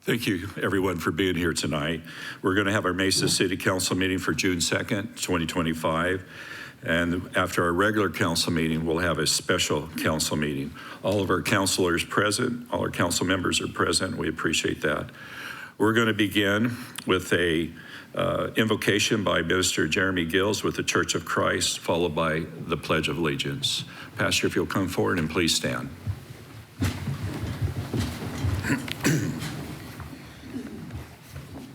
Thank you, everyone, for being here tonight. We're going to have our Mesa City Council meeting for June 2nd, 2025. And after our regular council meeting, we'll have a special council meeting. All of our councilors present, all our council members are present. We appreciate that. We're going to begin with a invocation by Minister Jeremy Gills with the Church of Christ, followed by the Pledge of Allegiance. Pastor, if you'll come forward and please stand.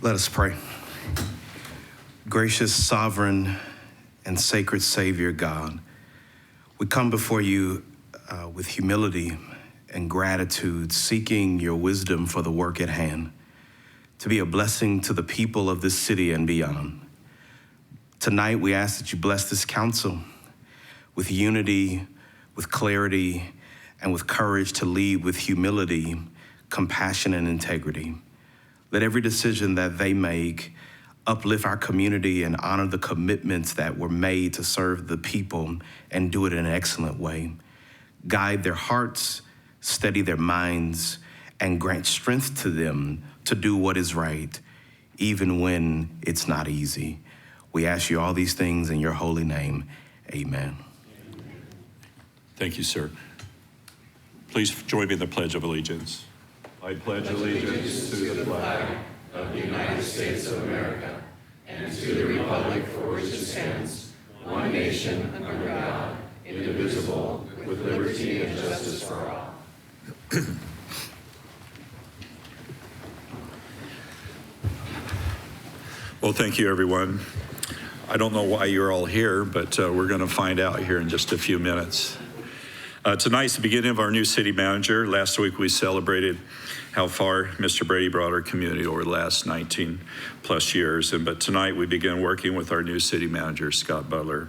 Let us pray. Gracious, sovereign, and sacred Savior God, we come before you with humility and gratitude, seeking your wisdom for the work at hand, to be a blessing to the people of this city and beyond. Tonight, we ask that you bless this council with unity, with clarity, and with courage to lead with humility, compassion, and integrity. Let every decision that they make uplift our community and honor the commitments that were made to serve the people and do it in an excellent way. Guide their hearts, steady their minds, and grant strength to them to do what is right, even when it's not easy. We ask you all these things in your holy name. Amen. Thank you, sir. Please join me in the Pledge of Allegiance. I pledge allegiance to the flag of the United States of America and to the republic for which it stands, one nation under God, indivisible, with liberty and justice for all. Well, thank you, everyone. I don't know why you're all here, but we're going to find out here in just a few minutes. Tonight's the beginning of our new city manager. Last week we celebrated how far Mr. Brady brought our community over the last 19 plus years. But tonight we begin working with our new city manager, Scott Butler.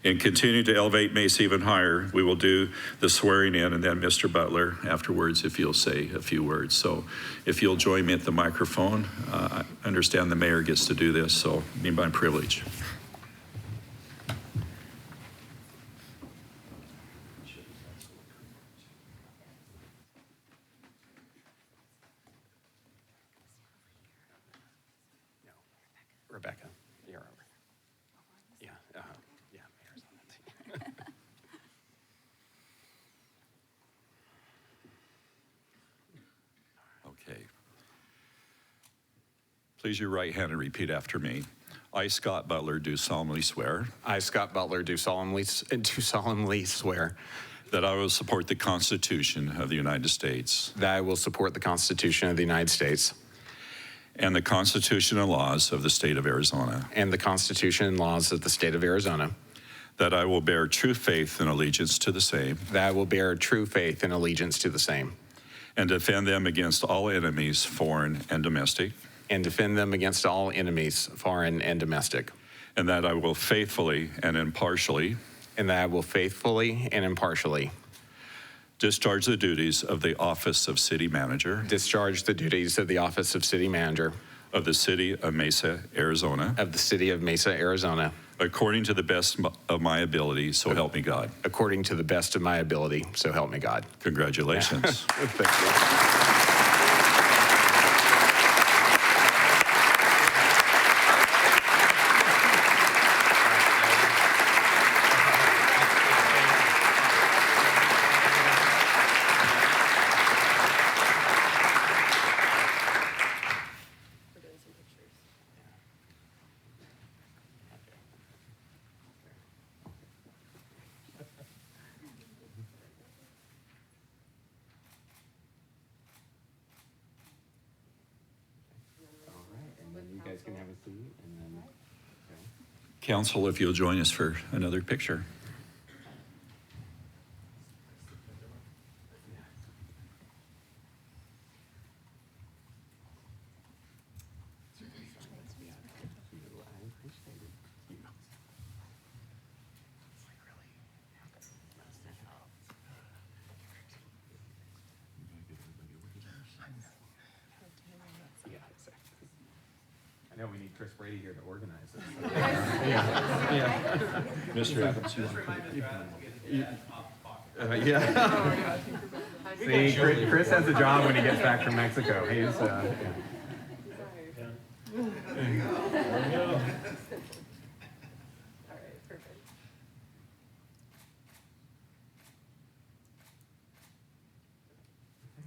And continue to elevate Mesa even higher, we will do the swearing in, and then Mr. Butler afterwards, if you'll say a few words. So if you'll join me at the microphone, I understand the mayor gets to do this, so it'll be my privilege. Rebecca, you're over. Yeah, yeah, Mayor's on that team. Okay. Please your right hand and repeat after me. I, Scott Butler, do solemnly swear I, Scott Butler, do solemnly swear that I will support the Constitution of the United States that I will support the Constitution of the United States and the Constitution and laws of the state of Arizona, and the Constitution and laws of the state of Arizona, that I will bear true faith and allegiance to the same, that I will bear true faith and allegiance to the same, and defend them against all enemies, foreign and domestic, and defend them against all enemies, foreign and domestic, and that I will faithfully and impartially discharge the duties of the office of city manager of the city of Mesa, Arizona, according to the best of my ability, so help me God. According to the best of my ability, so help me God. Congratulations. Thank you. You guys can have a seat, and then, okay. Council, if you'll join us for another picture. I know we need Chris Brady here to organize this. Mr. Evans, you want to Yeah. See, Chris has a job when he gets back from Mexico. He's, yeah. All right, perfect.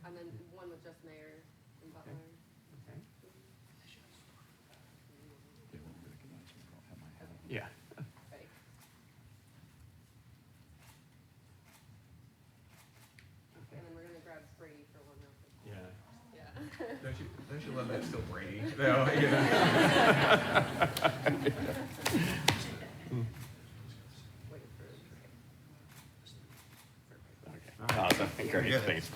And then one with just Mayor and Butler. Yeah. Ready? And then we're gonna grab Brady for one real quick. Yeah. Yeah. Don't you love that still Brady? No, you know. Wait for Awesome. Great. Thanks.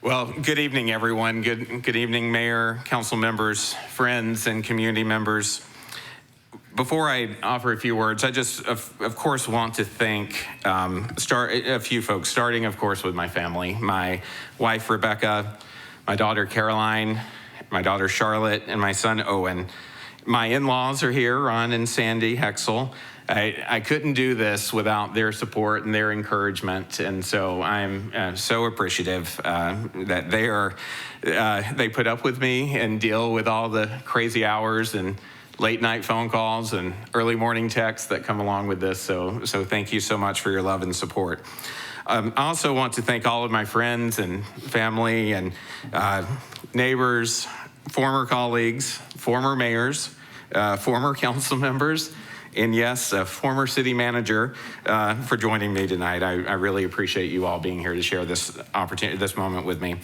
Well, good evening, everyone. Good evening, Mayor, council members, friends, and community members. Before I offer a few words, I just, of course, want to thank a few folks, starting, of course, with my family. My wife, Rebecca, my daughter, Caroline, my daughter, Charlotte, and my son, Owen. My in-laws are here, Ron and Sandy Hexel. I couldn't do this without their support and their encouragement, and so I'm so appreciative that they put up with me and deal with all the crazy hours and late night phone calls and early morning texts that come along with this. So thank you so much for your love and support. I also want to thank all of my friends and family and neighbors, former colleagues, former mayors, former council members, and yes, a former city manager for joining me tonight. I really appreciate you all being here to share this opportunity, this moment with me.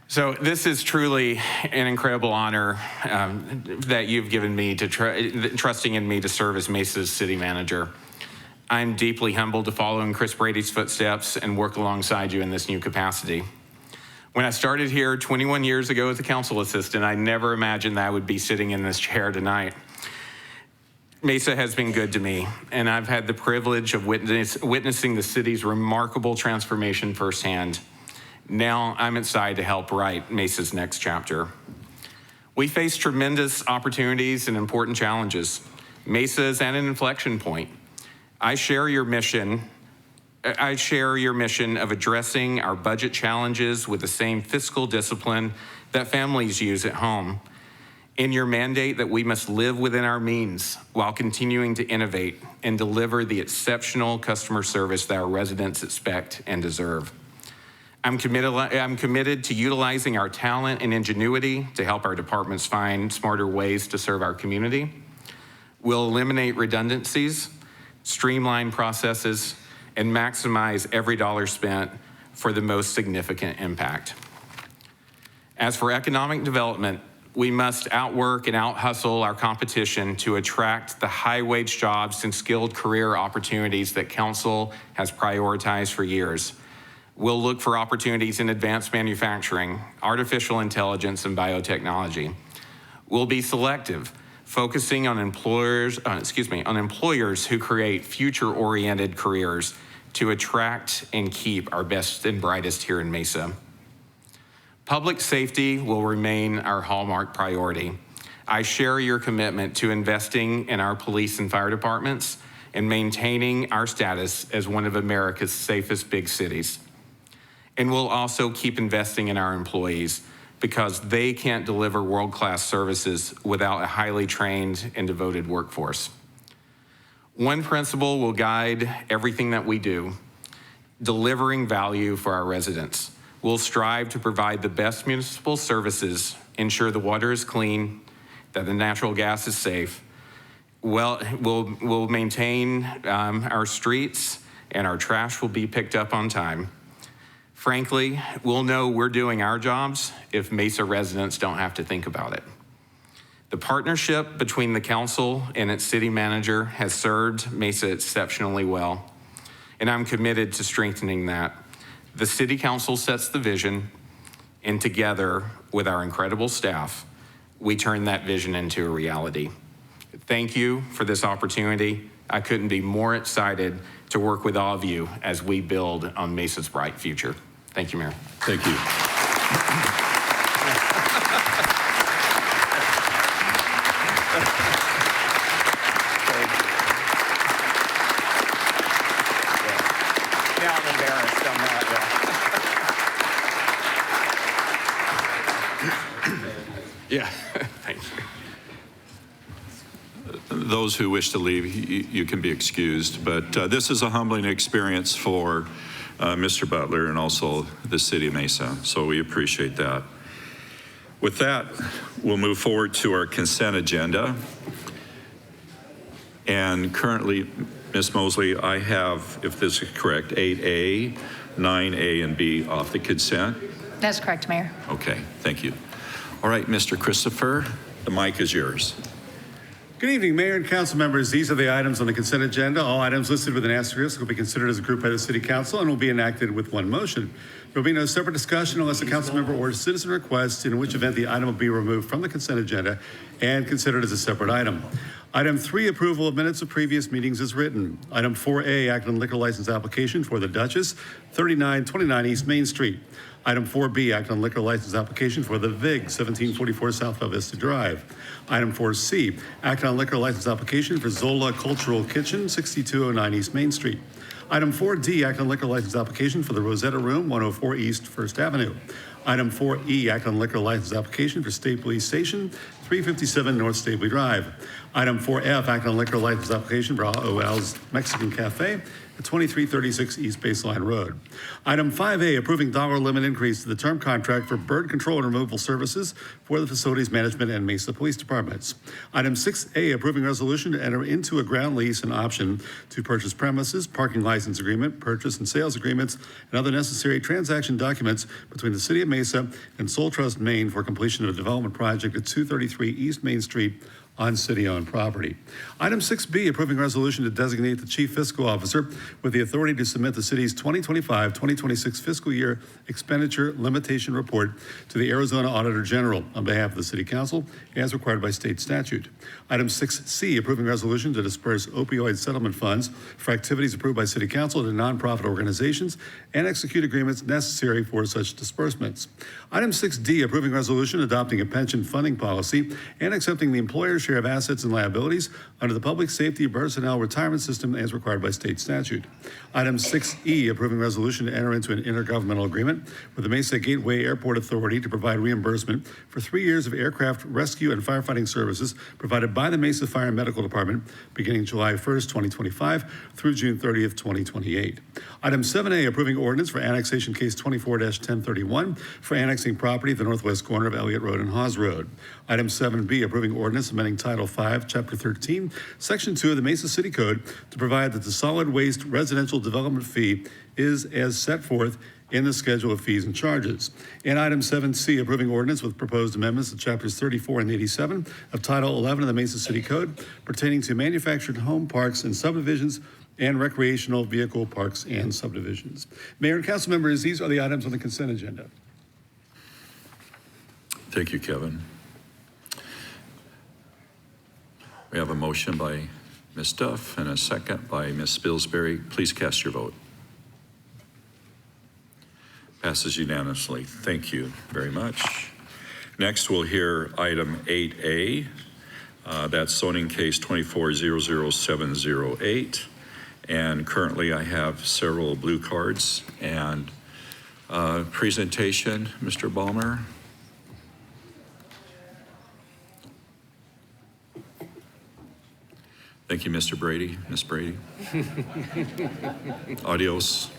So this is truly an incredible honor that you've given me to trusting in me to serve as Mesa's city manager. I'm deeply humbled to follow in Chris Brady's footsteps and work alongside you in this new capacity. When I started here 21 years ago as a council assistant, I never imagined that I would be sitting in this chair tonight. Mesa has been good to me, and I've had the privilege of witnessing the city's remarkable transformation firsthand. Now I'm excited to help write Mesa's next chapter. We face tremendous opportunities and important challenges. Mesa is at an inflection point. I share your mission of addressing our budget challenges with the same fiscal discipline that families use at home. In your mandate that we must live within our means while continuing to innovate and deliver the exceptional customer service that our residents expect and deserve. I'm committed to utilizing our talent and ingenuity to help our departments find smarter ways to serve our community. We'll eliminate redundancies, streamline processes, and maximize every dollar spent for the most significant impact. As for economic development, we must outwork and out-hustle our competition to attract the high-wage jobs and skilled career opportunities that Council has prioritized for years. We'll look for opportunities in advanced manufacturing, artificial intelligence, and biotechnology. We'll be selective, focusing on employers who create future-oriented careers to attract and keep our best and brightest here in Mesa. Public safety will remain our hallmark priority. I share your commitment to investing in our police and fire departments and maintaining our status as one of America's safest big cities. And we'll also keep investing in our employees because they can't deliver world-class services without a highly trained and devoted workforce. One principle will guide everything that we do: delivering value for our residents. We'll strive to provide the best municipal services, ensure the water is clean, that the natural gas is safe. We'll maintain our streets, and our trash will be picked up on time. Frankly, we'll know we're doing our jobs if Mesa residents don't have to think about it. The partnership between the council and its city manager has served Mesa exceptionally well, and I'm committed to strengthening that. The city council sets the vision, and together with our incredible staff, we turn that vision into a reality. Thank you for this opportunity. I couldn't be more excited to work with all of you as we build on Mesa's bright future. Thank you, Mayor. Thank you. Yeah, thank you. Those who wish to leave, you can be excused, but this is a humbling experience for Mr. Butler and also the City of Mesa, so we appreciate that. With that, we'll move forward to our consent agenda. And currently, Ms. Mosley, I have, if this is correct, 8A, 9A, and B off the consent. That's correct, Mayor. Okay, thank you. All right, Mr. Christopher, the mic is yours. Good evening, Mayor and Council members. These are the items on the consent agenda. All items listed with an asterisk will be considered as a group by the City Council and will be enacted with one motion. There will be no separate discussion unless a council member or citizen requests, in which event the item will be removed from the consent agenda and considered as a separate item. Item 3, approval of minutes of previous meetings is written. Item 4A, act on liquor license application for the Duchess, 3929 East Main Street. Item 4B, act on liquor license application for the VIG, 1744 South Val Vista Drive. Item 4C, act on liquor license application for Zola Cultural Kitchen, 6209 East Main Street. Item 4D, act on liquor license application for the Rosetta Room, 104 East First Avenue. Item 4E, act on liquor license application for State Police Station, 357 North Stapley Drive. Item 4F, act on liquor license application for OL's Mexican Cafe at 2336 East Baseline Road. Item 5A, approving dollar limit increase to the term contract for bird control and removal services for the Facilities Management and Mesa Police Departments. Item 6A, approving resolution to enter into a ground lease and option to purchase premises, parking license agreement, purchase and sales agreements, and other necessary transaction documents between the City of Mesa and Soul Trust Maine for completion of a development project at 233 East Main Street on city-owned property. Item 6B, approving resolution to designate the Chief Fiscal Officer with the authority to submit the city's 2025-2026 fiscal year expenditure limitation report to the Arizona Auditor General on behalf of the City Council as required by state statute. Item 6C, approving resolution to disperse opioid settlement funds for activities approved by City Council to nonprofit organizations and execute agreements necessary for such disbursements. Item 6D, approving resolution adopting a pension funding policy and accepting the employer's share of assets and liabilities under the Public Safety Personnel Retirement System as required by state statute. Item 6E, approving resolution to enter into an intergovernmental agreement with the Mesa Gateway Airport Authority to provide reimbursement for 3 years of aircraft rescue and firefighting services provided by the Mesa Fire and Medical Department beginning July 1st, 2025 through June 30th, 2028. Item 7A, approving ordinance for annexation case 24-1031 for annexing property at the northwest corner of Elliott Road and Hawes Road. Item 7B, approving ordinance amending Title 5, Chapter 13, Section 2 of the Mesa City Code to provide that the solid waste residential development fee is as set forth in the schedule of fees and charges. And item 7C, approving ordinance with proposed amendments to chapters 34 and 87 of Title 11 of the Mesa City Code pertaining to manufactured home parks and subdivisions and recreational vehicle parks and subdivisions. Mayor and council members, these are the items on the consent agenda. Thank you, Kevin. We have a motion by Ms. Duff and a second by Ms. Spilsbury. Please cast your vote. Passes unanimously. Thank you very much. Next, we'll hear item 8A. That's zoning case 2400708. And currently I have several blue cards and presentation, Mr. Balmer. Thank you, Mr. Brady, Ms. Brady. Adios.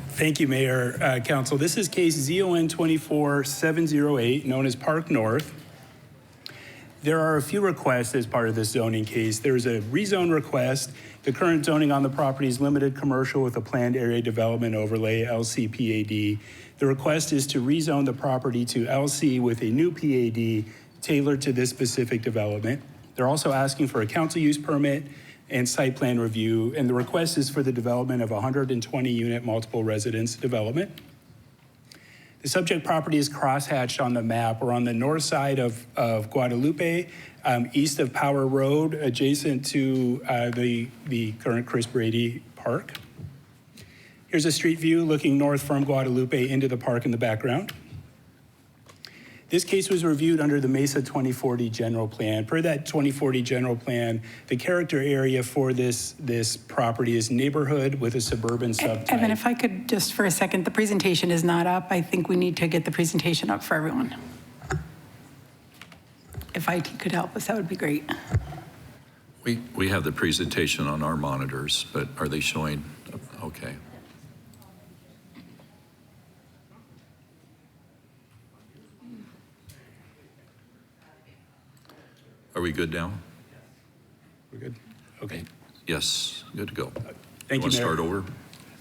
Thank you, Mayor, Council. This is case ZON 24708, known as Park North. There are a few requests as part of this zoning case. There's a rezone request. The current zoning on the property is limited commercial with a planned area development overlay, LCPAD. The request is to rezone the property to LC with a new PAD tailored to this specific development. They're also asking for a council use permit and site plan review, and the request is for the development of 120-unit multiple residence development. The subject property is crosshatched on the map. We're on the north side of Guadalupe, east of Power Road, adjacent to the current Chris Brady Park. Here's a street view looking north from Guadalupe into the park in the background. This case was reviewed under the Mesa 2040 general plan. Per that 2040 general plan, the character area for this property is neighborhood with a suburban subtype. Evan, if I could just for a second, the presentation is not up. I think we need to get the presentation up for everyone. If IT could help us, that would be great. We have the presentation on our monitors, but are they showing? Okay. Are we good now? We're good? Okay. Yes, good to go. Thank you, Want to Mayor. start over?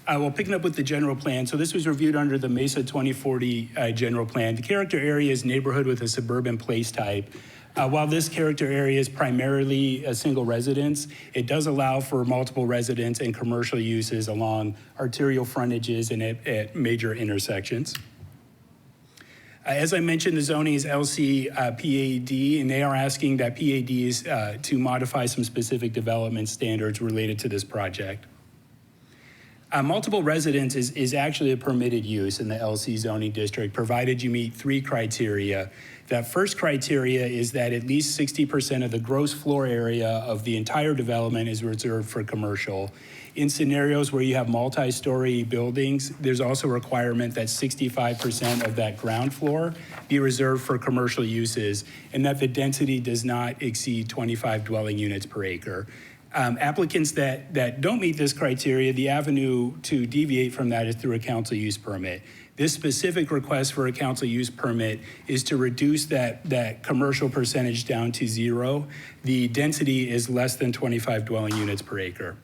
Well, picking up with the general plan, so this was reviewed under the Mesa 2040 general plan. The character area is neighborhood with a suburban place type. While this character area is primarily a single residence, it does allow for multiple residents and commercial uses along arterial frontages and at major intersections. As I mentioned, the zoning is LC PAD, and they are asking that PADs to modify some specific development standards related to this project. Multiple residence is actually a permitted use in the LC zoning district, provided you meet 3 criteria. That first criteria is that at least 60% of the gross floor area of the entire development is reserved for commercial. In scenarios where you have multi-story buildings, there's also a requirement that 65% of that ground floor be reserved for commercial uses, and that the density does not exceed 25 dwelling units per acre. Applicants that don't meet this criteria, the avenue to deviate from that is through a council use permit. This specific request for a council use permit is to reduce that commercial percentage down to 0. The density is less than 25 dwelling units per acre.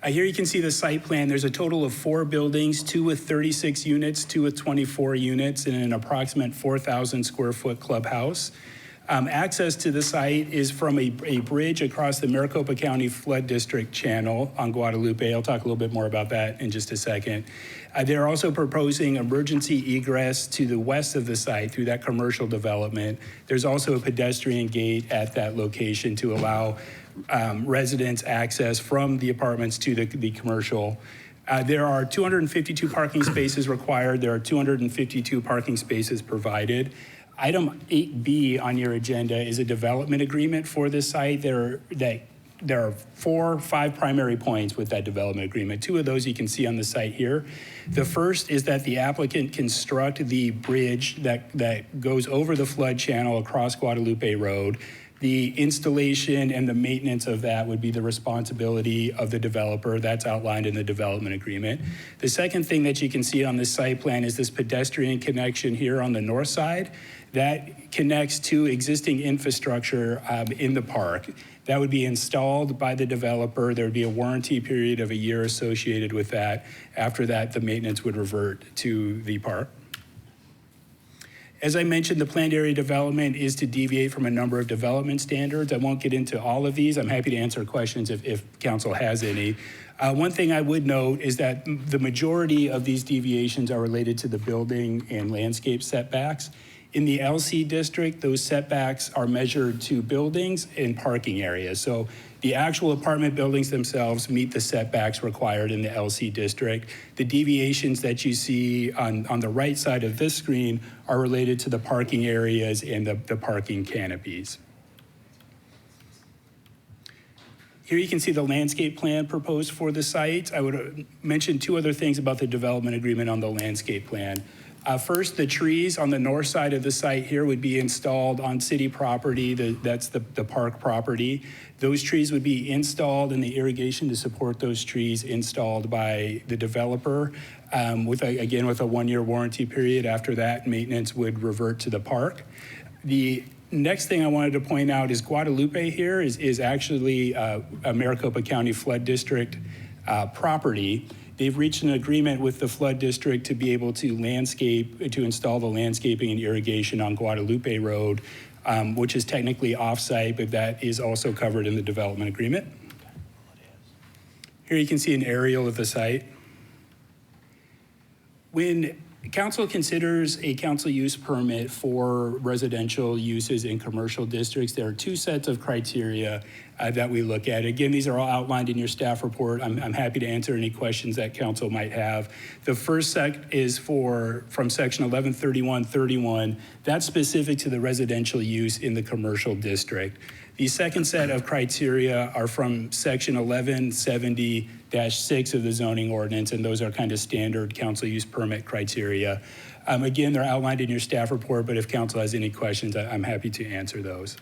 Here you can see the site plan. There's a total of 4 buildings, 2 with 36 units, 2 with 24 units, and an approximate 4,000 square foot clubhouse. Access to the site is from a bridge across the Maricopa County Flood District channel on Guadalupe. I'll talk a little bit more about that in just a second. They're also proposing emergency egress to the west of the site through that commercial development. There's also a pedestrian gate at that location to allow residents access from the apartments to the commercial. There are 252 parking spaces required. There are 252 parking spaces provided. Item 8B on your agenda is a development agreement for this site. There are 5 primary points with that development agreement. 2 of those you can see on the site here. The first is that the applicant construct the bridge that goes over the flood channel across Guadalupe Road. The installation and the maintenance of that would be the responsibility of the developer. That's outlined in the development agreement. The second thing that you can see on this site plan is this pedestrian connection here on the north side. That connects to existing infrastructure in the park. That would be installed by the developer. There would be a warranty period of a year associated with that. After that, the maintenance would revert to the park. As I mentioned, the planned area development is to deviate from a number of development standards. I won't get into all of these. I'm happy to answer questions if council has any. One thing I would note is that the majority of these deviations are related to the building and landscape setbacks. In the LC district, those setbacks are measured to buildings and parking areas. So the actual apartment buildings themselves meet the setbacks required in the LC district. The deviations that you see on the right side of this screen are related to the parking areas and the parking canopies. Here you can see the landscape plan proposed for the site. I would mention 2 other things about the development agreement on the landscape plan. First, the trees on the north side of the site here would be installed on city property. That's the park property. Those trees would be installed and the irrigation to support those trees installed by the developer with a 1-year warranty period. After that, maintenance would revert to the park. The next thing I wanted to point out is Guadalupe here is actually a Maricopa County Flood District property. They've reached an agreement with the flood district to be able to install the landscaping and irrigation on Guadalupe Road, which is technically off-site, but that is also covered in the development agreement. Here you can see an aerial of the site. When council considers a council use permit for residential uses in commercial districts, there are 2 sets of criteria that we look at. Again, these are all outlined in your staff report. I'm happy to answer any questions that council might have. The first sec is from section 1131.31. That's specific to the residential use in the commercial district. The second set of criteria are from section 1170-6 of the zoning ordinance, and those are kind of standard council use permit criteria. Again, they're outlined in your staff report, but if council has any questions, I'm happy to answer those.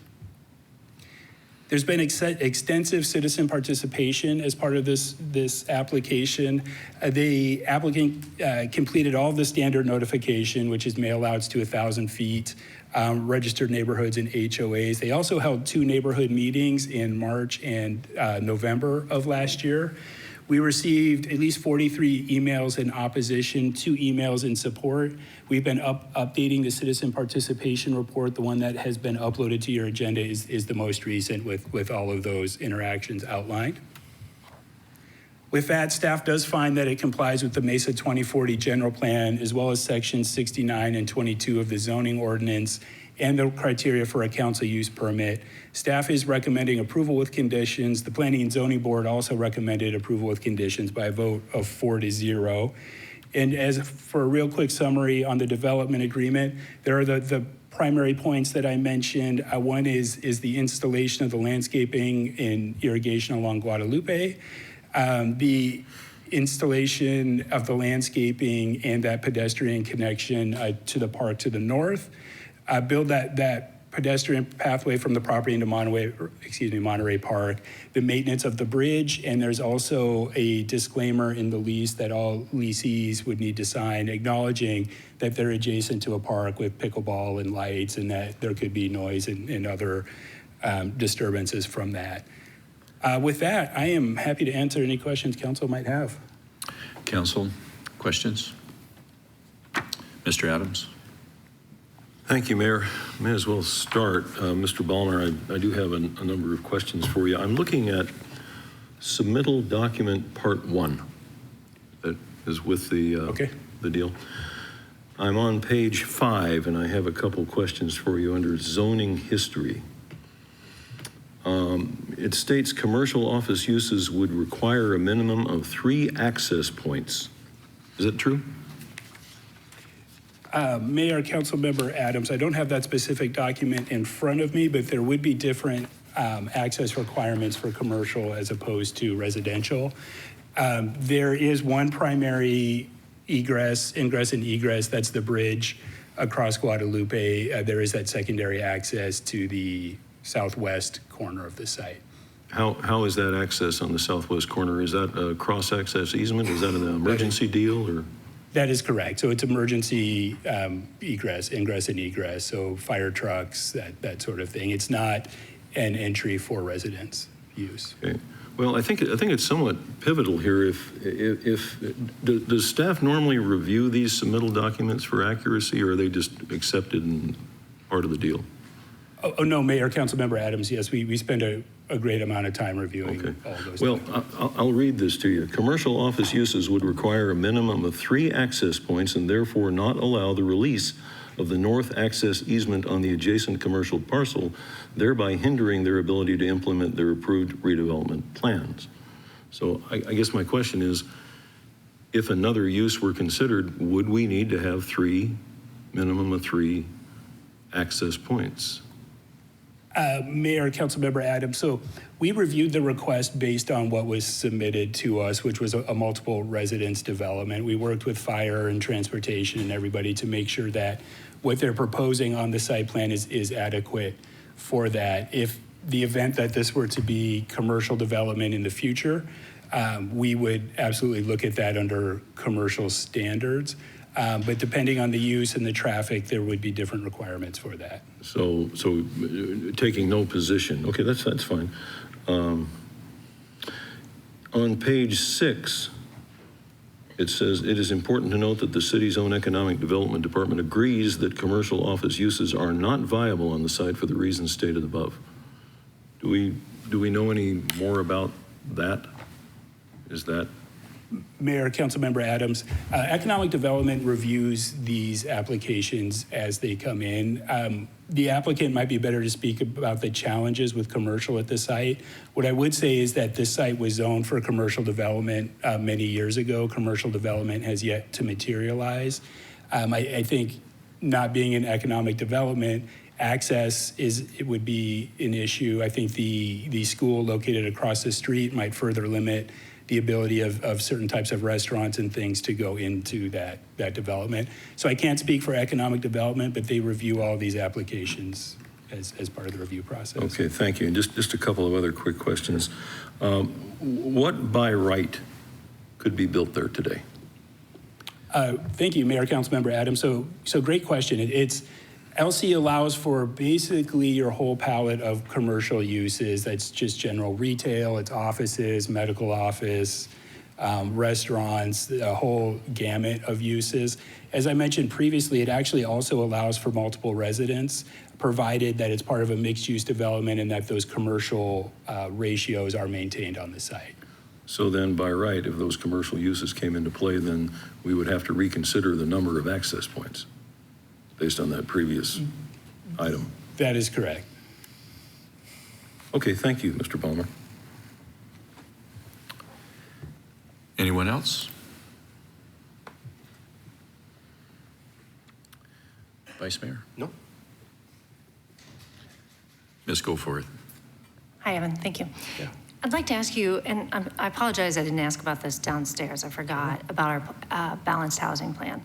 There's been extensive citizen participation as part of this application. The applicant completed all of the standard notification, which is mail outs to 1,000 feet, registered neighborhoods and HOAs. They also held 2 neighborhood meetings in March and November of last year. We received at least 43 emails in opposition, 2 emails in support. We've been updating the citizen participation report. The one that has been uploaded to your agenda is the most recent with all of those interactions outlined. With that, staff does find that it complies with the Mesa 2040 general plan, as well as sections 69 and 22 of the zoning ordinance and the criteria for a council use permit. Staff is recommending approval with conditions. The Planning and Zoning Board also recommended approval with conditions by a vote of 4-0. And as for a real quick summary on the development agreement, there are the primary points that I mentioned. One is the installation of the landscaping and irrigation along Guadalupe. The installation of the landscaping and that pedestrian connection to the park to the north. Build that pedestrian pathway from the property into Monterey Park, the maintenance of the bridge, and there's also a disclaimer in the lease that all leasees would need to sign acknowledging that they're adjacent to a park with pickleball and lights and that there could be noise and other disturbances from that. With that, I am happy to answer any questions council might have. Council, questions? Mr. Adams? Thank you, Mayor. May as well start. Mr. Ballmer, I do have a number of questions for you. I'm looking at submittal document part 1 that is with the deal. I'm on page 5, and I have a couple questions for you under zoning history. It states commercial office uses would require a minimum of 3 access points. Is that true? Mayor, Councilmember Adams, I don't have that specific document in front of me, but there would be different access requirements for commercial as opposed to residential. There is one primary ingress and egress, that's the bridge across Guadalupe. There is that secondary access to the southwest corner of the site. How is that access on the southwest corner? Is that a cross-access easement? Is that an emergency deal, or? That is correct. So it's emergency ingress and egress, so fire trucks, that sort of thing. It's not an entry for residents use. Okay. Well, I think it's somewhat pivotal here. Does staff normally review these submittal documents for accuracy, or are they just accepted and part of the deal? Oh no, Mayor, Councilmember Adams, yes, we spend a great amount of time reviewing all those. Well, I'll read this to you. Commercial office uses would require a minimum of 3 access points and therefore not allow the release of the north access easement on the adjacent commercial parcel, thereby hindering their ability to implement their approved redevelopment plans. So I guess my question is, if another use were considered, would we need to have minimum of 3 access points? Mayor, Councilmember Adams, so we reviewed the request based on what was submitted to us, which was a multiple residence development. We worked with fire and transportation and everybody to make sure that what they're proposing on the site plan is adequate for that. If the event that this were to be commercial development in the future, we would absolutely look at that under commercial standards. But depending on the use and the traffic, there would be different requirements for that. So taking no position. Okay, that's fine. On page 6, it says, it is important to note that the city's own economic development department agrees that commercial office uses are not viable on the site for the reasons stated above. Do we know any more about that? Is that Mayor, Councilmember Adams, Economic Development reviews these applications as they come in. The applicant might be better to speak about the challenges with commercial at the site. What I would say is that this site was zoned for commercial development many years ago. Commercial development has yet to materialize. I think not being in economic development, access would be an issue. I think the school located across the street might further limit the ability of certain types of restaurants and things to go into that development. So I can't speak for economic development, but they review all these applications as part of the review process. Okay, thank you. And just a couple of other quick questions. What by right could be built there today? Thank you, Mayor, Councilmember Adams. So great question. LC allows for basically your whole palette of commercial uses. That's just general retail, it's offices, medical office, restaurants, a whole gamut of uses. As I mentioned previously, it actually also allows for multiple residents, provided that it's part of a mixed-use development and that those commercial ratios are maintained on the site. So then by right, if those commercial uses came into play, then we would have to reconsider the number of access points based on that previous item. That is correct. Okay, thank you, Mr. Palmer. Anyone else? Vice Mayor? No. Ms. Goforth. Hi, Evan. Thank you. I'd like to ask you, and I apologize I didn't ask about this downstairs. I forgot about our balanced housing plan.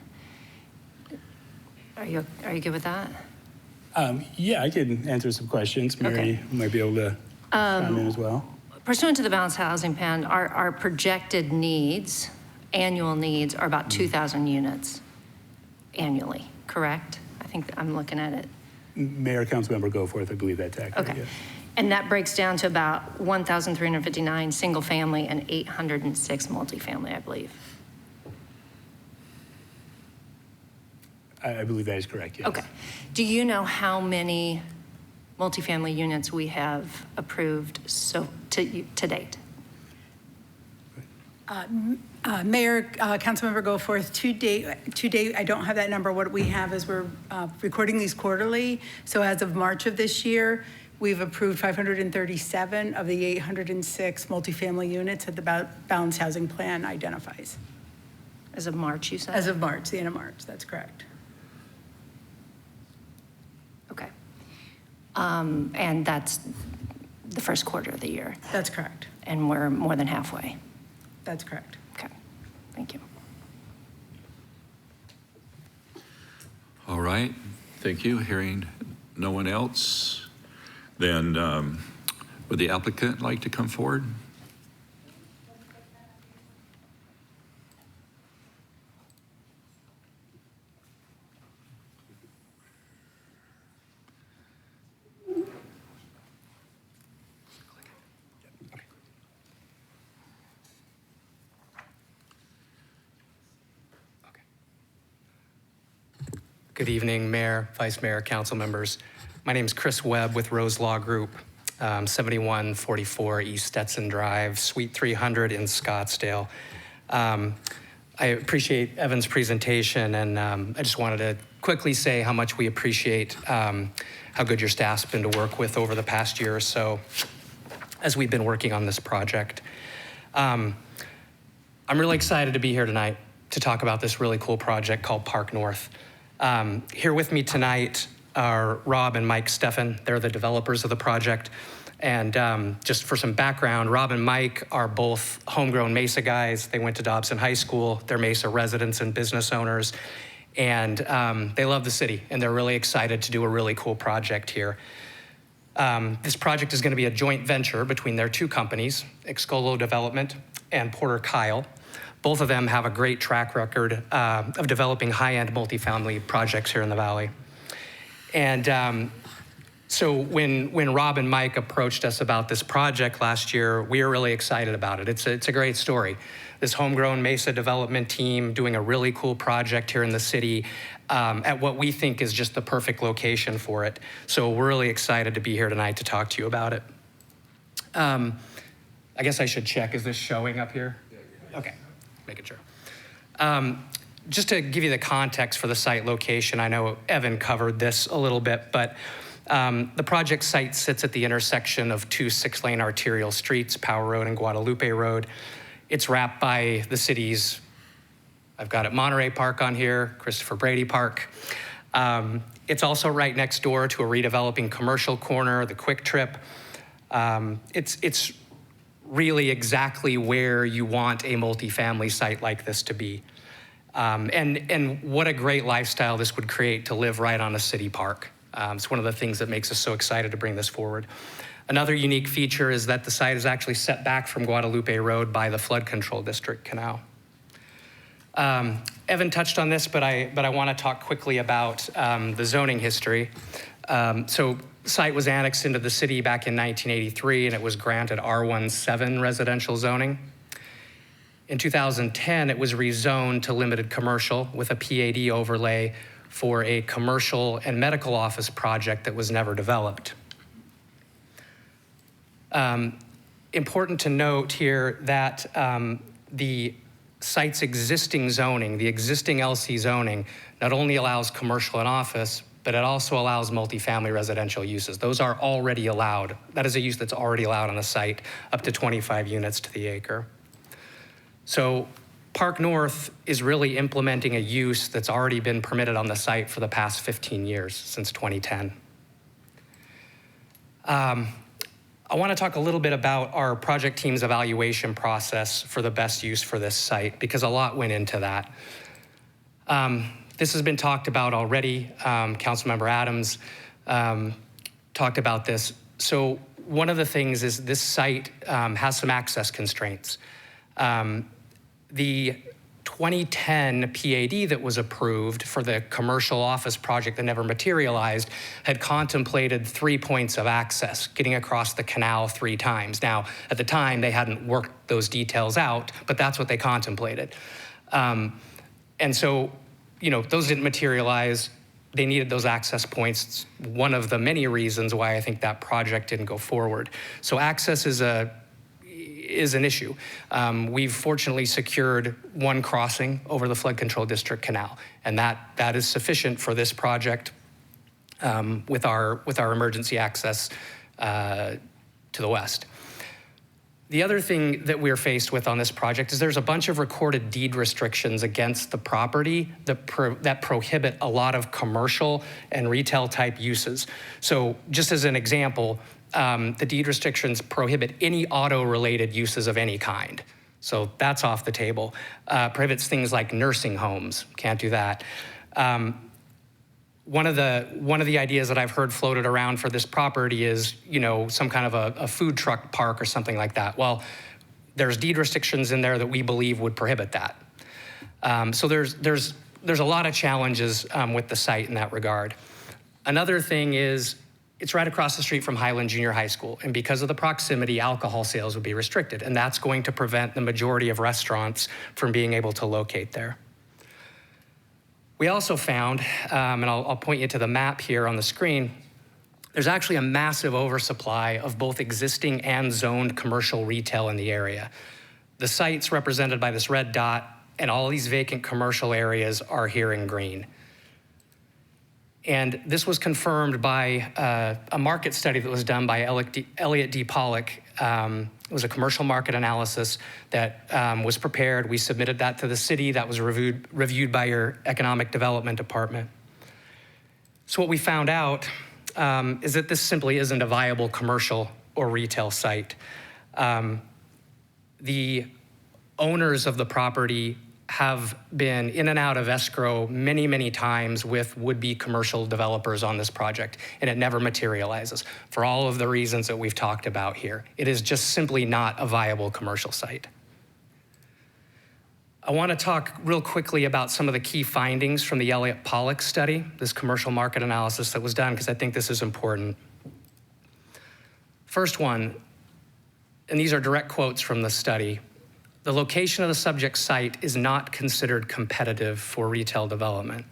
Are you good with that? Yeah, I can answer some questions. Mary might be able to chime in as well. Pursuant to the balanced housing plan, our projected needs, annual needs, are about 2,000 units annually, correct? I think I'm looking at it. Mayor, Councilmember Goforth, I believe that's accurate. Okay. Yeah. And that breaks down to about 1,359 single family and 806 multifamily, I believe. I believe that is correct, yes. Okay. Do you know how many multifamily units we have approved to date? Mayor, Councilmember Goforth, to date, I don't have that number. What we have is we're recording these quarterly. So as of March of this year, we've approved 537 of the 806 multifamily units that the balanced housing plan identifies. As of March, you said? As of March, the end of March, that's correct. Okay. And that's the first quarter of the year? That's correct. And we're more than halfway? That's correct. Okay. Thank you. All right, thank you. Hearing no one else, then would the applicant like to come forward? Good evening, Mayor, Vice Mayor, council members. My name is Chris Webb with Rose Law Group, 7144 East Stetson Drive, Suite 300 in Scottsdale. I appreciate Evan's presentation, and I just wanted to quickly say how much we appreciate how good your staff's been to work with over the past year or so as we've been working on this project. I'm really excited to be here tonight to talk about this really cool project called Park North. Here with me tonight are Rob and Mike Steffen. They're the developers of the project. And just for some background, Rob and Mike are both homegrown Mesa guys. They went to Dobson High School. They're Mesa residents and business owners. And they love the city, and they're really excited to do a really cool project here. This project is going to be a joint venture between their two companies, Excolo Development and Porter Kyle. Both of them have a great track record of developing high-end multifamily projects here in the Valley. And so when Rob and Mike approached us about this project last year, we were really excited about it. It's a great story. This homegrown Mesa development team doing a really cool project here in the city at what we think is just the perfect location for it. So we're really excited to be here tonight to talk to you about it. I guess I should check, is this showing up here? Okay. making sure. Just to give you the context for the site location, I know Evan covered this a little bit, but the project site sits at the intersection of two 6-lane arterial streets, Power Road and Guadalupe Road. It's wrapped by the city's, I've got it, Monterey Park on here, Christopher Brady Park. It's also right next door to a redeveloping commercial corner, the Quick Trip. It's really exactly where you want a multifamily site like this to be. And what a great lifestyle this would create to live right on a city park. It's one of the things that makes us so excited to bring this forward. Another unique feature is that the site is actually set back from Guadalupe Road by the Flood Control District Canal. Evan touched on this, but I want to talk quickly about the zoning history. So the site was annexed into the city back in 1983, and it was granted R17 residential zoning. In 2010, it was rezoned to limited commercial with a PAD overlay for a commercial and medical office project that was never developed. Important to note here that the site's existing zoning, the existing LC zoning, not only allows commercial and office, but it also allows multifamily residential uses. Those are already allowed. That is a use that's already allowed on the site, up to 25 units to the acre. So Park North is really implementing a use that's already been permitted on the site for the past 15 years, since 2010. I want to talk a little bit about our project team's evaluation process for the best use for this site, because a lot went into that. This has been talked about already. Councilmember Adams talked about this. So one of the things is this site has some access constraints. The 2010 PAD that was approved for the commercial office project that never materialized had contemplated 3 points of access, getting across the canal 3 times. Now, at the time, they hadn't worked those details out, but that's what they contemplated. And so, you know, those didn't materialize. They needed those access points. It's one of the many reasons why I think that project didn't go forward. So access is an issue. We've fortunately secured one crossing over the Flood Control District Canal, and that is sufficient for this project with our emergency access to the west. The other thing that we're faced with on this project is there's a bunch of recorded deed restrictions against the property that prohibit a lot of commercial and retail type uses. So just as an example, the deed restrictions prohibit any auto-related uses of any kind. So that's off the table. Prohibits things like nursing homes, can't do that. One of the ideas that I've heard floated around for this property is, you know, some kind of a food truck park or something like that. Well, there's deed restrictions in there that we believe would prohibit that. So there's a lot of challenges with the site in that regard. Another thing is, it's right across the street from Highland Junior High School, and because of the proximity, alcohol sales would be restricted, and that's going to prevent the majority of restaurants from being able to locate there. We also found, and I'll point you to the map here on the screen, there's actually a massive oversupply of both existing and zoned commercial retail in the area. The site's represented by this red dot, and all these vacant commercial areas are here in green. And this was confirmed by a market study that was done by Elliott D. Pollock. It was a commercial market analysis that was prepared. We submitted that to the city. That was reviewed by your economic development department. So what we found out is that this simply isn't a viable commercial or retail site. The owners of the property have been in and out of escrow many, many times with would-be commercial developers on this project, and it never materializes for all of the reasons that we've talked about here. It is just simply not a viable commercial site. I want to talk real quickly about some of the key findings from the Elliott Pollock study, this commercial market analysis that was done, because I think this is important. First one, and these are direct quotes from the study, the location of the subject site is not considered competitive for retail development.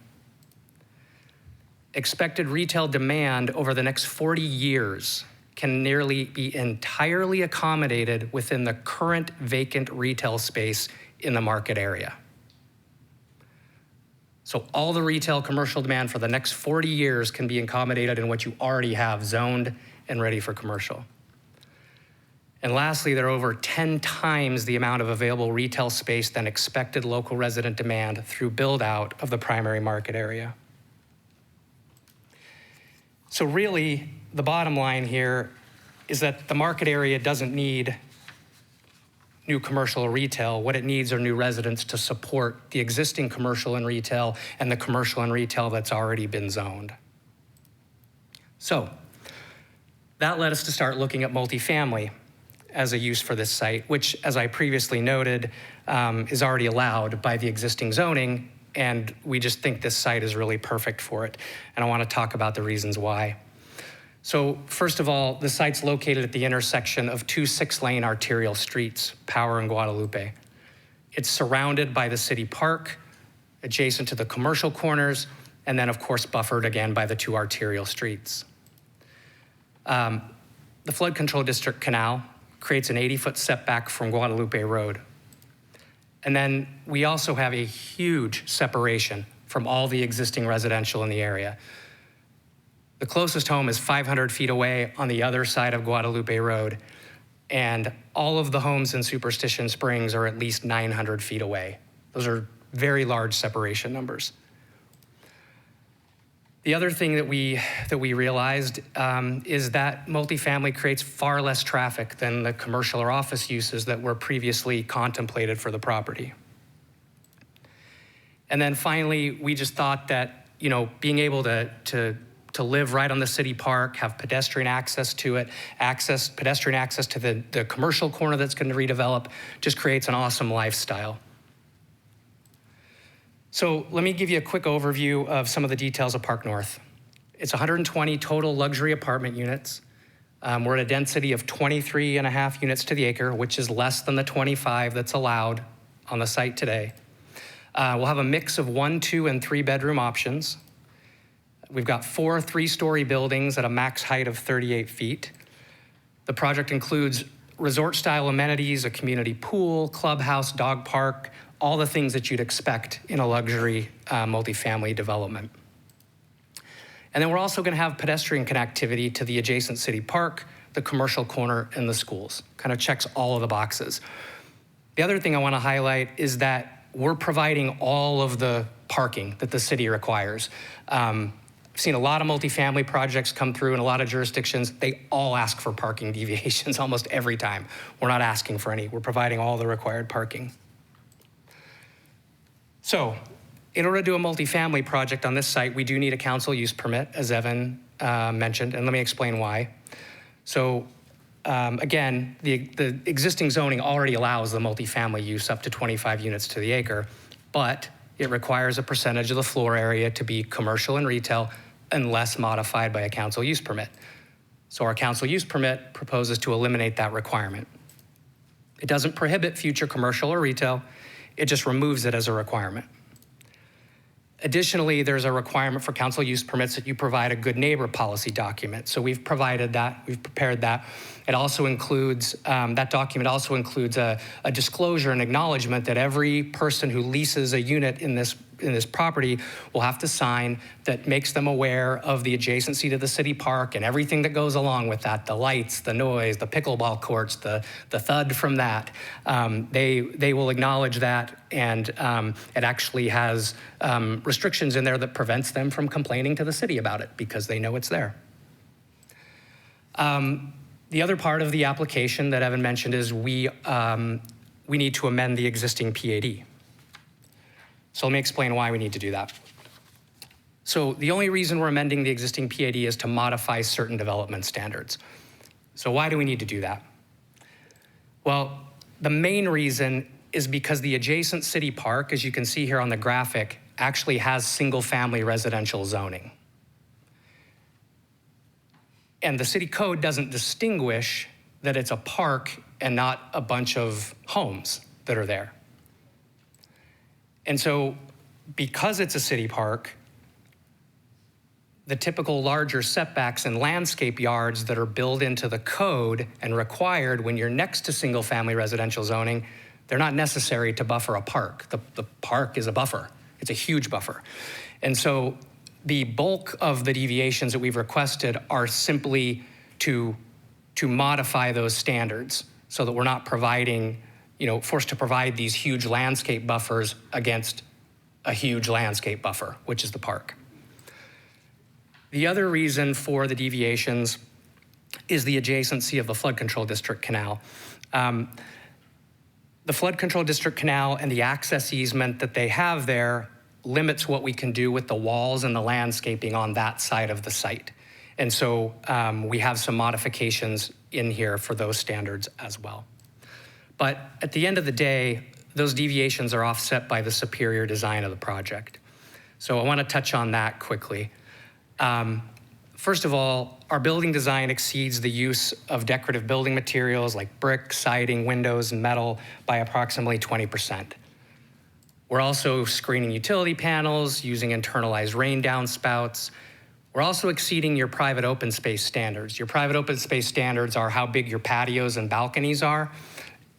Expected retail demand over the next 40 years can nearly be entirely accommodated within the current vacant retail space in the market area. So all the retail commercial demand for the next 40 years can be accommodated in what you already have zoned and ready for commercial. And lastly, there are over 10 times the amount of available retail space than expected local resident demand through build out of the primary market area. So really, the bottom line here is that the market area doesn't need new commercial or retail. What it needs are new residents to support the existing commercial and retail and the commercial and retail that's already been zoned. So that led us to start looking at multifamily as a use for this site, which, as I previously noted, is already allowed by the existing zoning, and we just think this site is really perfect for it. And I want to talk about the reasons why. So first of all, the site's located at the intersection of two 6-lane arterial streets, Power and Guadalupe. It's surrounded by the city park, adjacent to the commercial corners, and then of course buffered again by the two arterial streets. The flood control district canal creates an 80-foot setback from Guadalupe Road. And then we also have a huge separation from all the existing residential in the area. The closest home is 500 feet away on the other side of Guadalupe Road, and all of the homes in Superstition Springs are at least 900 feet away. Those are very large separation numbers. The other thing that we realized is that multifamily creates far less traffic than the commercial or office uses that were previously contemplated for the property. And then finally, we just thought that, you know, being able to live right on the city park, have pedestrian access to it, pedestrian access to the commercial corner that's going to redevelop, just creates an awesome lifestyle. So let me give you a quick overview of some of the details of Park North. It's 120 total luxury apartment units. We're at a density of 23.5 units to the acre, which is less than the 25 that's allowed on the site today. We'll have a mix of 1, 2, and 3 bedroom options. We've got 4 3-story buildings at a max height of 38 feet. The project includes resort-style amenities, a community pool, clubhouse, dog park, all the things that you'd expect in a luxury multifamily development. And then we're also going to have pedestrian connectivity to the adjacent city park, the commercial corner, and the schools. Kind of checks all of the boxes. The other thing I want to highlight is that we're providing all of the parking that the city requires. I've seen a lot of multifamily projects come through in a lot of jurisdictions. They all ask for parking deviations almost every time. We're not asking for any. We're providing all the required parking. So, in order to do a multifamily project on this site, we do need a council use permit, as Evan mentioned, and let me explain why. So, again, the existing zoning already allows the multifamily use up to 25 units to the acre, but it requires a percentage of the floor area to be commercial and retail unless modified by a council use permit. So our council use permit proposes to eliminate that requirement. It doesn't prohibit future commercial or retail, it just removes it as a requirement. Additionally, there's a requirement for council use permits that you provide a good neighbor policy document. So we've provided that, we've prepared that. It also includes, that document also includes a disclosure and acknowledgement that every person who leases a unit in this property will have to sign that makes them aware of the adjacency to the city park and everything that goes along with that, the lights, the noise, the pickleball courts, the thud from that. They will acknowledge that, and it actually has restrictions in there that prevents them from complaining to the city about it because they know it's there. The other part of the application that Evan mentioned is we need to amend the existing PAD. So let me explain why we need to do that. So the only reason we're amending the existing PAD is to modify certain development standards. So why do we need to do that? Well, the main reason is because the adjacent city park, as you can see here on the graphic, actually has single-family residential zoning. And the city code doesn't distinguish that it's a park and not a bunch of homes that are there. And so, because it's a city park, the typical larger setbacks and landscape yards that are built into the code and required when you're next to single-family residential zoning They're not necessary to buffer a park. The park is a buffer. It's a huge buffer. And so the bulk of the deviations that we've requested are simply to modify those standards so that we're not providing, forced to provide these huge landscape buffers against a huge landscape buffer, which is the park. The other reason for the deviations is the adjacency of the flood control district canal. The flood control district canal and the access easement that they have there limits what we can do with the walls and the landscaping on that side of the site. And so we have some modifications in here for those standards as well. But at the end of the day, those deviations are offset by the superior design of the project. So I want to touch on that quickly. First of all, our building design exceeds the use of decorative building materials like brick, siding, windows, and metal by approximately 20%. We're also screening utility panels, using internalized rain downspouts. We're also exceeding your private open space standards. Your private open space standards are how big your patios and balconies are,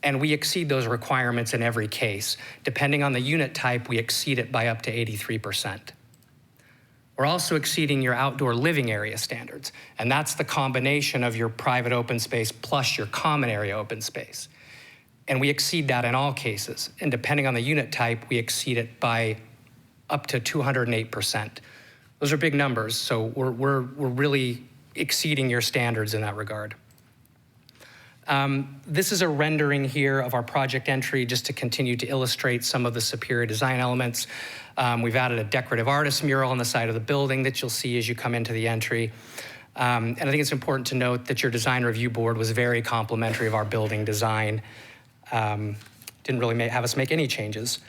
and we exceed those requirements in every case. Depending on the unit type, we exceed it by up to 83%. We're also exceeding your outdoor living area standards, and that's the combination of your private open space plus your common area open space. And we exceed that in all cases. And depending on the unit type, we exceed it by up to 208%. Those are big numbers, so we're really exceeding your standards in that regard. This is a rendering here of our project entry just to continue to illustrate some of the superior design elements. We've added a decorative artist mural on the side of the building that you'll see as you come into the entry. And I think it's important to note that your design review board was very complimentary of our building design. Didn't really have us make any changes.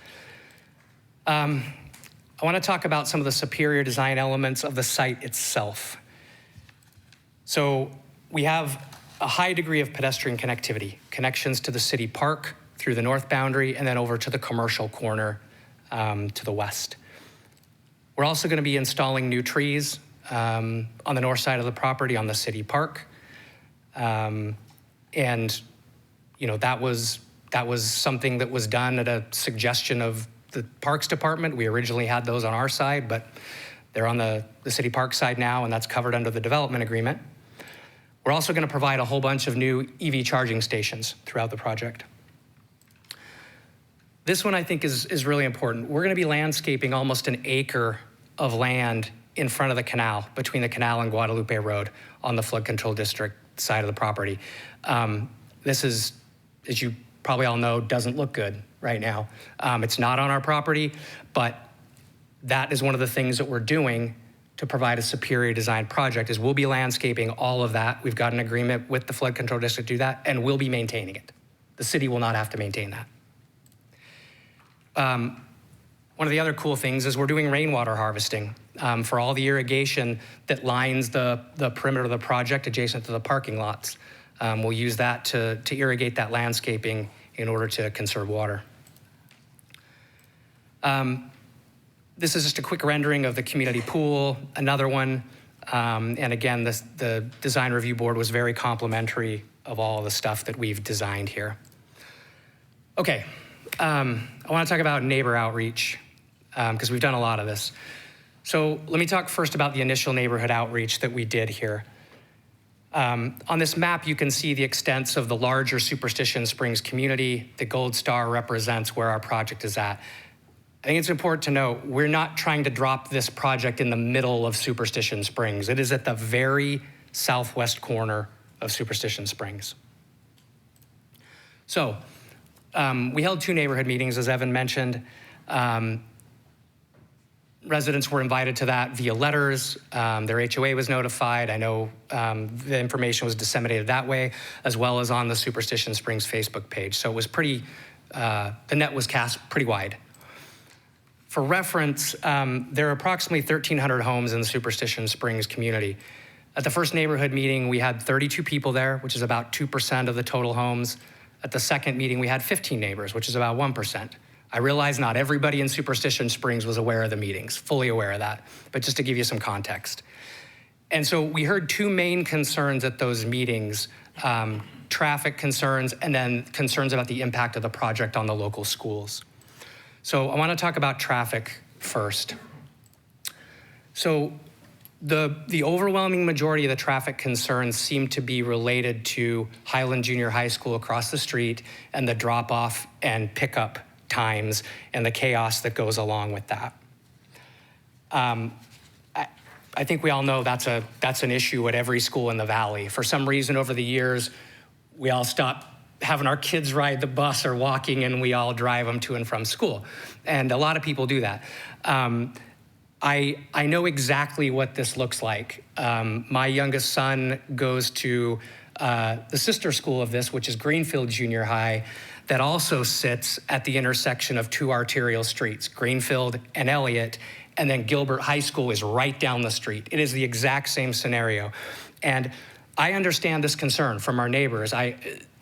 I want to talk about some of the superior design elements of the site itself. So we have a high degree of pedestrian connectivity, connections to the city park through the north boundary and then over to the commercial corner to the west. We're also going to be installing new trees on the north side of the property on the city park. And that was something that was done at a suggestion of the Parks Department. We originally had those on our side, but they're on the city park side now, and that's covered under the development agreement. We're also going to provide a whole bunch of new EV charging stations throughout the project. This one I think is really important. We're going to be landscaping almost an acre of land in front of the canal, between the canal and Guadalupe Road on the flood control district side of the property. This is, as you probably all know, doesn't look good right now. It's not on our property, but that is one of the things that we're doing to provide a superior design project is we'll be landscaping all of that. We've got an agreement with the flood control district to do that, and we'll be maintaining it. The city will not have to maintain that. One of the other cool things is we're doing rainwater harvesting for all the irrigation that lines the perimeter of the project adjacent to the parking lots. We'll use that to irrigate that landscaping in order to conserve water. This is just a quick rendering of the community pool, another one. And again, the design review board was very complimentary of all the stuff that we've designed here. Okay, I want to talk about neighbor outreach because we've done a lot of this. So let me talk first about the initial neighborhood outreach that we did here. On this map, you can see the extents of the larger Superstition Springs community. The gold star represents where our project is at. I think it's important to note, we're not trying to drop this project in the middle of Superstition Springs. It is at the very southwest corner of Superstition Springs. So we held 2 neighborhood meetings, as Evan mentioned. Residents were invited to that via letters. Their HOA was notified. I know the information was disseminated that way, as well as on the Superstition Springs Facebook page. So it was pretty, the net was cast pretty wide. For reference, there are approximately 1,300 homes in the Superstition Springs community. At the first neighborhood meeting, we had 32 people there, which is about 2% of the total homes. At the second meeting, we had 15 neighbors, which is about 1%. I realize not everybody in Superstition Springs was aware of the meetings, fully aware of that, but just to give you some context. And so we heard 2 main concerns at those meetings traffic concerns, and then concerns about the impact of the project on the local schools. So I want to talk about traffic first. So the overwhelming majority of the traffic concerns seem to be related to Highland Junior High School across the street and the drop-off and pickup times and the chaos that goes along with that. I think we all know that's an issue at every school in the Valley. For some reason over the years, we all stopped having our kids ride the bus or walking, and we all drive them to and from school. And a lot of people do that. I know exactly what this looks like. My youngest son goes to the sister school of this, which is Greenfield Junior High, that also sits at the intersection of two arterial streets, Greenfield and Elliott, and then Gilbert High School is right down the street. It is the exact same scenario. And I understand this concern from our neighbors.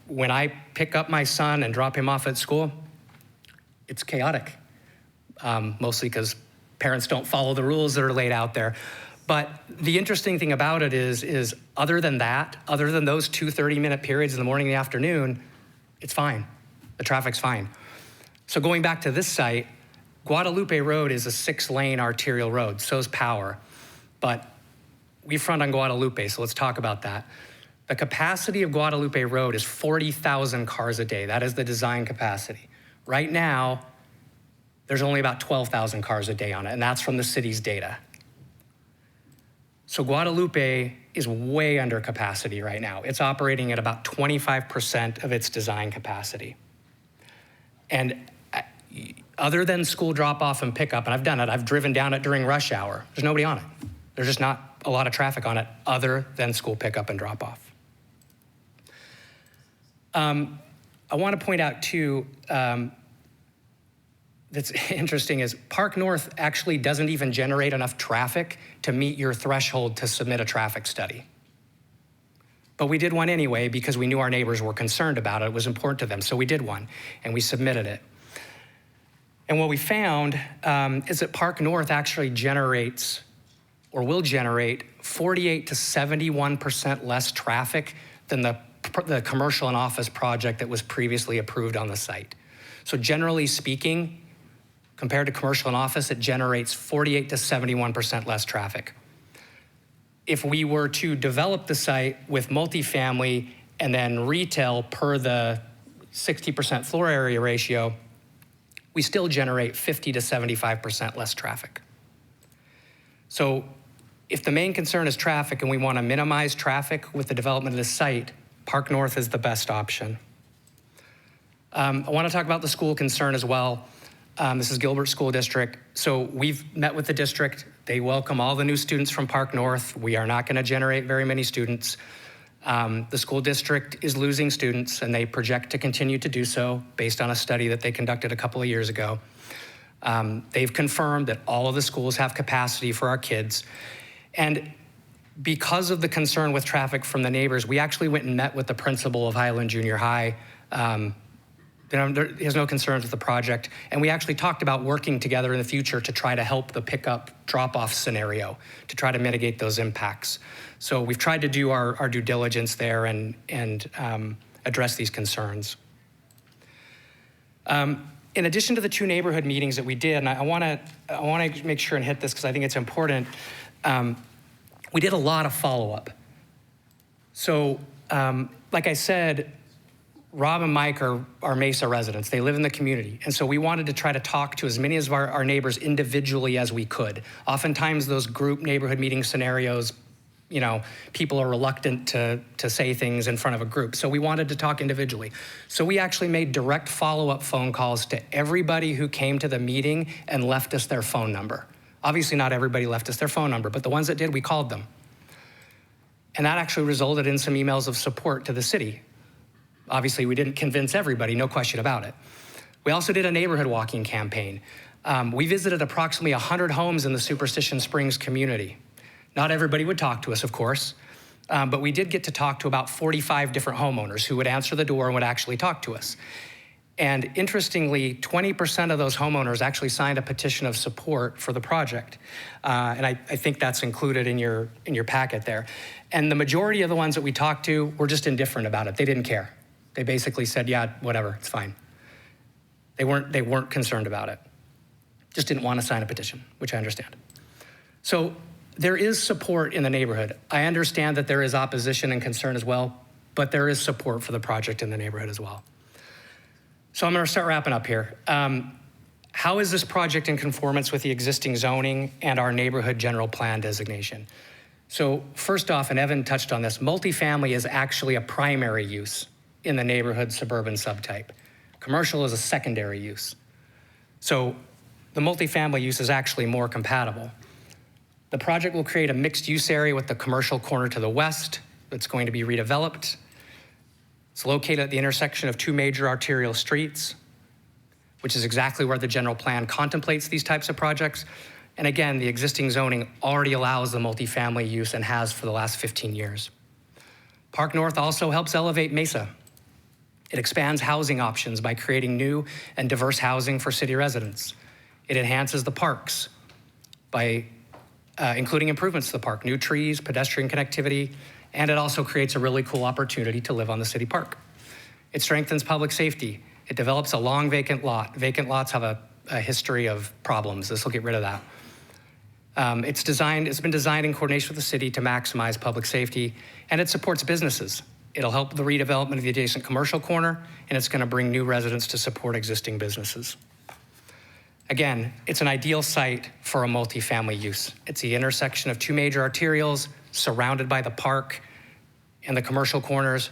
When I pick up my son and drop him off at school, it's chaotic, mostly because parents don't follow the rules that are laid out there. But the interesting thing about it is other than that, other than those 2 30-minute periods in the morning and the afternoon, it's fine. The traffic's fine. So going back to this site, Guadalupe Road is a 6-lane arterial road, so is Power. But we front on Guadalupe, so let's talk about that. The capacity of Guadalupe Road is 40,000 cars a day. That is the design capacity. Right now, there's only about 12,000 cars a day on it, and that's from the city's data. So Guadalupe is way under capacity right now. It's operating at about 25% of its design capacity. And other than school drop-off and pickup, and I've done it, I've driven down it during rush hour, there's nobody on it. There's just not a lot of traffic on it other than school pickup and drop-off. I want to point out too, that's interesting is Park North actually doesn't even generate enough traffic to meet your threshold to submit a traffic study. But we did one anyway because we knew our neighbors were concerned about it. It was important to them, so we did one and we submitted it. And what we found is that Park North actually generates or will generate 48 to 71% less traffic than the commercial and office project that was previously approved on the site. So generally speaking, compared to commercial and office, it generates 48 to 71% less traffic. If we were to develop the site with multifamily and then retail per the 60% floor area ratio, we still generate 50 to 75% less traffic. So if the main concern is traffic and we want to minimize traffic with the development of this site, Park North is the best option. I want to talk about the school concern as well. This is Gilbert School District. So we've met with the district. They welcome all the new students from Park North. We are not going to generate very many students. The school district is losing students, and they project to continue to do so based on a study that they conducted a couple of years ago. They've confirmed that all of the schools have capacity for our kids. And because of the concern with traffic from the neighbors, we actually went and met with the principal of Highland Junior High. He has no concerns with the project. And we actually talked about working together in the future to try to help the pickup drop-off scenario, to try to mitigate those impacts. So we've tried to do our due diligence there and address these concerns. In addition to the 2 neighborhood meetings that we did, and I want to make sure and hit this because I think it's important, we did a lot of follow-up. So like I said, Rob and Mike are Mesa residents. They live in the community. And so we wanted to try to talk to as many of our neighbors individually as we could. Oftentimes those group neighborhood meeting scenarios, you know, people are reluctant to say things in front of a group. So we wanted to talk individually. So we actually made direct follow-up phone calls to everybody who came to the meeting and left us their phone number. Obviously not everybody left us their phone number, but the ones that did, we called them. And that actually resulted in some emails of support to the city. Obviously, we didn't convince everybody, no question about it. We also did a neighborhood walking campaign. We visited approximately 100 homes in the Superstition Springs community. Not everybody would talk to us, of course, but we did get to talk to about 45 different homeowners who would answer the door and would actually talk to us. And interestingly, 20% of those homeowners actually signed a petition of support for the project. And I think that's included in your packet there. And the majority of the ones that we talked to were just indifferent about it. They didn't care. They basically said, yeah, whatever, it's fine. They weren't concerned about it. Just didn't want to sign a petition, which I understand. So there is support in the neighborhood. I understand that there is opposition and concern as well, but there is support for the project in the neighborhood as well. So I'm going to start wrapping up here. How is this project in conformance with the existing zoning and our neighborhood general plan designation? So first off, and Evan touched on this, multifamily is actually a primary use in the neighborhood suburban subtype. Commercial is a secondary use. So the multifamily use is actually more compatible. The project will create a mixed use area with the commercial corner to the west that's going to be redeveloped. It's located at the intersection of two major arterial streets, which is exactly where the general plan contemplates these types of projects. And again, the existing zoning already allows the multifamily use and has for the last 15 years. Park North also helps elevate Mesa. It expands housing options by creating new and diverse housing for city residents. It enhances the parks by including improvements to the park, new trees, pedestrian connectivity, and it also creates a really cool opportunity to live on the city park. It strengthens public safety. It develops a long vacant lot. Vacant lots have a history of problems. This will get rid of that. It's been designed in coordination with the city to maximize public safety, and it supports businesses. It'll help the redevelopment of the adjacent commercial corner, and it's going to bring new residents to support existing businesses. Again, it's an ideal site for a multifamily use. It's the intersection of two major arterials, surrounded by the park and the commercial corners.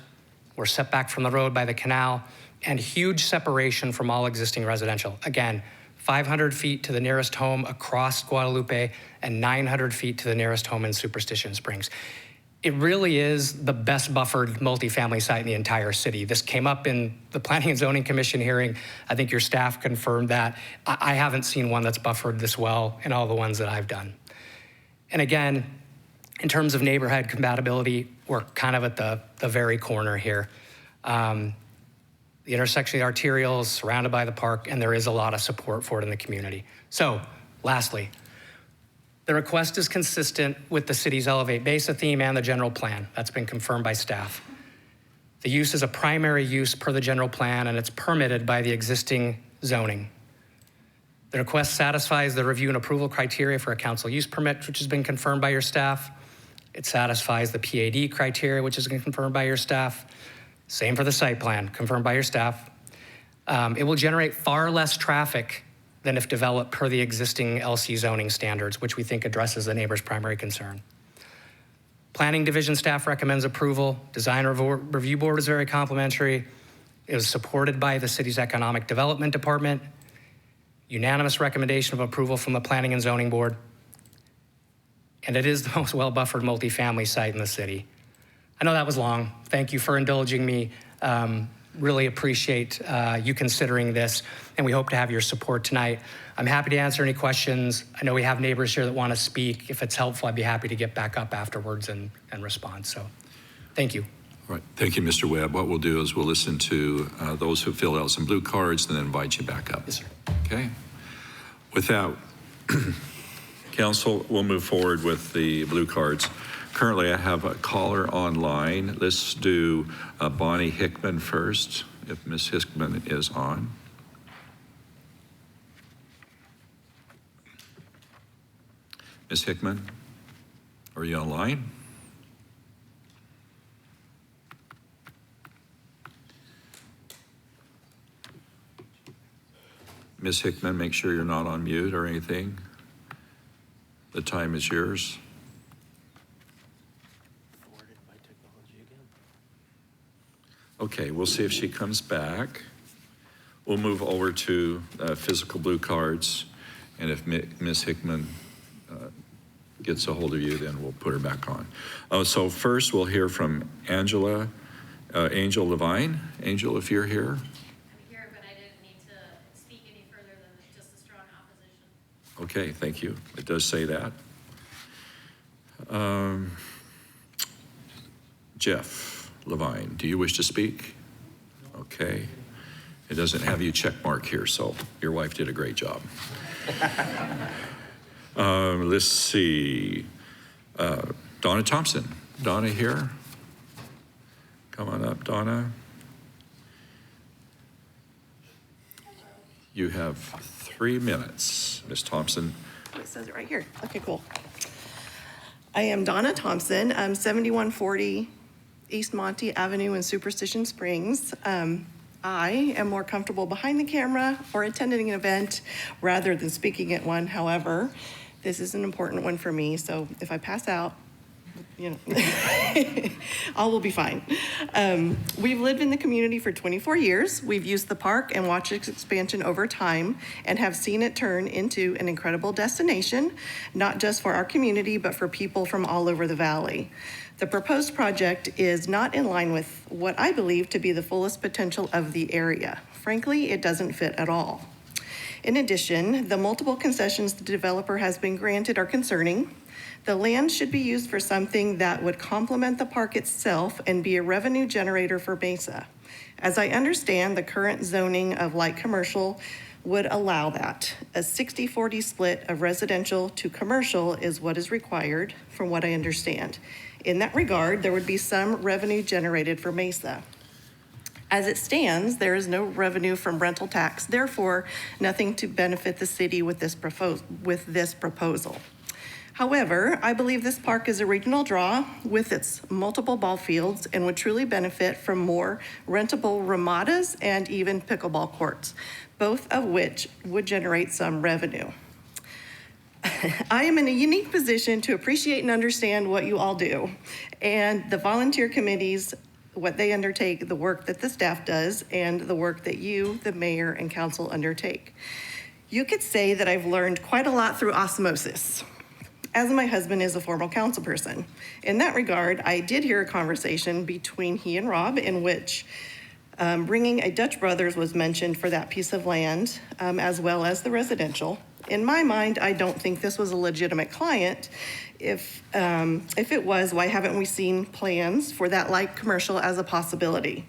We're set back from the road by the canal, and huge separation from all existing residential. Again, 500 feet to the nearest home across Guadalupe and 900 feet to the nearest home in Superstition Springs. It really is the best buffered multifamily site in the entire city. This came up in the Planning and Zoning Commission hearing. I think your staff confirmed that. I haven't seen one that's buffered this well in all the ones that I've done. And again, in terms of neighborhood compatibility, we're kind of at the very corner here. The intersection of the arterials, surrounded by the park, and there is a lot of support for it in the community. So, lastly, the request is consistent with the city's Elevate Mesa theme and the general plan. That's been confirmed by staff. The use is a primary use per the general plan, and it's permitted by the existing zoning. The request satisfies the review and approval criteria for a council use permit, which has been confirmed by your staff. It satisfies the PAD criteria, which has been confirmed by your staff. Same for the site plan, confirmed by your staff. It will generate far less traffic than if developed per the existing LC zoning standards, which we think addresses the neighbor's primary concern. Planning Division staff recommends approval. Design Review Board is very complimentary. It was supported by the city's Economic Development Department. Unanimous recommendation of approval from the Planning and Zoning Board. And it is the most well-buffered multifamily site in the city. I know that was long. Thank you for indulging me. Really appreciate you considering this, and we hope to have your support tonight. I'm happy to answer any questions. I know we have neighbors here that want to speak. If it's helpful, I'd be happy to get back up afterwards and respond. So thank you. All right. Thank you, Mr. Webb. What we'll do is we'll listen to those who filled out some blue cards and then invite you back up. Yes, sir. Okay. With that, Council, we'll move forward with the blue cards. Currently, I have a caller online. Let's do Bonnie Hickman first, if Ms. Hickman is on. Ms. Hickman, are you online? Ms. Hickman, make sure you're not on mute or anything. The time is yours. Okay, we'll see if she comes back. We'll move over to physical blue cards, and if Ms. Hickman gets a hold of you, then we'll put her back on. So first, we'll hear from Angel Levine. Angel, if you're here. I'm here, but I didn't need to speak any further than just a strong opposition. Okay, thank you. It does say that. Jeff Levine, do you wish to speak? Okay. It doesn't have you check mark here, so your wife did a great job. Let's see. Donna Thompson. Donna here? Come on up, Donna. You have 3 minutes, Ms. Thompson. It says it right here. Okay, cool. I am Donna Thompson. I'm 7140 East Monty Avenue in Superstition Springs. I am more comfortable behind the camera or attending an event rather than speaking at one. However, this is an important one for me, so if I pass out, you know, all will be fine. We've lived in the community for 24 years. We've used the park and watched its expansion over time and have seen it turn into an incredible destination, not just for our community, but for people from all over the valley. The proposed project is not in line with what I believe to be the fullest potential of the area. Frankly, it doesn't fit at all. In addition, the multiple concessions the developer has been granted are concerning. The land should be used for something that would complement the park itself and be a revenue generator for Mesa. As I understand, the current zoning of light commercial would allow that. A 60-40 split of residential to commercial is what is required, from what I understand. In that regard, there would be some revenue generated for Mesa. As it stands, there is no revenue from rental tax, therefore, nothing to benefit the city with this proposal. However, I believe this park is a regional draw with its multiple ball fields and would truly benefit from more rentable ramadas and even pickleball courts, both of which would generate some revenue. I am in a unique position to appreciate and understand what you all do and the volunteer committees, what they undertake, the work that the staff does, and the work that you, the mayor, and council undertake. You could say that I've learned quite a lot through osmosis, as my husband is a former council person. In that regard, I did hear a conversation between he and Rob in which bringing a Dutch Brothers was mentioned for that piece of land, as well as the residential. In my mind, I don't think this was a legitimate client. If it was, why haven't we seen plans for that light commercial as a possibility?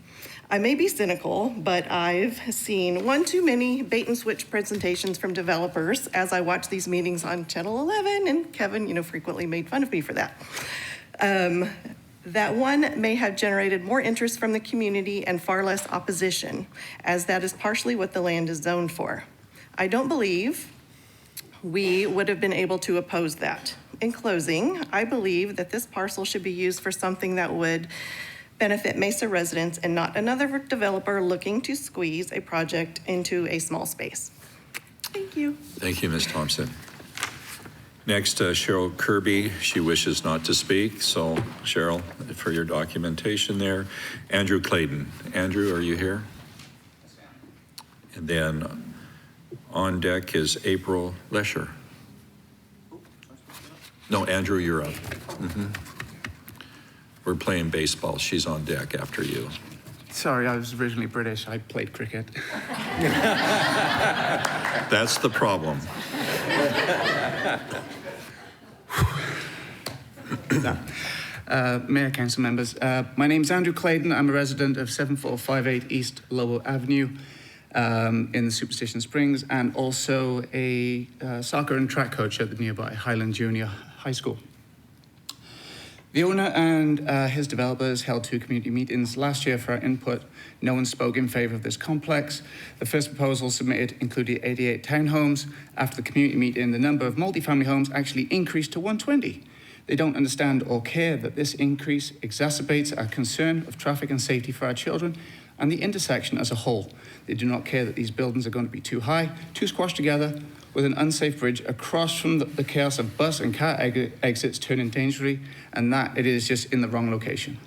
I may be cynical, but I've seen one too many bait and switch presentations from developers as I watch these meetings on Channel 11, and Kevin, frequently made fun of me for that. That one may have generated more interest from the community and far less opposition, as that is partially what the land is zoned for. I don't believe we would have been able to oppose that. In closing, I believe that this parcel should be used for something that would benefit Mesa residents and not another developer looking to squeeze a project into a small space. Thank you. Thank you, Ms. Thompson. Next, Cheryl Kirby. She wishes not to speak, so Cheryl, for your documentation there. Andrew Clayton. Andrew, are you here? And then on deck is April Lesher. No, Andrew, you're up. We're playing baseball. She's on deck after you. Sorry, I was originally British. I played cricket. That's the problem. Mayor, council members, my name's Andrew Clayton. I'm a resident of 7458 East Lowell Avenue in the Superstition Springs, and also a soccer and track coach at the nearby Highland Junior High School. The owner and his developers held 2 community meetings last year for our input. No one spoke in favor of this complex. The first proposal submitted included 88 townhomes. After the community meeting, the number of multifamily homes actually increased to 120. They don't understand or care that this increase exacerbates our concern of traffic and safety for our children and the intersection as a whole. They do not care that these buildings are going to be too high, too squashed together, with an unsafe bridge across from the chaos of bus and car exits turning dangerously, and that it is just in the wrong location.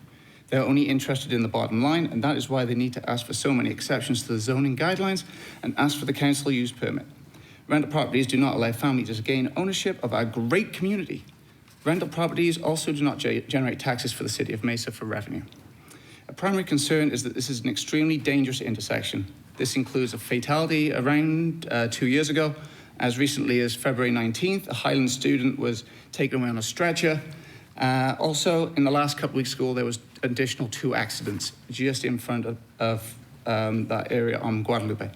They're only interested in the bottom line, and that is why they need to ask for so many exceptions to the zoning guidelines and ask for the council use permit. Rental properties do not allow families to gain ownership of our great community. Rental properties also do not generate taxes for the city of Mesa for revenue. A primary concern is that this is an extremely dangerous intersection. This includes a fatality around 2 years ago. As recently as February 19th, a Highland student was taken away on a stretcher. Also, in the last couple weeks of school, there was additional 2 accidents just in front of that area on Guadalupe.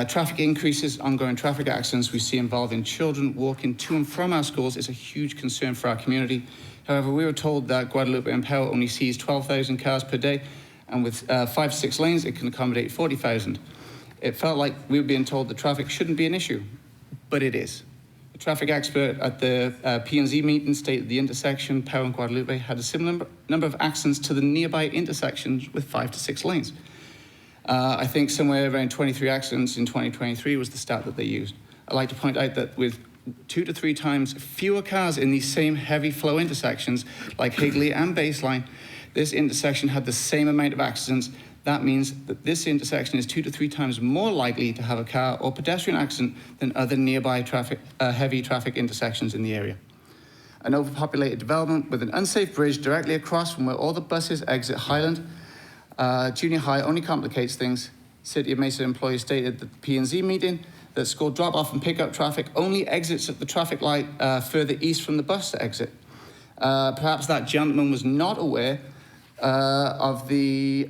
Traffic increases, ongoing traffic accidents we see involving children walking to and from our schools is a huge concern for our community. However, we were told that Guadalupe Empower only sees 12,000 cars per day, and with 5 to 6 lanes, it can accommodate 40,000. It felt like we were being told that traffic shouldn't be an issue, but it is. The traffic expert at the P&Z meeting stated the intersection, Power and Guadalupe, had a similar number of accidents to the nearby intersections with 5 to 6 lanes. I think somewhere around 23 accidents in 2023 was the stat that they used. I'd like to point out that with 2 to 3 times fewer cars in these same heavy flow intersections like Higley and Baseline, this intersection had the same amount of accidents. That means that this intersection is 2 to 3 times more likely to have a car or pedestrian accident than other nearby heavy traffic intersections in the area. An overpopulated development with an unsafe bridge directly across from where all the buses exit Highland Junior High only complicates things. City of Mesa employees stated at the P&Z meeting that school drop-off and pick-up traffic only exits at the traffic light further east from the bus exit. Perhaps that gentleman was not aware of the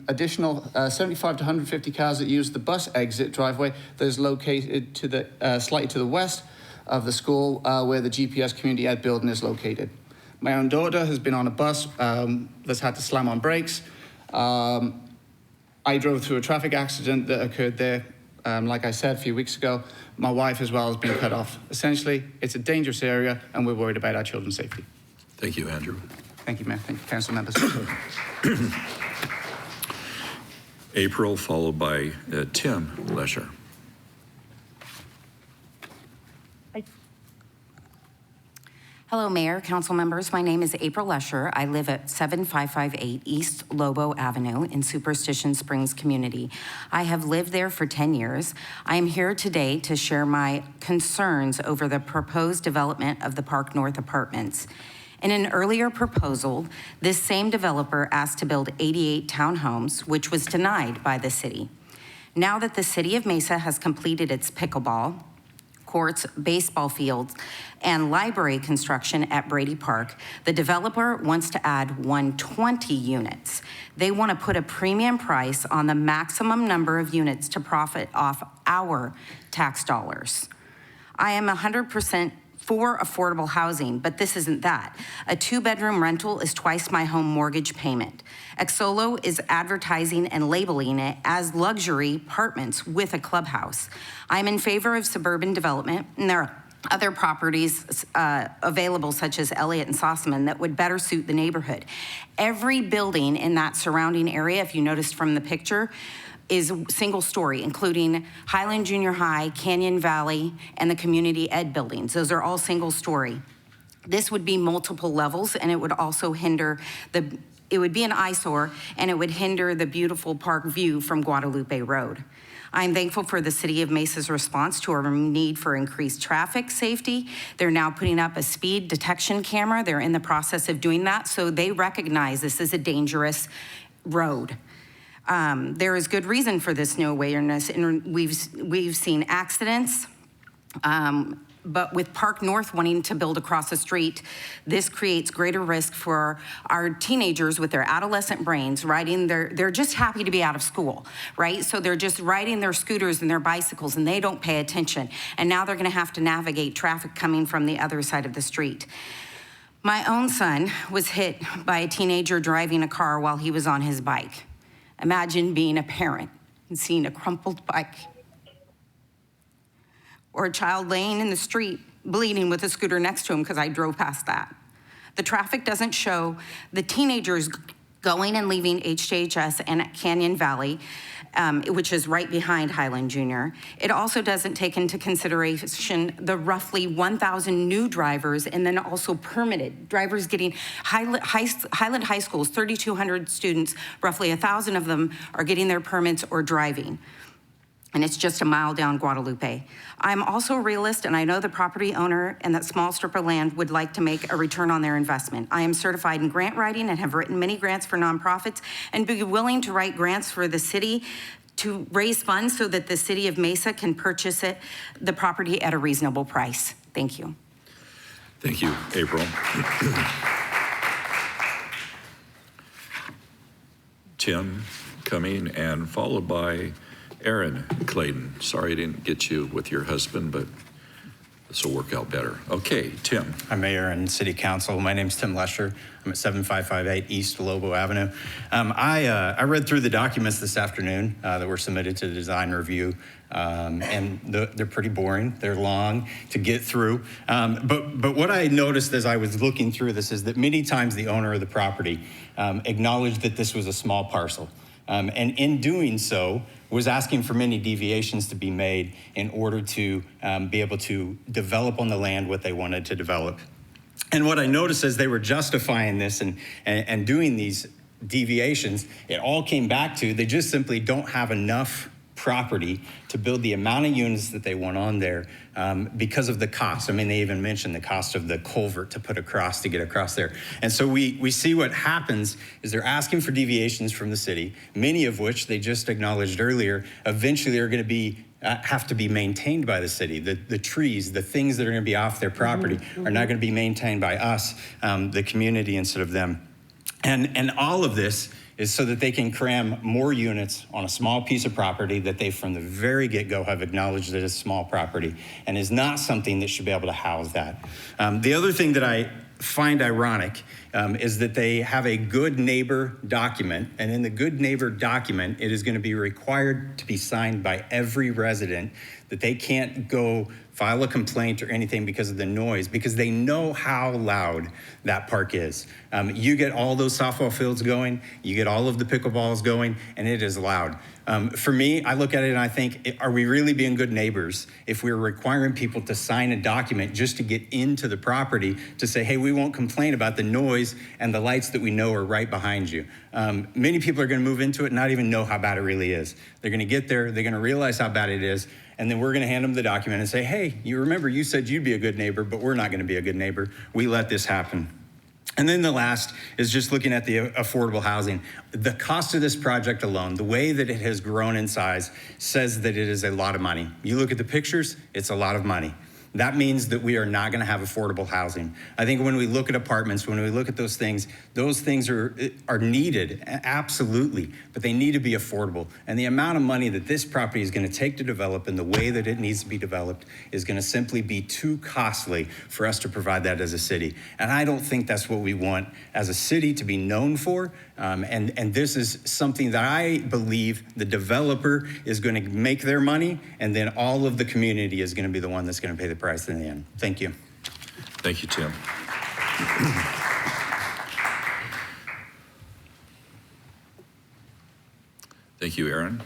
additional 75 to 150 cars that use the bus exit driveway that is located to the slightly to the west of the school where the GPS Community Ed building is located. My own daughter has been on a bus that's had to slam on brakes. I drove through a traffic accident that occurred there, like I said, a few weeks ago. My wife as well has been cut off. Essentially, it's a dangerous area and we're worried about our children's safety. Thank you, Andrew. Thank you, Mayor. Thank you, council members. April, followed by Tim Lesher. Hello, Mayor, council members. My name is April Lesher. I live at 7558 East Lobo Avenue in Superstition Springs community. I have lived there for 10 years. I am here today to share my concerns over the proposed development of the Park North Apartments. In an earlier proposal, this same developer asked to build 88 townhomes, which was denied by the city. Now that the city of Mesa has completed its pickleball, courts, baseball fields, and library construction at Brady Park, the developer wants to add 120 units. They want to put a premium price on the maximum number of units to profit off our tax dollars. I am 100% for affordable housing, but this isn't that. A 2-bedroom rental is twice my home mortgage payment. Exolo is advertising and labeling it as luxury apartments with a clubhouse. I'm in favor of suburban development, and there are other properties available, such as Elliott and Sossaman, that would better suit the neighborhood. Every building in that surrounding area, if you noticed from the picture, is single story, including Highland Junior High, Canyon Valley, and the community ed buildings. Those are all single story. This would be multiple levels, and it would also hinder it would be an eyesore, and it would hinder the beautiful park view from Guadalupe Road. I'm thankful for the City of Mesa's response to our need for increased traffic safety. They're now putting up a speed detection camera. They're in the process of doing that, so they recognize this is a dangerous road. There is good reason for this new awareness, and we've seen accidents, but with Park North wanting to build across the street, this creates greater risk for our teenagers with their adolescent brains they're just happy to be out of school, right? So they're just riding their scooters and their bicycles and they don't pay attention. And now they're gonna have to navigate traffic coming from the other side of the street. My own son was hit by a teenager driving a car while he was on his bike. Imagine being a parent and seeing a crumpled bike or a child laying in the street bleeding with a scooter next to him because I drove past that. The traffic doesn't show the teenagers going and leaving HJHS and Canyon Valley, which is right behind Highland Junior. It also doesn't take into consideration the roughly 1,000 new drivers and then also permitted drivers getting Highland High School's 3,200 students, roughly 1,000 of them are getting their permits or driving. And it's just a mile down Guadalupe. I'm also a realist, and I know the property owner and that small strip of land would like to make a return on their investment. I am certified in grant writing and have written many grants for nonprofits and be willing to write grants for the city to raise funds so that the City of Mesa can purchase the property at a reasonable price. Thank you. Thank you, April. Tim coming, and followed by Aaron Clayton. Sorry I didn't get you with your husband, but this will work out better. Okay, Tim. Hi, Mayor and City Council. My name's Tim Lesher. I'm at 7558 East Lobo Avenue. I read through the documents this afternoon that were submitted to the design review, and they're pretty boring. They're long to get through. But what I noticed as I was looking through this is that many times the owner of the property acknowledged that this was a small parcel. And in doing so, was asking for many deviations to be made in order to be able to develop on the land what they wanted to develop. And what I noticed as they were justifying this and doing these deviations, it all came back to they just simply don't have enough property to build the amount of units that they want on there because of the cost. I mean, they even mentioned the cost of the culvert to put across to get across there. And so we see what happens is they're asking for deviations from the city, many of which they just acknowledged earlier, eventually are going to be have to be maintained by the city. The trees, the things that are going to be off their property are not going to be maintained by us, the community, instead of them. And all of this is so that they can cram more units on a small piece of property that they from the very get-go have acknowledged that is small property and is not something that should be able to house that. The other thing that I find ironic is that they have a good neighbor document, and in the good neighbor document, it is going to be required to be signed by every resident that they can't go file a complaint or anything because of the noise, because they know how loud that park is. You get all those softball fields going, you get all of the pickleballs going, and it is loud. For me, I look at it and I think, are we really being good neighbors if we're requiring people to sign a document just to get into the property to say, hey, we won't complain about the noise and the lights that we know are right behind you. Many people are going to move into it and not even know how bad it really is. They're going to get there, they're going to realize how bad it is, and then we're going to hand them the document and say, hey, you remember you said you'd be a good neighbor, but we're not going to be a good neighbor. We let this happen. And then the last is just looking at the affordable housing. The cost of this project alone, the way that it has grown in size, says that it is a lot of money. You look at the pictures, it's a lot of money. That means that we are not going to have affordable housing. I think when we look at apartments, when we look at those things are needed, absolutely, but they need to be affordable. And the amount of money that this property is going to take to develop and the way that it needs to be developed is going to simply be too costly for us to provide that as a city. And I don't think that's what we want as a city to be known for. And this is something that I believe the developer is going to make their money, and then all of the community is going to be the one that's going to pay the price in the end. Thank you. Thank you, Tim. Thank you, Aaron.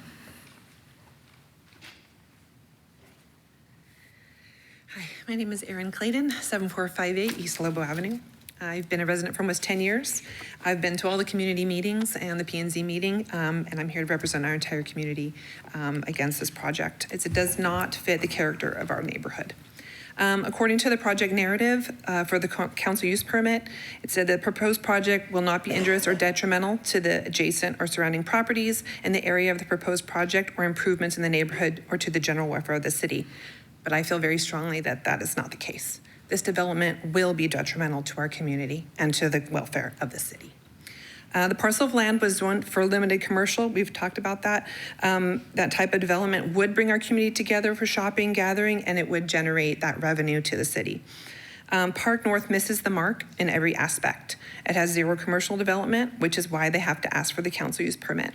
Hi, my name is Erin Clayton, 7458 East Lobo Avenue. I've been a resident for almost 10 years. I've been to all the community meetings and the P&Z meeting, and I'm here to represent our entire community against this project. It does not fit the character of our neighborhood. According to the project narrative for the council use permit, it said the proposed project will not be injurious or detrimental to the adjacent or surrounding properties in the area of the proposed project or improvements in the neighborhood or to the general welfare of the city. But I feel very strongly that that is not the case. This development will be detrimental to our community and to the welfare of the city. The parcel of land was zoned for limited commercial. We've talked about that. That type of development would bring our community together for shopping, gathering, and it would generate that revenue to the city. Park North misses the mark in every aspect. It has zero commercial development, which is why they have to ask for the council use permit.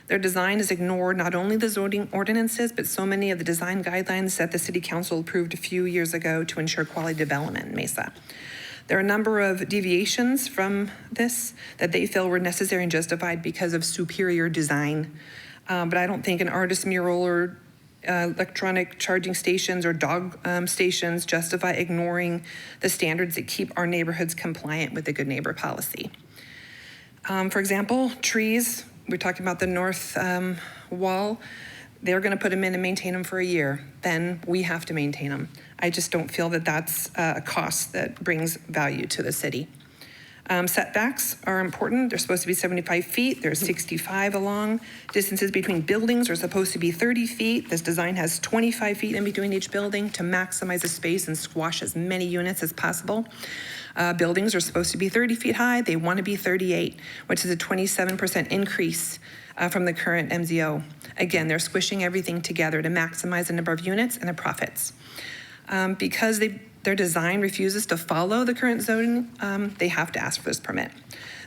Their design has ignored not only the zoning ordinances, but so many of the design guidelines that the city council approved a few years ago to ensure quality development in Mesa. There are a number of deviations from this that they feel were necessary and justified because of superior design. But I don't think an artist mural or electronic charging stations or dog stations justify ignoring the standards that keep our neighborhoods compliant with the Good Neighbor policy. For example, trees. We're talking about the north wall. They're going to put them in and maintain them for a year. Then we have to maintain them. I just don't feel that that's a cost that brings value to the city. Setbacks are important. They're supposed to be 75 feet. There's 65 along. Distances between buildings are supposed to be 30 feet. This design has 25 feet in between each building to maximize the space and squash as many units as possible. Buildings are supposed to be 30 feet high. They want to be 38, which is a 27% increase from the current MZO. Again, they're squishing everything together to maximize the number of units and the profits. Because their design refuses to follow the current zoning, they have to ask for this permit.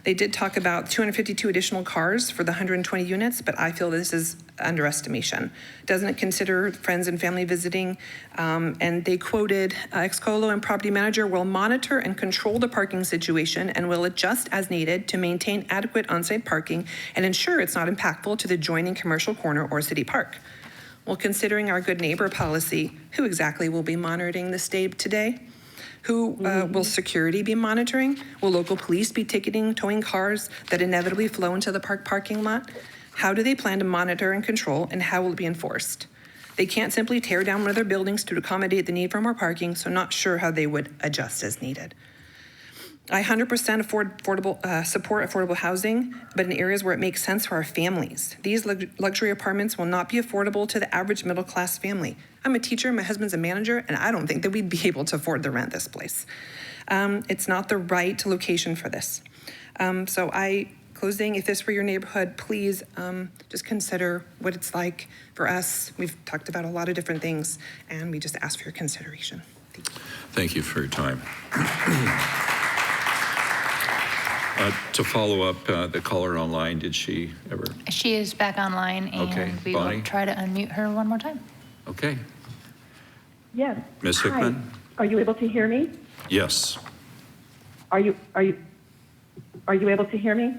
They did talk about 252 additional cars for the 120 units, but I feel this is underestimation. Doesn't consider friends and family visiting, and they quoted, Excolo and property manager will monitor and control the parking situation and will adjust as needed to maintain adequate on-site parking and ensure it's not impactful to the adjoining commercial corner or city park. Well, considering our good neighbor policy, who exactly will be monitoring the state today? Who will security be monitoring? Will local police be ticketing towing cars that inevitably flow into the park parking lot? How do they plan to monitor and control, and how will it be enforced? They can't simply tear down one of their buildings to accommodate the need for more parking, so not sure how they would adjust as needed. I 100% support affordable housing, but in areas where it makes sense for our families. These luxury apartments will not be affordable to the average middle-class family. I'm a teacher, my husband's a manager, and I don't think that we'd be able to afford to rent this place. It's not the right location for this. Closing, if this were your neighborhood, please just consider what it's like for us. We've talked about a lot of different things, and we just ask for your consideration. Thank you. Thank you for your time. To follow up, the caller online, did she ever? She is back online, and Okay, we Bonnie? will try to unmute her one more time. Okay. Yes. Ms. Hi. Hickman? Are you able to hear me? Yes, Are you able to hear me?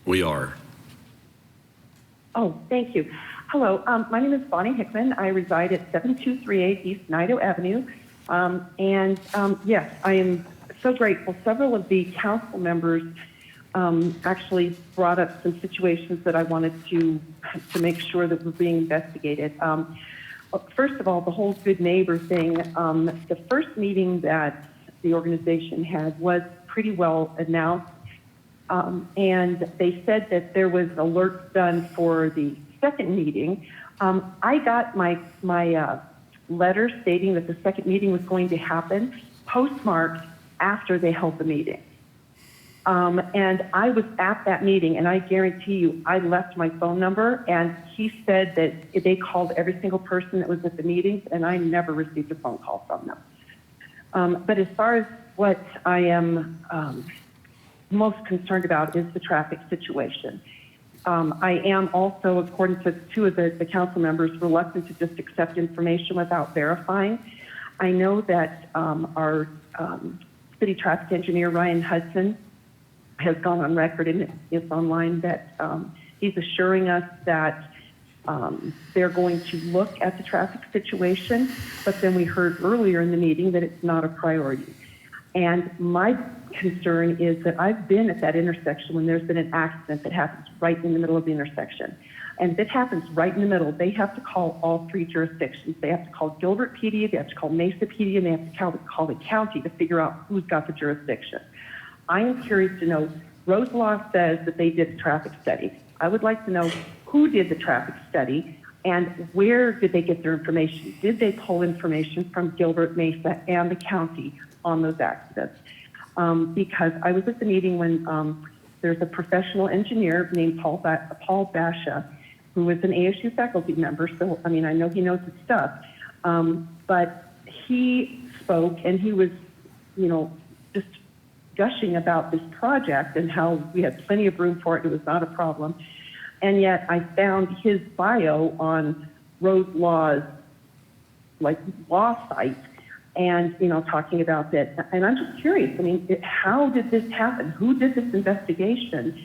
we are. Oh, thank you. Hello, my name is Bonnie Hickman. I reside at 7238 East Nido Avenue. Yes, I am so grateful. Several of the council members actually brought up some situations that I wanted to make sure that were being investigated. First of all, the whole good neighbor thing, the first meeting that the organization had was pretty well announced. And they said that there was alerts done for the second meeting. I got my letter stating that the second meeting was going to happen postmarked after they held the meeting. And I was at that meeting, and I guarantee you, I left my phone number, and he said that they called every single person that was at the meetings, and I never received a phone call from them. But as far as what I am most concerned about is the traffic situation. I am also, according to two of the council members, reluctant to just accept information without verifying. I know that our city traffic engineer, Ryan Hudson, has gone on record, and it's online, that he's assuring us that they're going to look at the traffic situation, but then we heard earlier in the meeting that it's not a priority. And my concern is that I've been at that intersection when there's been an accident that happens right in the middle of the intersection. And if it happens right in the middle, they have to call all three jurisdictions. They have to call Gilbert PD, they have to call Mesa PD, and they have to call the county to figure out who's got the jurisdiction. I am curious to know, Rose Law says that they did a traffic study. I would like to know who did the traffic study and where did they get their information? Did they pull information from Gilbert, Mesa, and the county on those accidents? Because I was at the meeting when there's a professional engineer named Paul Basha, who is an ASU faculty member, so I mean, I know he knows his stuff, but he spoke and he was, just gushing about this project and how we had plenty of room for it, it was not a problem. And yet I found his bio on Rose Law's law site, and talking about that. And I'm just curious, I mean, how did this happen? Who did this investigation?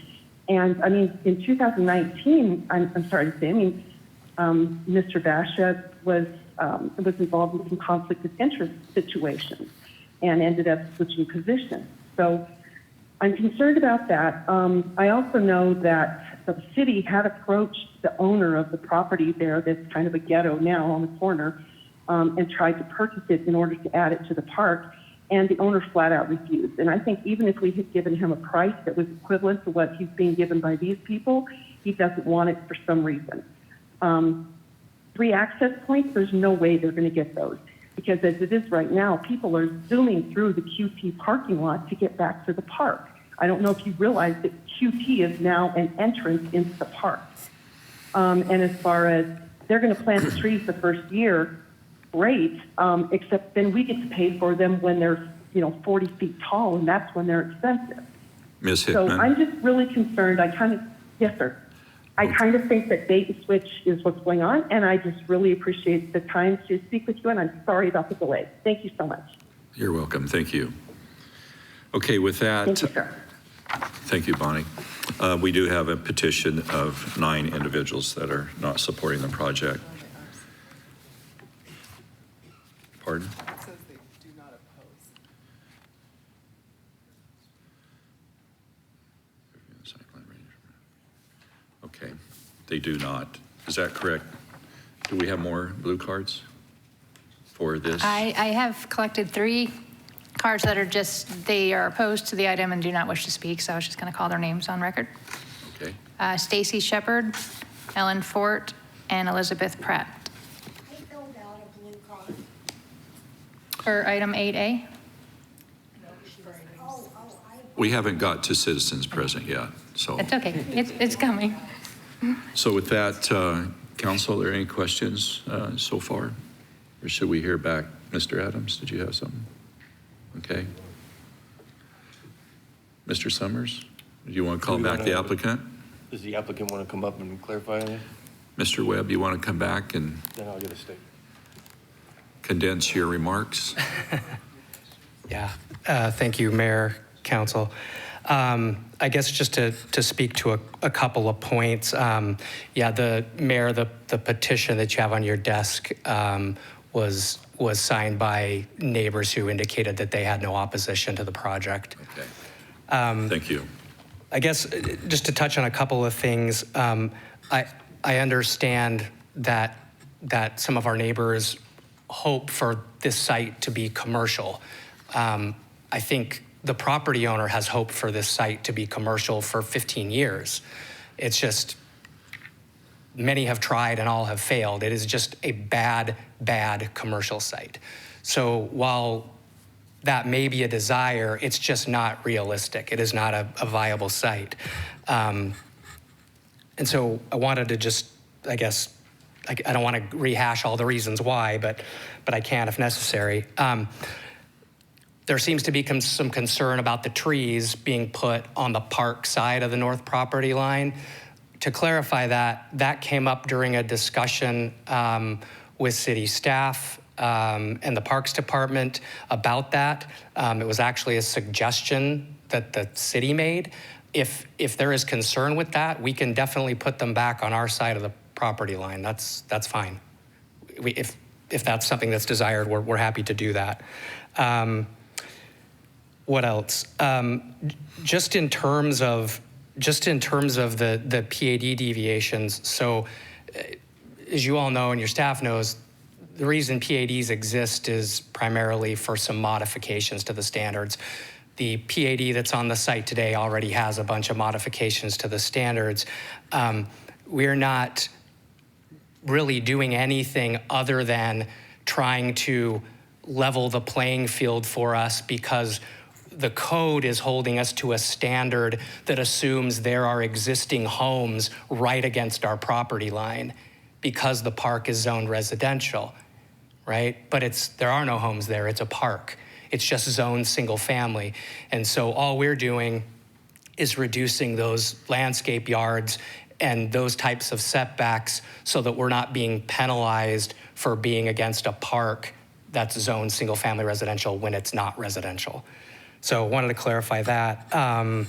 And I mean, in 2019, I'm sorry to say, I mean, Mr. Basha was involved in some conflict of interest situations and ended up switching positions. So I'm concerned about that. I also know that the city had approached the owner of the property there that's kind of a ghetto now on the corner, and tried to purchase it in order to add it to the park. and the owner flat out refused. And I think even if we had given him a price that was equivalent to what he's being given by these people, he doesn't want it for some reason. 3 access points, there's no way they're going to get those, because as it is right now, people are zooming through the QT parking lot to get back to the park. I don't know if you realize that QT is now an entrance into the park. And as far as they're going to plant the trees the first year, great, except then we get to pay for them when they're 40 feet tall, and that's when they're expensive. Ms. So Hickman? I'm just really concerned. Yes, sir. I kind of think that bait and switch is what's going on, and I just really appreciate the time to speak with you, and I'm sorry about the delay. Thank you so much. You're welcome. Thank you. Okay, with that. Thank you, sir. Thank you, Bonnie. We do have a petition of 9 individuals that are not supporting the project. Pardon? It says they do not oppose. Okay, they do not. Is that correct? Do we have more blue cards for this? I have collected 3 cards that are they are opposed to the item and do not wish to speak, so I was just going to call their names on record. Okay. Stacy Shepard, Ellen Fort, and Elizabeth Pratt. For item 8A. We haven't got to citizens present yet, so. It's okay, it's coming. So with that, council, are there any questions so far? Or should we hear back? Mr. Adams, did you have something? Okay. Mr. Summers, do you want to call back the applicant? Does the applicant want to come up and clarify anything? Mr. Webb, you want to come back and Then I'll get a statement. condense your remarks? Yeah, thank you, Mayor, Council. I guess just to speak to a couple of points. Yeah, the Mayor, the petition that you have on your desk was signed by neighbors who indicated that they had no opposition to the project. Okay. Thank you. I guess just to touch on a couple of things, I understand that some of our neighbors hope for this site to be commercial. I think the property owner has hoped for this site to be commercial for 15 years. It's just, many have tried and all have failed. It is just a bad commercial site. So while that may be a desire, it's just not realistic. It is not a viable site. And so I wanted to just, I guess, I don't want to rehash all the reasons why, but I can if necessary. There seems to be some concern about the trees being put on the park side of the north property line. To clarify that came up during a discussion with city staff and the Parks Department about that. It was actually a suggestion that the city made. If there is concern with that, we can definitely put them back on our side of the property line. That's fine. If that's something that's desired, we're happy to do that. What else? Just in terms of the PAD deviations. So, as you all know and your staff knows, the reason PADs exist is primarily for some modifications to the standards. The PAD that's on the site today already has a bunch of modifications to the standards. We're not really doing anything other than trying to level the playing field for us, because the code is holding us to a standard that assumes there are existing homes right against our property line because the park is zoned residential, right? But there are no homes there, it's a park. It's just zoned single family. And so all we're doing is reducing those landscape yards and those types of setbacks so that we're not being penalized for being against a park that's zoned single family residential when it's not residential. So wanted to clarify that.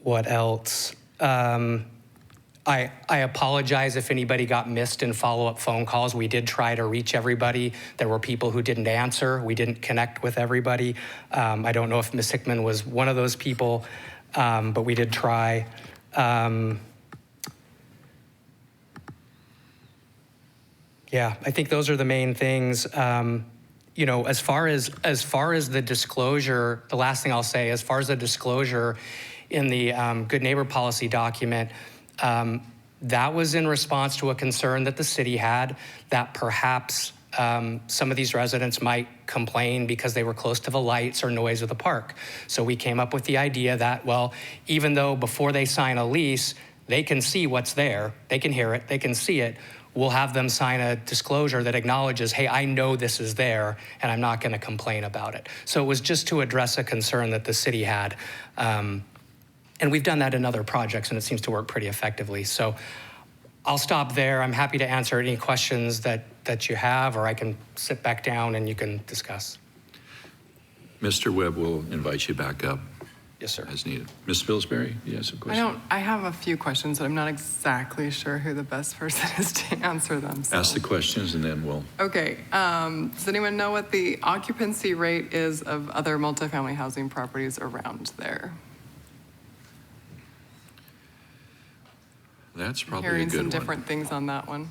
What else? I apologize if anybody got missed in follow-up phone calls. We did try to reach everybody. There were people who didn't answer. We didn't connect with everybody. I don't know if Ms. Hickman was one of those people, but we did try. Yeah, I think those are the main things. you know, as far as the disclosure, the last thing I'll say, as far as the disclosure in the Good Neighbor Policy document, that was in response to a concern that the city had that perhaps some of these residents might complain because they were close to the lights or noise of the park. So we came up with the idea that, well, even though before they sign a lease, they can see what's there, they can hear it, they can see it, we'll have them sign a disclosure that acknowledges, hey, I know this is there and I'm not gonna complain about it. So it was just to address a concern that the city had. And we've done that in other projects and it seems to work pretty effectively. So I'll stop there. I'm happy to answer any questions that you have, or I can sit back down and you can discuss. Mr. Webb will invite you back up. Yes, sir. As needed. Ms. Pillsbury, you have some questions? I have a few questions, but I'm not exactly sure who the best person is to answer them. So. Ask the questions and then we'll. Okay. Does anyone know what the occupancy rate is of other multifamily housing properties around there? That's probably Hearing a good some one. different things on that one.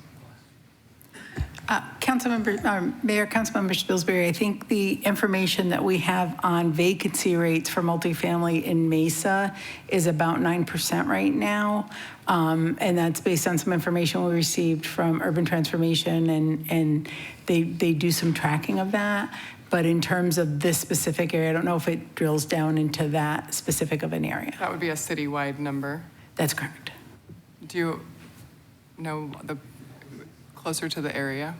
Mayor, Councilmember Pillsbury, I think the information that we have on vacancy rates for multifamily in Mesa is about 9% right now. And that's based on some information we received from Urban Transformation, and they do some tracking of that. But in terms of this specific area, I don't know if it drills down into that specific of an area. That would be a citywide number. That's correct. Do you know the closer to the area?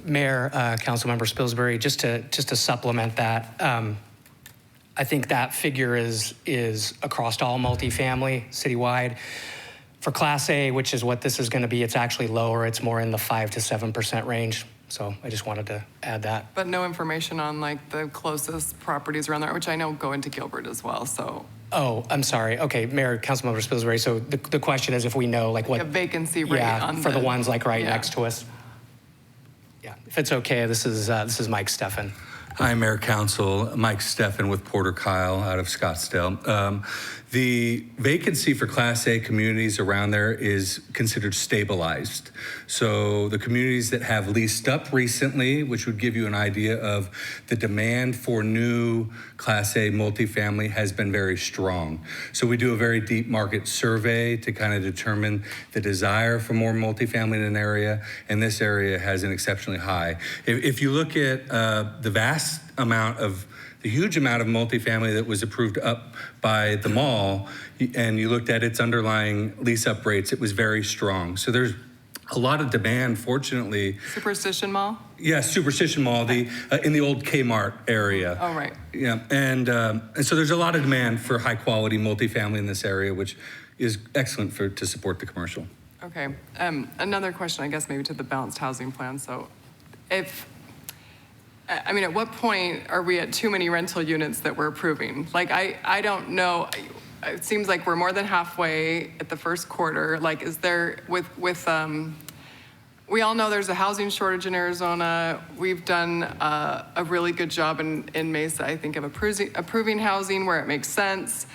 Mayor, Councilmember Pillsbury, just to supplement that, I think that figure is across all multifamily citywide. For Class A, which is what this is going to be, it's actually lower. It's more in the 5 to 7% range. So I just wanted to add that. But no information on like the closest properties around there, which I know go into Gilbert as well. So. Oh, I'm sorry. Okay, Mayor, Councilmember Pillsbury. So the question is if we know like what a vacancy rate on for the ones like right next to us. Yeah, if it's okay, this is Mike Steffen. Hi, Mayor Council. Mike Steffen with Porter Kyle out of Scottsdale. The vacancy for Class A communities around there is considered stabilized. So the communities that have leased up recently, which would give you an idea of the demand for new Class A multifamily, has been very strong. So we do a very deep market survey to kind of determine the desire for more multifamily in an area, and this area has an exceptionally high. If you look at the huge amount of multifamily that was approved up by the mall, and you looked at its underlying lease up rates, it was very strong. So there's a lot of demand, fortunately. Superstition Mall? Yes, Superstition Mall, in the old Kmart area. Oh, right. Yeah, and so there's a lot of demand for high quality multifamily in this area, which is excellent to support the commercial. Okay. Another question, I guess, maybe to the balanced housing plan. So at what point are we at too many rental units that we're approving? Like, I don't know. It seems like we're more than halfway at the first quarter. Like, is there, we all know there's a housing shortage in Arizona. We've done a really good job in Mesa, I think, of approving housing where it makes sense.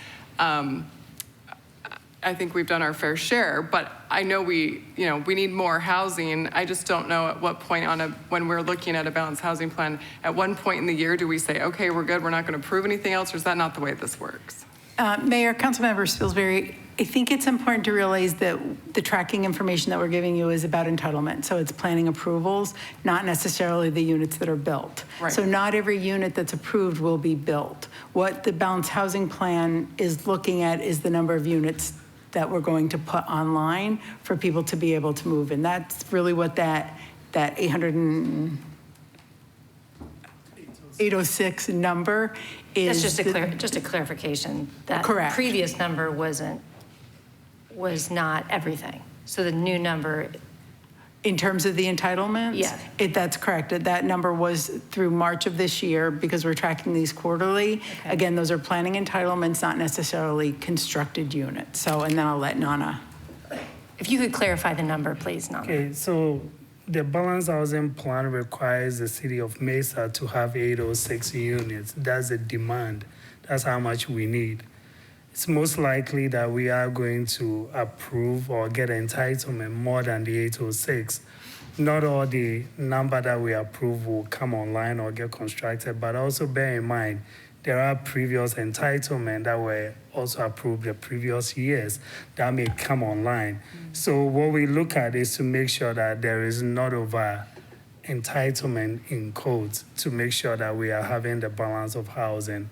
I think we've done our fair share, but I know we need more housing. I just don't know at what point when we're looking at a balanced housing plan, at one point in the year, do we say, okay, we're good, we're not going to approve anything else, or is that not the way this works? Mayor, Councilmember Pillsbury, I think it's important to realize that the tracking information that we're giving you is about entitlement. So it's planning approvals, not necessarily the units that are built. Right. So not every unit that's approved will be built. What the balanced housing plan is looking at is the number of units that we're going to put online for people to be able to move. And that's really what that 806 number is. That's just a clarification. That Correct. previous number was not everything. So the new number. In terms of the entitlements? Yeah. That's correct. That number was through March of this year because we're tracking these quarterly. Okay. Again, those are planning entitlements, not necessarily constructed units. So, and then I'll let Nana. If you could clarify the number, please, Nana. Okay, so the balanced housing plan requires the city of Mesa to have 806 units. That's the demand. That's how much we need. It's most likely that we are going to approve or get entitlement more than the 806. not all the number that we approve will come online or get constructed, but also bear in mind, there are previous entitlements that were also approved the previous years that may come online. So what we look at is to make sure that there is not over entitlement in codes to make sure that we are having the balance of housing.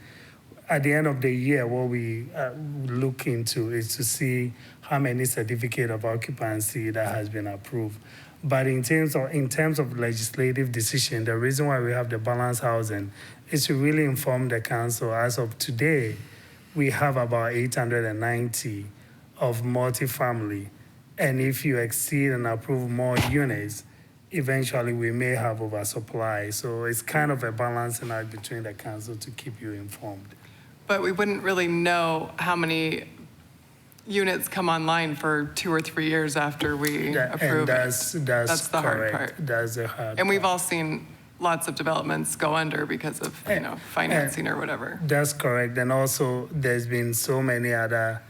At the end of the year, what we look into is to see how many certificate of occupancy that has been approved. But in terms of legislative decision, the reason why we have the balanced housing is to really inform the council. As of today, we have about 890 of multifamily. And if you exceed and approve more units, eventually we may have oversupply. So it's kind of a balancing act between the council to keep you informed. But we wouldn't really know how many units come online for 2 or 3 years after we approve That's it. That's the hard correct. part. That's the hard And we've part. all seen lots of developments go under because of, financing or whatever. That's correct. And also, there's been so many other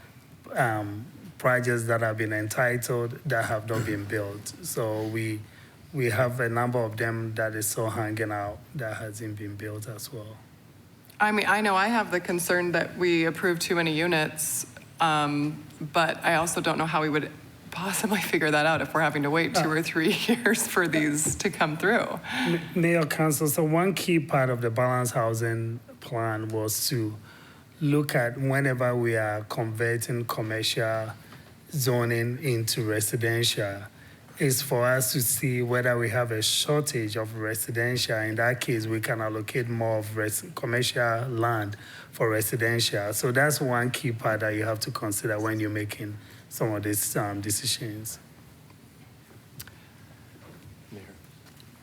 projects that have been entitled that have not been built. So we have a number of them that is still hanging out that hasn't been built as well. I mean, I know I have the concern that we approve too many units, but I also don't know how we would possibly figure that out if we're having to wait 2 or 3 years for these to come through. Mayor, Council, so one key part of the balanced housing plan was to look at whenever we are converting commercial zoning into residential, is for us to see whether we have a shortage of residential. In that case, we can allocate more of commercial land for residential. So that's one key part that you have to consider when you're making some of these decisions.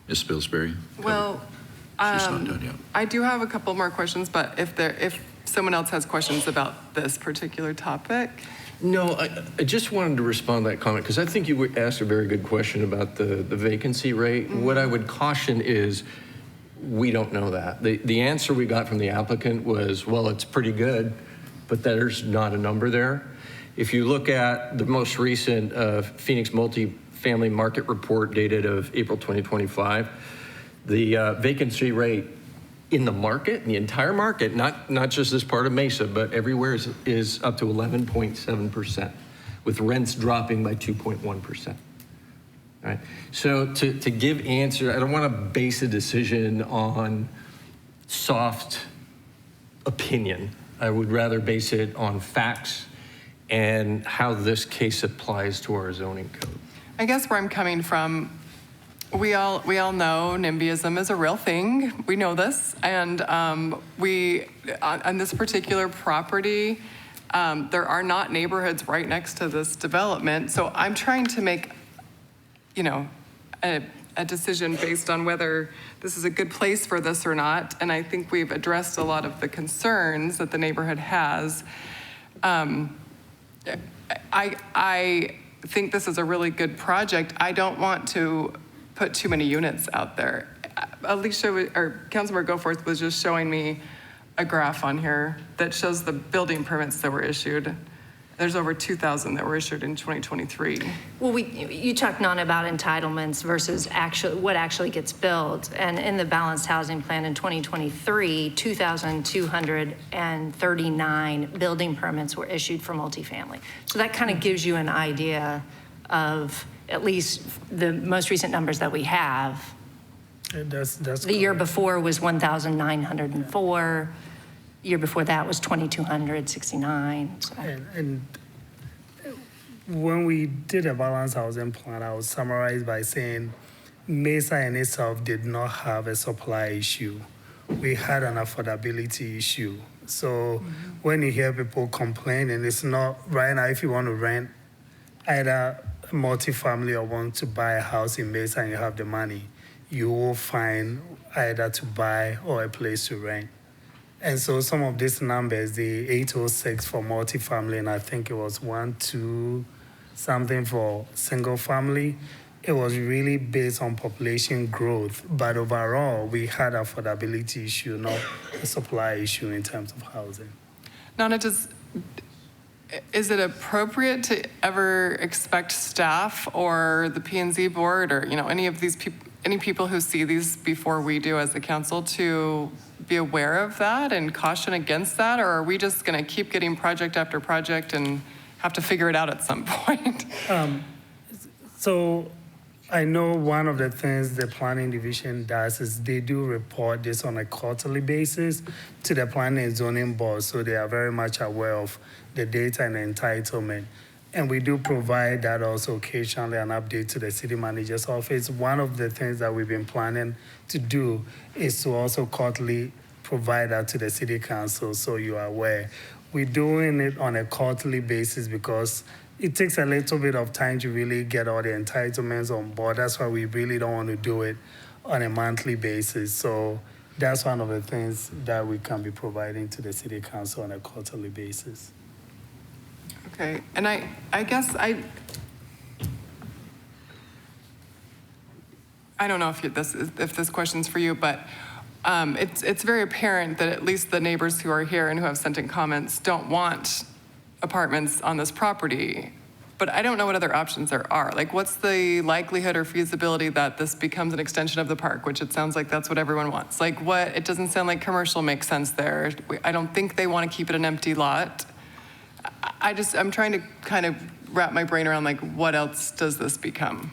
Ms. Pillsbury? Well, She's not done yet. I do have a couple more questions, but if someone else has questions about this particular topic. No, I just wanted to respond to that comment because I think you asked a very good question about the vacancy rate. What I would caution is we don't know that. The answer we got from the applicant was, well, it's pretty good, but there's not a number there. If you look at the most recent Phoenix multifamily market report dated of April 2025, the vacancy rate in the market, in the entire market, not just this part of Mesa, but everywhere is up to 11.7%, with rents dropping by 2.1%. Right? So to give answer, I don't want to base a decision on soft opinion. I would rather base it on facts and how this case applies to our zoning code. I guess where I'm coming from, we all know NIMBYism is a real thing. We know this, and we on this particular property, there are not neighborhoods right next to this development. So I'm trying to make, a decision based on whether this is a good place for this or not. And I think we've addressed a lot of the concerns that the neighborhood has. I think this is a really good project. I don't want to put too many units out there. Councilmember Goforth was just showing me a graph on here that shows the building permits that were issued. There's over 2,000 that were issued in 2023. Well, you talked, Nana, about entitlements versus what actually gets built. And in the balanced housing plan in 2023, 2,239 building permits were issued for multifamily. So that kind of gives you an idea of at least the most recent numbers that we have. That's the year before was 1,904. Year before that was 2,269. So. And when we did a balanced housing plan, I would summarize by saying Mesa in itself did not have a supply issue. We had an affordability issue. So when you hear people complaining, it's not right now. If you want to rent either multifamily or want to buy a house in Mesa and you have the money, you will find either to buy or a place to rent. And so some of these numbers, the 806 for multifamily, and I think it was 1.2 something for single family, it was really based on population growth. But overall, we had affordability issue, not a supply issue in terms of housing. Nana, is it appropriate to ever expect staff or the P&Z board or, any of these people, any people who see these before we do as the council to be aware of that and caution against that? Or are we just going to keep getting project after project and have to figure it out at some point? So I know one of the things the planning division does is they do report this on a quarterly basis to the planning and zoning board, so they are very much aware of the data and entitlement. And we do provide that also occasionally, an update to the city manager's office. One of the things that we've been planning to do is to also quarterly provide that to the city council so you are aware. We're doing it on a quarterly basis because it takes a little bit of time to really get all the entitlements on board. That's why we really don't want to do it on a monthly basis. So that's one of the things that we can be providing to the city council on a quarterly basis. Okay, and I guess I don't know if this question's for you, but it's very apparent that at least the neighbors who are here and who have sent in comments don't want apartments on this property. But I don't know what other options there are. Like, what's the likelihood or feasibility that this becomes an extension of the park, which it sounds like that's what everyone wants. Like, it doesn't sound like commercial makes sense there. I don't think they want to keep it an empty lot. I'm trying to kind of wrap my brain around, like, what else does this become?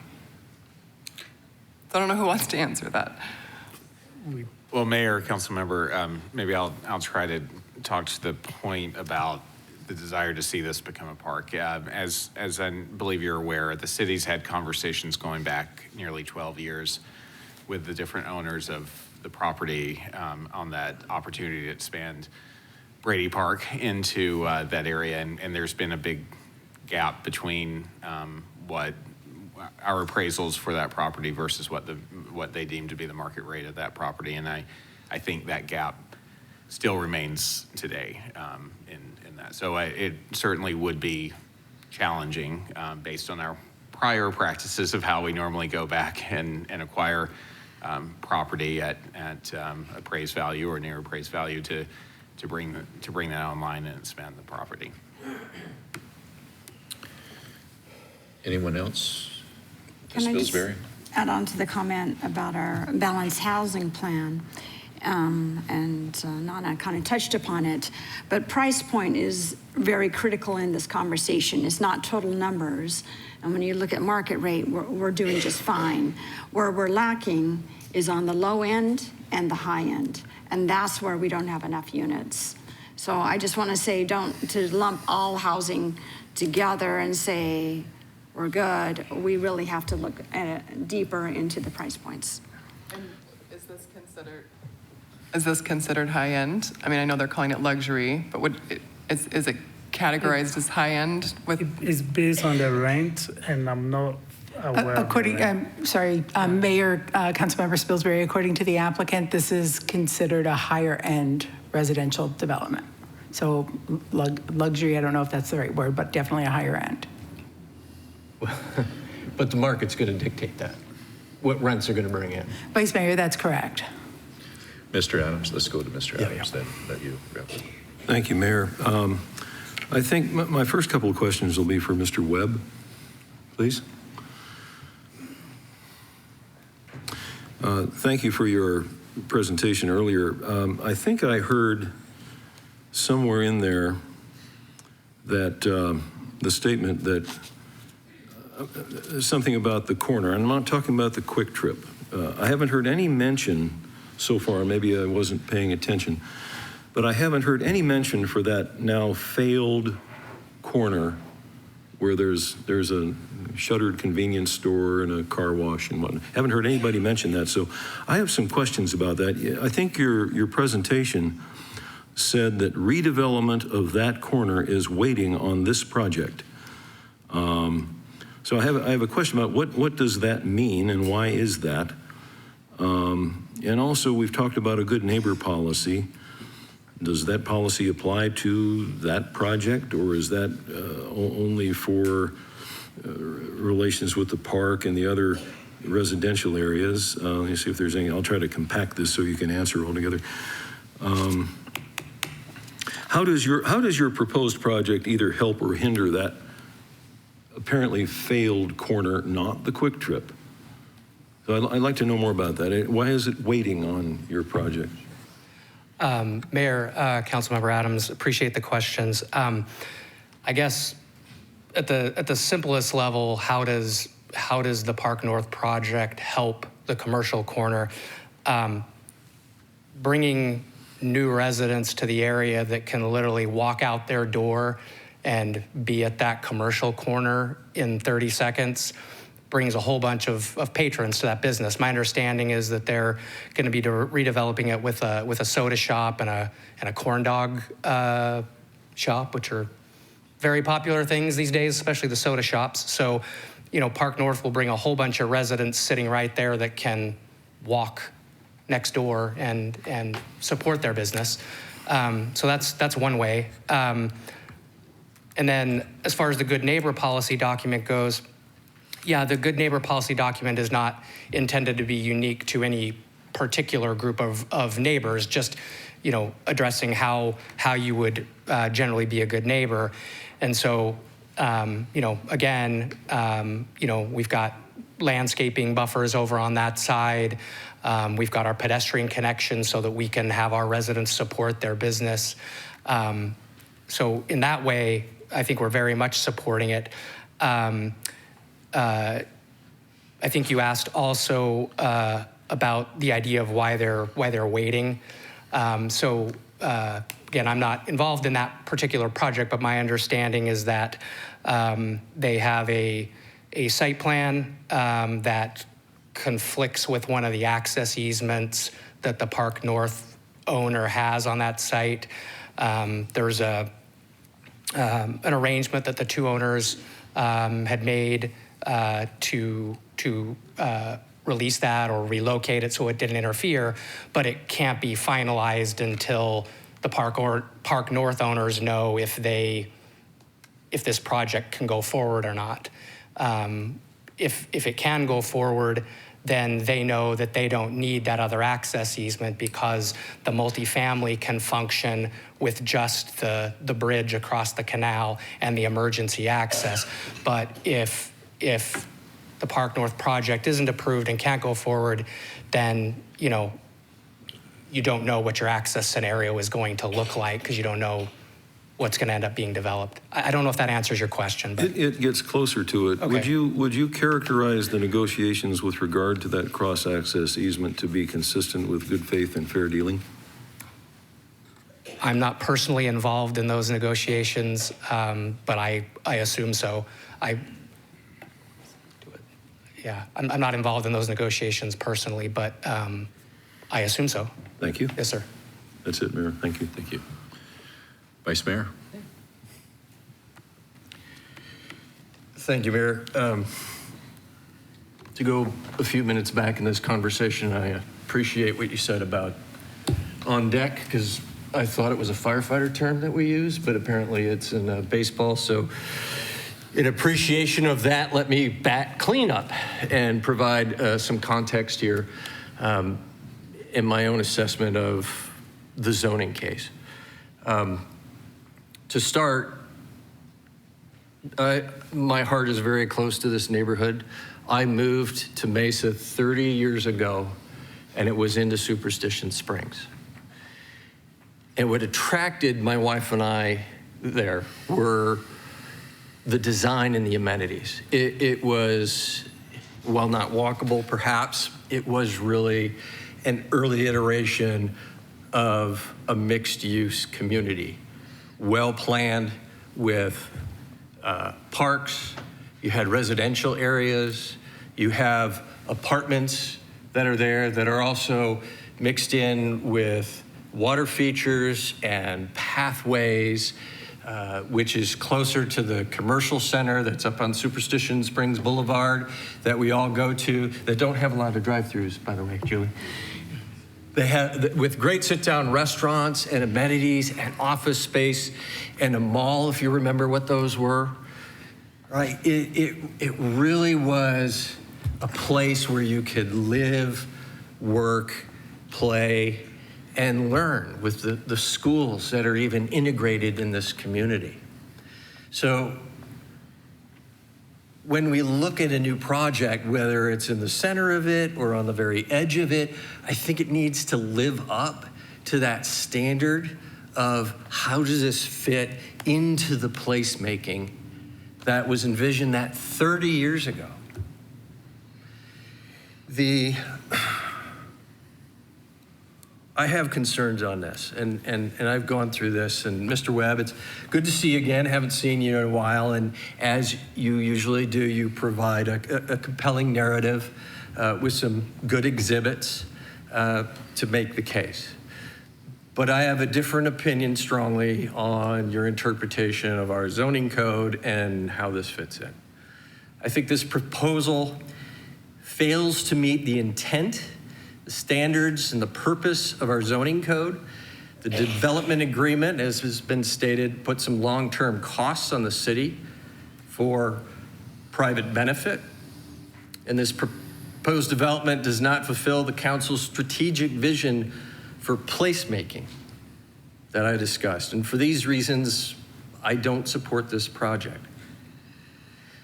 So I don't know who wants to answer that. Well, Mayor, council member, maybe I'll try to talk to the point about the desire to see this become a park. As I believe you're aware, the city's had conversations going back nearly 12 years with the different owners of the property on that opportunity to expand Brady Park into that area, and there's been a big gap between what our appraisals for that property versus what they deem to be the market rate of that property, and I think that gap still remains today in that. So it certainly would be challenging based on our prior practices of how we normally go back and acquire property at appraised value or near appraised value to bring that online and expand the property. Anyone else? Can I Ms. just Pillsbury? add on to the comment about our balanced housing plan? Nana kind of touched upon it, but price point is very critical in this conversation. It's not total numbers. And when you look at market rate, we're doing just fine. Where we're lacking is on the low end and the high end. And that's where we don't have enough units. So I just want to say, don't to lump all housing together and say we're good. We really have to look at deeper into the price points. And is this considered high end? I mean, I know they're calling it luxury, but is it categorized as high end? It's based on the rent, and I'm not aware of the rent. Mayor, Councilmember Spilsbury, according to the applicant, this is considered a higher end residential development. So luxury, I don't know if that's the right word, but definitely a higher end. But the market's going to dictate that, what rents are going to bring in. Vice Mayor, that's correct. Mr. Adams, let's go to Mr. Adams then, that you wrap up. Thank you, Mayor. I think my first couple of questions will be for Mr. Webb, please. Thank you for your presentation earlier. I think I heard somewhere in there that the statement that something about the corner, and I'm not talking about the Quick Trip. I haven't heard any mention so far, maybe I wasn't paying attention, but I haven't heard any mention for that now failed corner where there's a shuttered convenience store and a car wash and whatnot. Haven't heard anybody mention that, so I have some questions about that. I think your presentation said that redevelopment of that corner is waiting on this project. So I have a question about what does that mean and why is that? And also we've talked about a good neighbor policy. Does that policy apply to that project, or is that only for relations with the park and the other residential areas? Let me see if there's any. I'll try to compact this so you can answer all together. How does your proposed project either help or hinder that apparently failed corner, not the Quick Trip? So I'd like to know more about that. Why is it waiting on your project? Mayor, Councilmember Adams, appreciate the questions. I guess at the simplest level, how does the Park North project help the commercial corner? Bringing new residents to the area that can literally walk out their door and be at that commercial corner in 30 seconds brings a whole bunch of patrons to that business. My understanding is that they're going to be redeveloping it with a soda shop and a corn dog shop, which are very popular things these days, especially the soda shops. So, Park North will bring a whole bunch of residents sitting right there that can walk next door and support their business. So that's one way. And then as far as the Good Neighbor Policy document goes, yeah, the Good Neighbor Policy document is not intended to be unique to any particular group of neighbors, just addressing how you would generally be a good neighbor. And so, again, we've got landscaping buffers over on that side. We've got our pedestrian connection so that we can have our residents support their business. So in that way, I think we're very much supporting it. I think you asked also about the idea of why they're waiting. Again, I'm not involved in that particular project, but my understanding is that they have a site plan that conflicts with one of the access easements that the Park North owner has on that site. There's an arrangement that the two owners had made to release that or relocate it so it didn't interfere, but it can't be finalized until the Park North owners know if this project can go forward or not. If it can go forward, then they know that they don't need that other access easement because the multifamily can function with just the bridge across the canal and the emergency access. But if the Park North project isn't approved and can't go forward, then you don't know what your access scenario is going to look like because you don't know what's going to end up being developed. I don't know if that answers your question. But It gets closer to it. Okay. Would you characterize the negotiations with regard to that cross-access easement to be consistent with good faith and fair dealing? I'm not personally involved in those negotiations, but I assume so. I'm not involved in those negotiations personally, but I assume so. Thank you. Yes, sir. That's it, Mayor. Thank you. Thank you. Vice Mayor? Thank you, Mayor. To go a few minutes back in this conversation, I appreciate what you said about on deck, because I thought it was a firefighter term that we use, but apparently it's in baseball. So in appreciation of that, let me clean up and provide some context here in my own assessment of the zoning case. To start, my heart is very close to this neighborhood. I moved to Mesa 30 years ago, and it was into Superstition Springs. And what attracted my wife and I there were the design and the amenities. It was, while not walkable perhaps, it was really an early iteration of a mixed-use community. Well-planned with parks, you had residential areas, you have apartments that are there that are also mixed in with water features and pathways, which is closer to the commercial center that's up on Superstition Springs Boulevard that we all go to, that don't have a lot of drive-throughs, by the way, Julie. They have, with great sit-down restaurants and amenities and office space and a mall, if you remember what those were, right? It really was a place where you could live, work, play, and learn with the schools that are even integrated in this community. So when we look at a new project, whether it's in the center of it or on the very edge of it, I think it needs to live up to that standard of how does this fit into the placemaking that was envisioned that 30 years ago. I have concerns on this, and I've gone through this. And Mr. Webb, it's good to see you again. Haven't seen you in a while. And as you usually do, you provide a compelling narrative with some good exhibits to make the case. But I have a different opinion strongly on your interpretation of our zoning code and how this fits in. I think this proposal fails to meet the intent, the standards, and the purpose of our zoning code. The development agreement, as has been stated, puts some long-term costs on the city for private benefit. And this proposed development does not fulfill the council's strategic vision for placemaking that I discussed. And for these reasons, I don't support this project.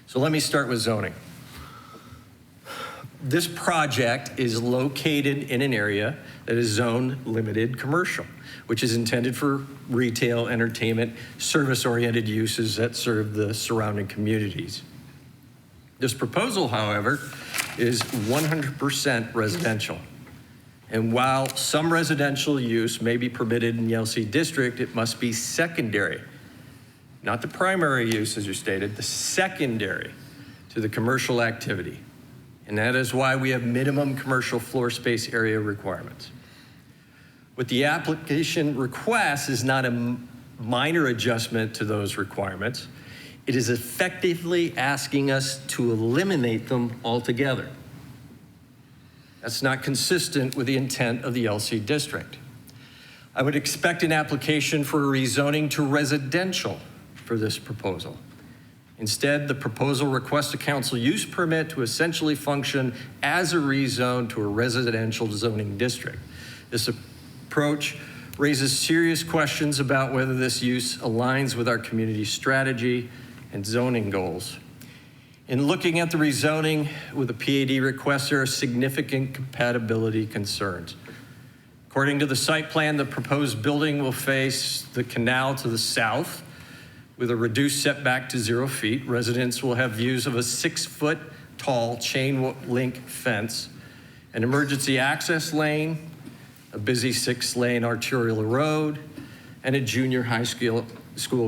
So let me start with zoning. This project is located in an area that is zone limited commercial, which is intended for retail, entertainment, service-oriented uses that serve the surrounding communities. This proposal, however, is 100% residential. And while some residential use may be permitted in the LC district, it must be secondary, not the primary use, as you stated, the secondary to the commercial activity. And that is why we have minimum commercial floor space area requirements. What the application requests is not a minor adjustment to those requirements. It is effectively asking us to eliminate them altogether. That's not consistent with the intent of the LC district. I would expect an application for a rezoning to residential for this proposal. Instead, the proposal requests a council use permit to essentially function as a rezone to a residential zoning district. This approach raises serious questions about whether this use aligns with our community strategy and zoning goals. In looking at the rezoning with a PAD request, there are significant compatibility concerns. According to the site plan, the proposed building will face the canal to the south with a reduced setback to 0 feet. Residents will have views of a 6-foot tall chain link fence, an emergency access lane, a busy 6-lane arterial road, and a junior high school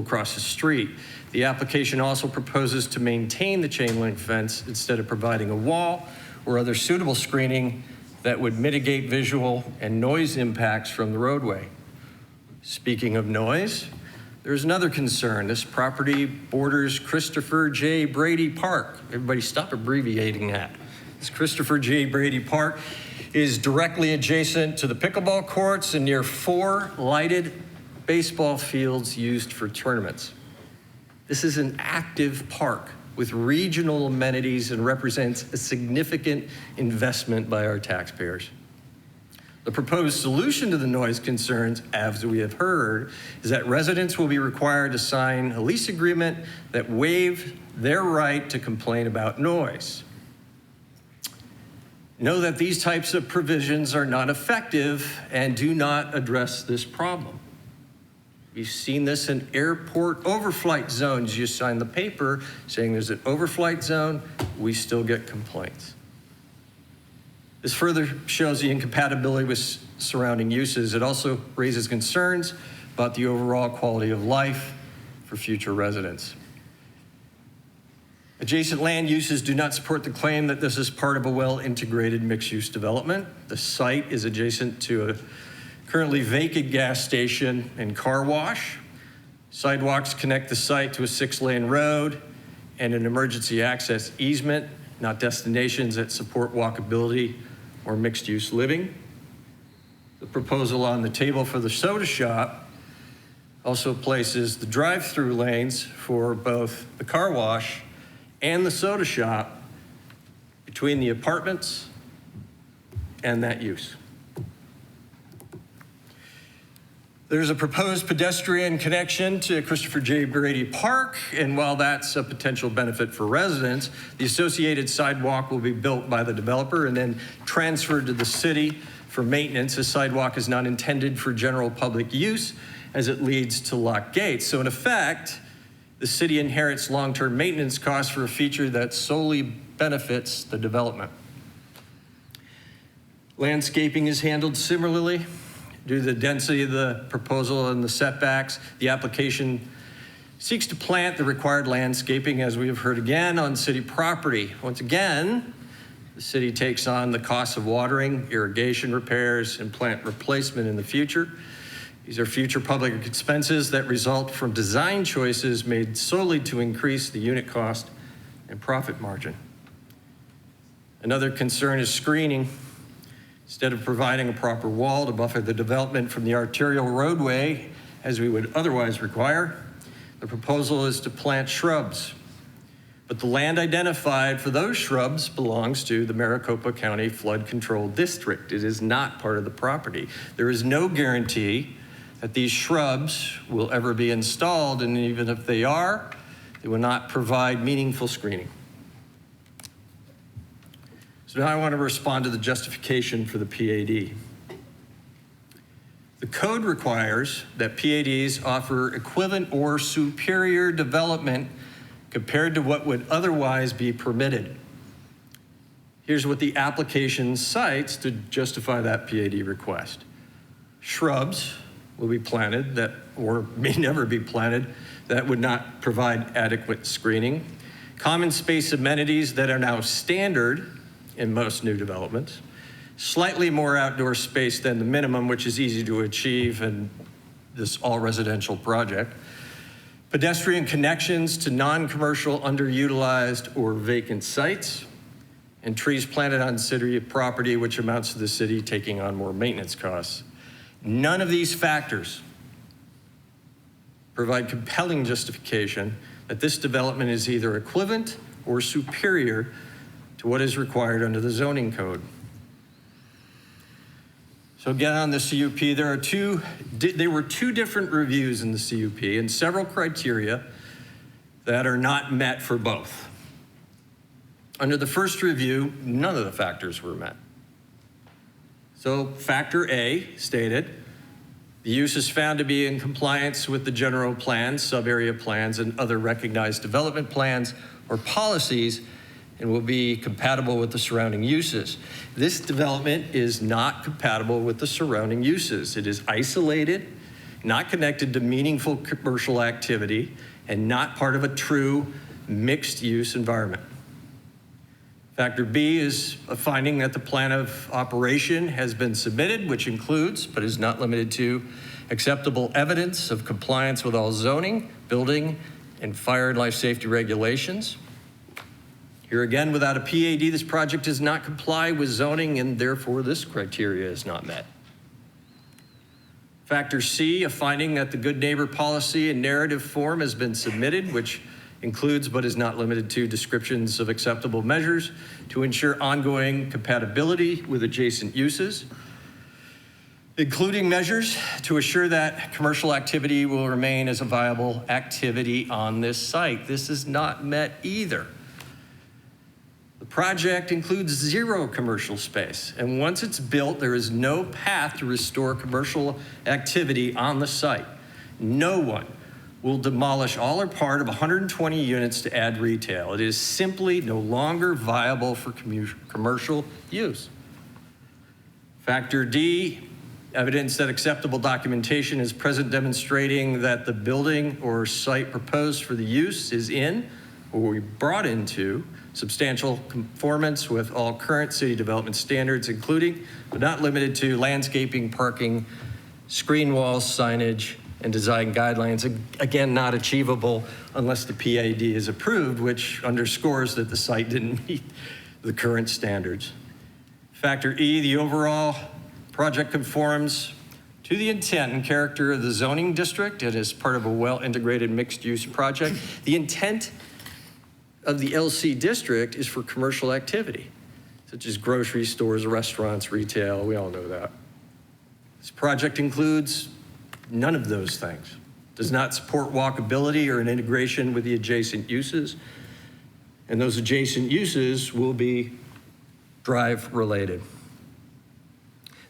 across the street. The application also proposes to maintain the chain link fence instead of providing a wall or other suitable screening that would mitigate visual and noise impacts from the roadway. Speaking of noise, there's another concern. This property borders Christopher J. Brady Park. Everybody stop abbreviating that. This Christopher J. Brady Park is directly adjacent to the pickleball courts and near 4 lighted baseball fields used for tournaments. This is an active park with regional amenities and represents a significant investment by our taxpayers. The proposed solution to the noise concerns, as we have heard, is that residents will be required to sign a lease agreement that waives their right to complain about noise. Know that these types of provisions are not effective and do not address this problem. We've seen this in airport overflight zones. You sign the paper saying there's an overflight zone, we still get complaints. This further shows the incompatibility with surrounding uses. It also raises concerns about the overall quality of life for future residents. Adjacent land uses do not support the claim that this is part of a well-integrated mixed-use development. The site is adjacent to a currently vacant gas station and car wash. Sidewalks connect the site to a 6-lane road and an emergency access easement, not destinations that support walkability or mixed-use living. The proposal on the table for the soda shop also places the drive-through lanes for both the car wash and the soda shop between the apartments and that use. There's a proposed pedestrian connection to Christopher J. Brady Park, and while that's a potential benefit for residents, the associated sidewalk will be built by the developer and then transferred to the city for maintenance. The sidewalk is not intended for general public use as it leads to locked gates. So in effect, the city inherits long-term maintenance costs for a feature that solely benefits the development. Landscaping is handled similarly. Due to the density of the proposal and the setbacks, the application seeks to plant the required landscaping, as we have heard again, on city property. Once again, the city takes on the costs of watering, irrigation repairs, and plant replacement in the future. These are future public expenses that result from design choices made solely to increase the unit cost and profit margin. Another concern is screening. Instead of providing a proper wall to buffer the development from the arterial roadway, as we would otherwise require, the proposal is to plant shrubs. But the land identified for those shrubs belongs to the Maricopa County Flood Control District. It is not part of the property. There is no guarantee that these shrubs will ever be installed, and even if they are, they will not provide meaningful screening. So now I want to respond to the justification for the PAD. The code requires that PADs offer equivalent or superior development compared to what would otherwise be permitted. Here's what the application cites to justify that PAD request. Shrubs will be planted that, or may never be planted, that would not provide adequate screening. Common space amenities that are now standard in most new developments. Slightly more outdoor space than the minimum, which is easy to achieve in this all residential project. Pedestrian connections to non-commercial, underutilized, or vacant sites. And trees planted on city property, which amounts to the city taking on more maintenance costs. None of these factors provide compelling justification that this development is either equivalent or superior to what is required under the zoning code. So again, on the CUP, there were two different reviews in the CUP and several criteria that are not met for both. Under the first review, none of the factors were met. So factor A stated, the use is found to be in compliance with the general plans, sub-area plans, and other recognized development plans or policies, and will be compatible with the surrounding uses. This development is not compatible with the surrounding uses. It is isolated, not connected to meaningful commercial activity, and not part of a true mixed-use environment. Factor B is a finding that the plan of operation has been submitted, which includes, but is not limited to, acceptable evidence of compliance with all zoning, building, and fire and life safety regulations. Here again, without a PAD, this project does not comply with zoning, and therefore this criteria is not met. Factor C, a finding that the good neighbor policy in narrative form has been submitted, which includes but is not limited to descriptions of acceptable measures to ensure ongoing compatibility with adjacent uses, including measures to assure that commercial activity will remain as a viable activity on this site. This is not met either. The project includes zero commercial space, and once it's built, there is no path to restore commercial activity on the site. No one will demolish all or part of 120 units to add retail. It is simply no longer viable for commercial use. Factor D, evidence that acceptable documentation is present demonstrating that the building or site proposed for the use is in, or will be brought into, substantial conformance with all current city development standards, including, but not limited to, landscaping, parking, screen walls, signage, and design guidelines. Again, not achievable unless the PAD is approved, which underscores that the site didn't meet the current standards. Factor E, the overall project conforms to the intent and character of the zoning district. It is part of a well-integrated mixed-use project. The intent of the LC district is for commercial activity, such as grocery stores, restaurants, retail. We all know that. This project includes none of those things. Does not support walkability or an integration with the adjacent uses. And those adjacent uses will be drive-related.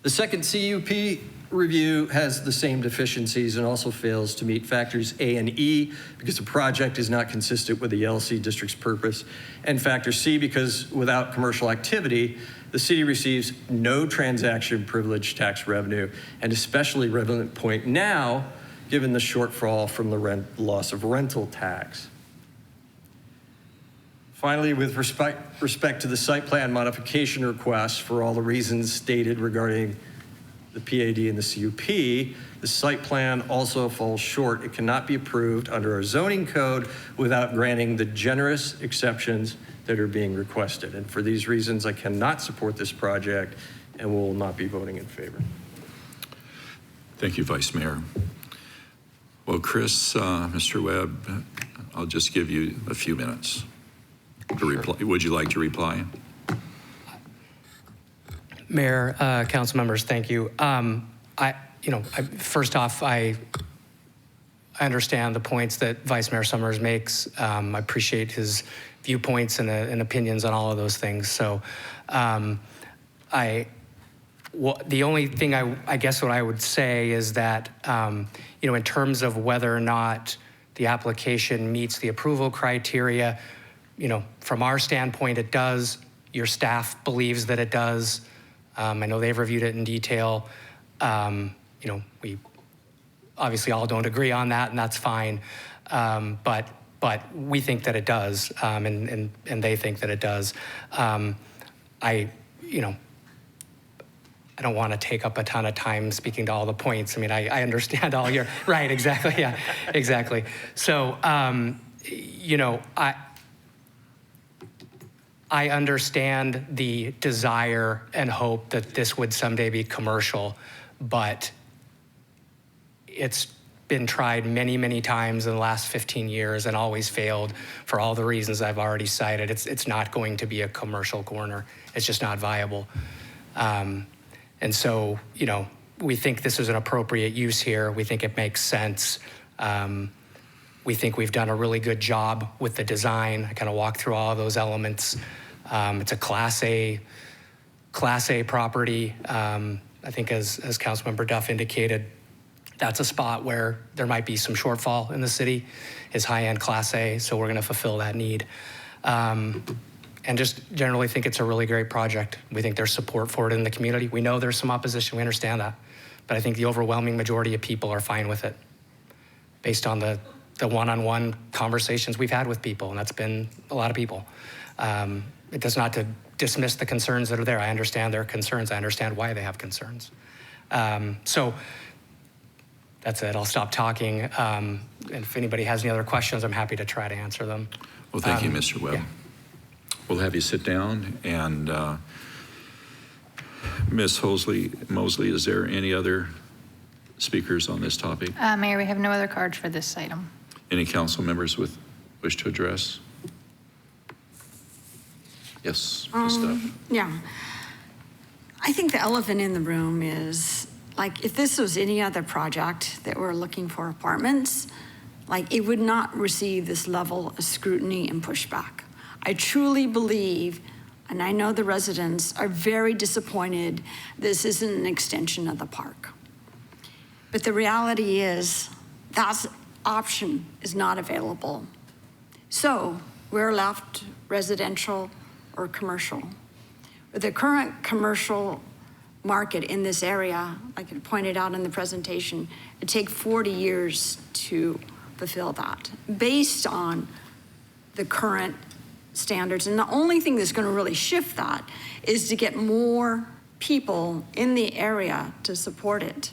The second CUP review has the same deficiencies and also fails to meet factors A and E because the project is not consistent with the LC district's purpose, and factor C because without commercial activity, the city receives no transaction privilege tax revenue, and especially relevant point now, given the shortfall from the loss of rental tax. Finally, with respect to the site plan modification request, for all the reasons stated regarding the PAD and the CUP, the site plan also falls short. It cannot be approved under our zoning code without granting the generous exceptions that are being requested. And for these reasons, I cannot support this project and will not be voting in favor. Thank you, Vice Mayor. Well, Chris, Mr. Webb, I'll just give you a few minutes to reply. Would you like to reply? Mayor, council members, thank you. First off, I understand the points that Vice Mayor Summers makes. I appreciate his viewpoints and opinions on all of those things. So, the only thing I guess what I would say is that, in terms of whether or not the application meets the approval criteria, from our standpoint, it does. Your staff believes that it does. I know they've reviewed it in detail. We obviously all don't agree on that, and that's fine. But we think that it does, and they think that it does. I don't want to take up a ton of time speaking to all the points. I mean, I understand all your right, exactly, yeah, exactly. So, I understand the desire and hope that this would someday be commercial, but it's been tried many, many times in the last 15 years and always failed for all the reasons I've already cited. It's not going to be a commercial corner. It's just not viable. And so, we think this is an appropriate use here. We think it makes sense. We think we've done a really good job with the design. I kind of walked through all of those elements. It's a Class A property. I think as Councilmember Duff indicated, that's a spot where there might be some shortfall in the city, is high-end Class A, so we're gonna fulfill that need. And just generally think it's a really great project. We think there's support for it in the community. We know there's some opposition, we understand that. But I think the overwhelming majority of people are fine with it based on the one-on-one conversations we've had with people, and that's been a lot of people. It does not to dismiss the concerns that are there. I understand their concerns. I understand why they have concerns. So that's it. I'll stop talking. And if anybody has any other questions, I'm happy to try to answer them. Well, thank you, Mr. Webb. Yeah. We'll have you sit down. And Ms. Mosley, is there any other speakers on this topic? Mayor, we have no other cards for this item. Any council members wish to address? Yes, Ms. Duff. Yeah. I think the elephant in the room is, like, if this was any other project that we're looking for apartments, like, it would not receive this level of scrutiny and pushback. I truly believe, and I know the residents are very disappointed this isn't an extension of the park. But the reality is that option is not available. So we're left residential or commercial. With the current commercial market in this area, like I pointed out in the presentation, it takes 40 years to fulfill that based on the current standards. And the only thing that's going to really shift that is to get more people in the area to support it.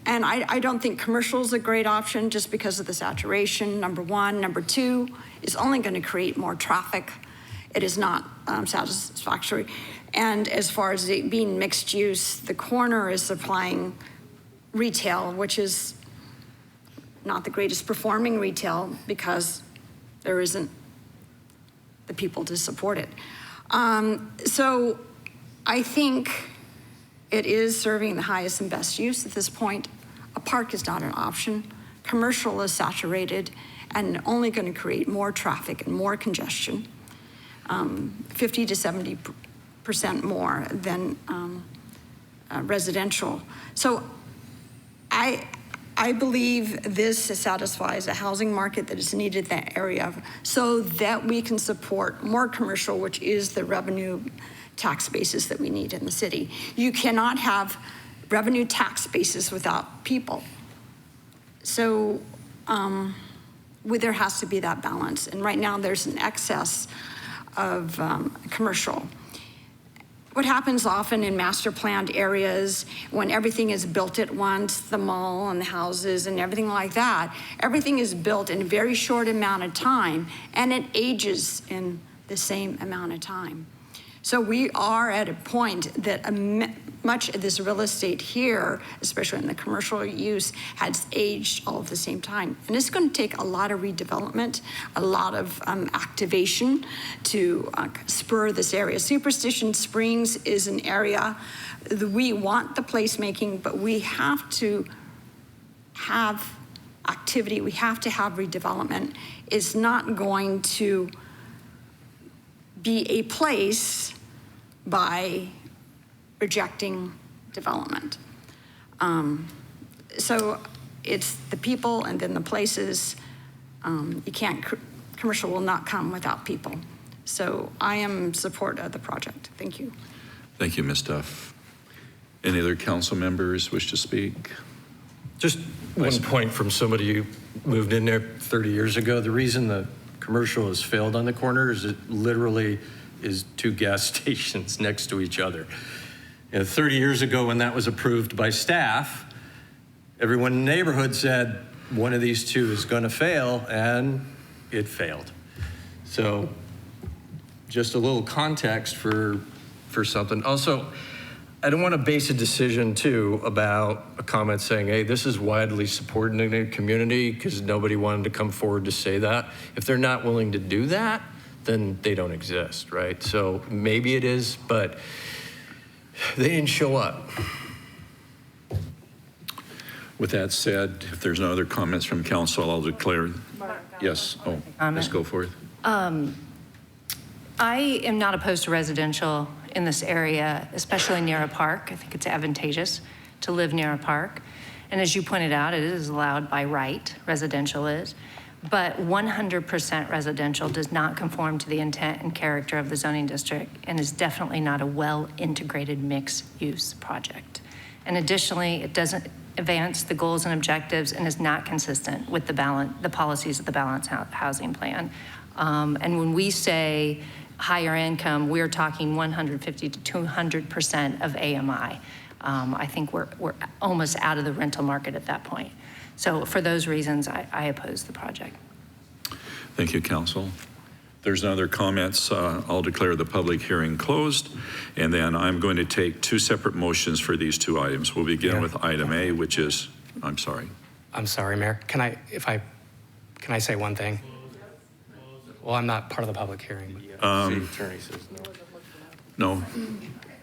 And I don't think commercial is a great option just because of the saturation, number one. Number two, it's only going to create more traffic. It is not satisfactory. And as far as it being mixed use, the corner is supplying retail, which is not the greatest performing retail because there isn't the people to support it. So I think It is serving the highest and best use at this point. A park is not an option. Commercial is saturated and only going to create more traffic and more congestion, 50 to 70% more than residential. So I believe this satisfies a housing market that is needed in that area so that we can support more commercial, which is the revenue tax basis that we need in the city. You cannot have revenue tax basis without people. So there has to be that balance. And right now there's an excess of commercial. What happens often in master planned areas when everything is built at once, the mall and the houses and everything like that, everything is built in a very short amount of time and it ages in the same amount of time. So we are at a point that much of this real estate here, especially in the commercial use, has aged all at the same time. And it's going to take a lot of redevelopment, a lot of activation to spur this area. Superstition Springs is an area that we want the placemaking, but we have to have activity. We have to have redevelopment. It's not going to be a place by rejecting development. So it's the people and then the places. You can't, commercial will not come without people. So I am in support of the project. Thank you. Thank you, Ms. Duff. Any other council members wish to speak? Just one point from somebody who moved in there 30 years ago. The reason the commercial has failed on the corner is it literally is two gas stations next to each other. 30 years ago when that was approved by staff, everyone in the neighborhood said one of these two is going to fail, and it failed. So just a little context for something. Also, I don't want to base a decision too about a comment saying, hey, this is widely supported in the community because nobody wanted to come forward to say that. If they're not willing to do that, then they don't exist, right? So maybe it is, but they didn't show up. With that said, if there's no other comments from council, I'll declare. Yes, let's go for it. I am not opposed to residential in this area, especially near a park. I think it's advantageous to live near a park. And as you pointed out, it is allowed by right, residential is. But 100% residential does not conform to the intent and character of the zoning district and is definitely not a well-integrated mixed-use project. And additionally, it doesn't advance the goals and objectives and is not consistent with the policies of the Balanced Housing Plan. And when we say higher income, we're talking 150 to 200% of AMI. I think we're almost out of the rental market at that point. So for those reasons, I oppose the project. Thank you, council. There's no other comments. I'll declare the public hearing closed, and then I'm going to take two separate motions for these two items. We'll begin with item A, which is, I'm sorry. I'm sorry, Mayor. Can I say one thing? Well, I'm not part of the public hearing. City attorney says no.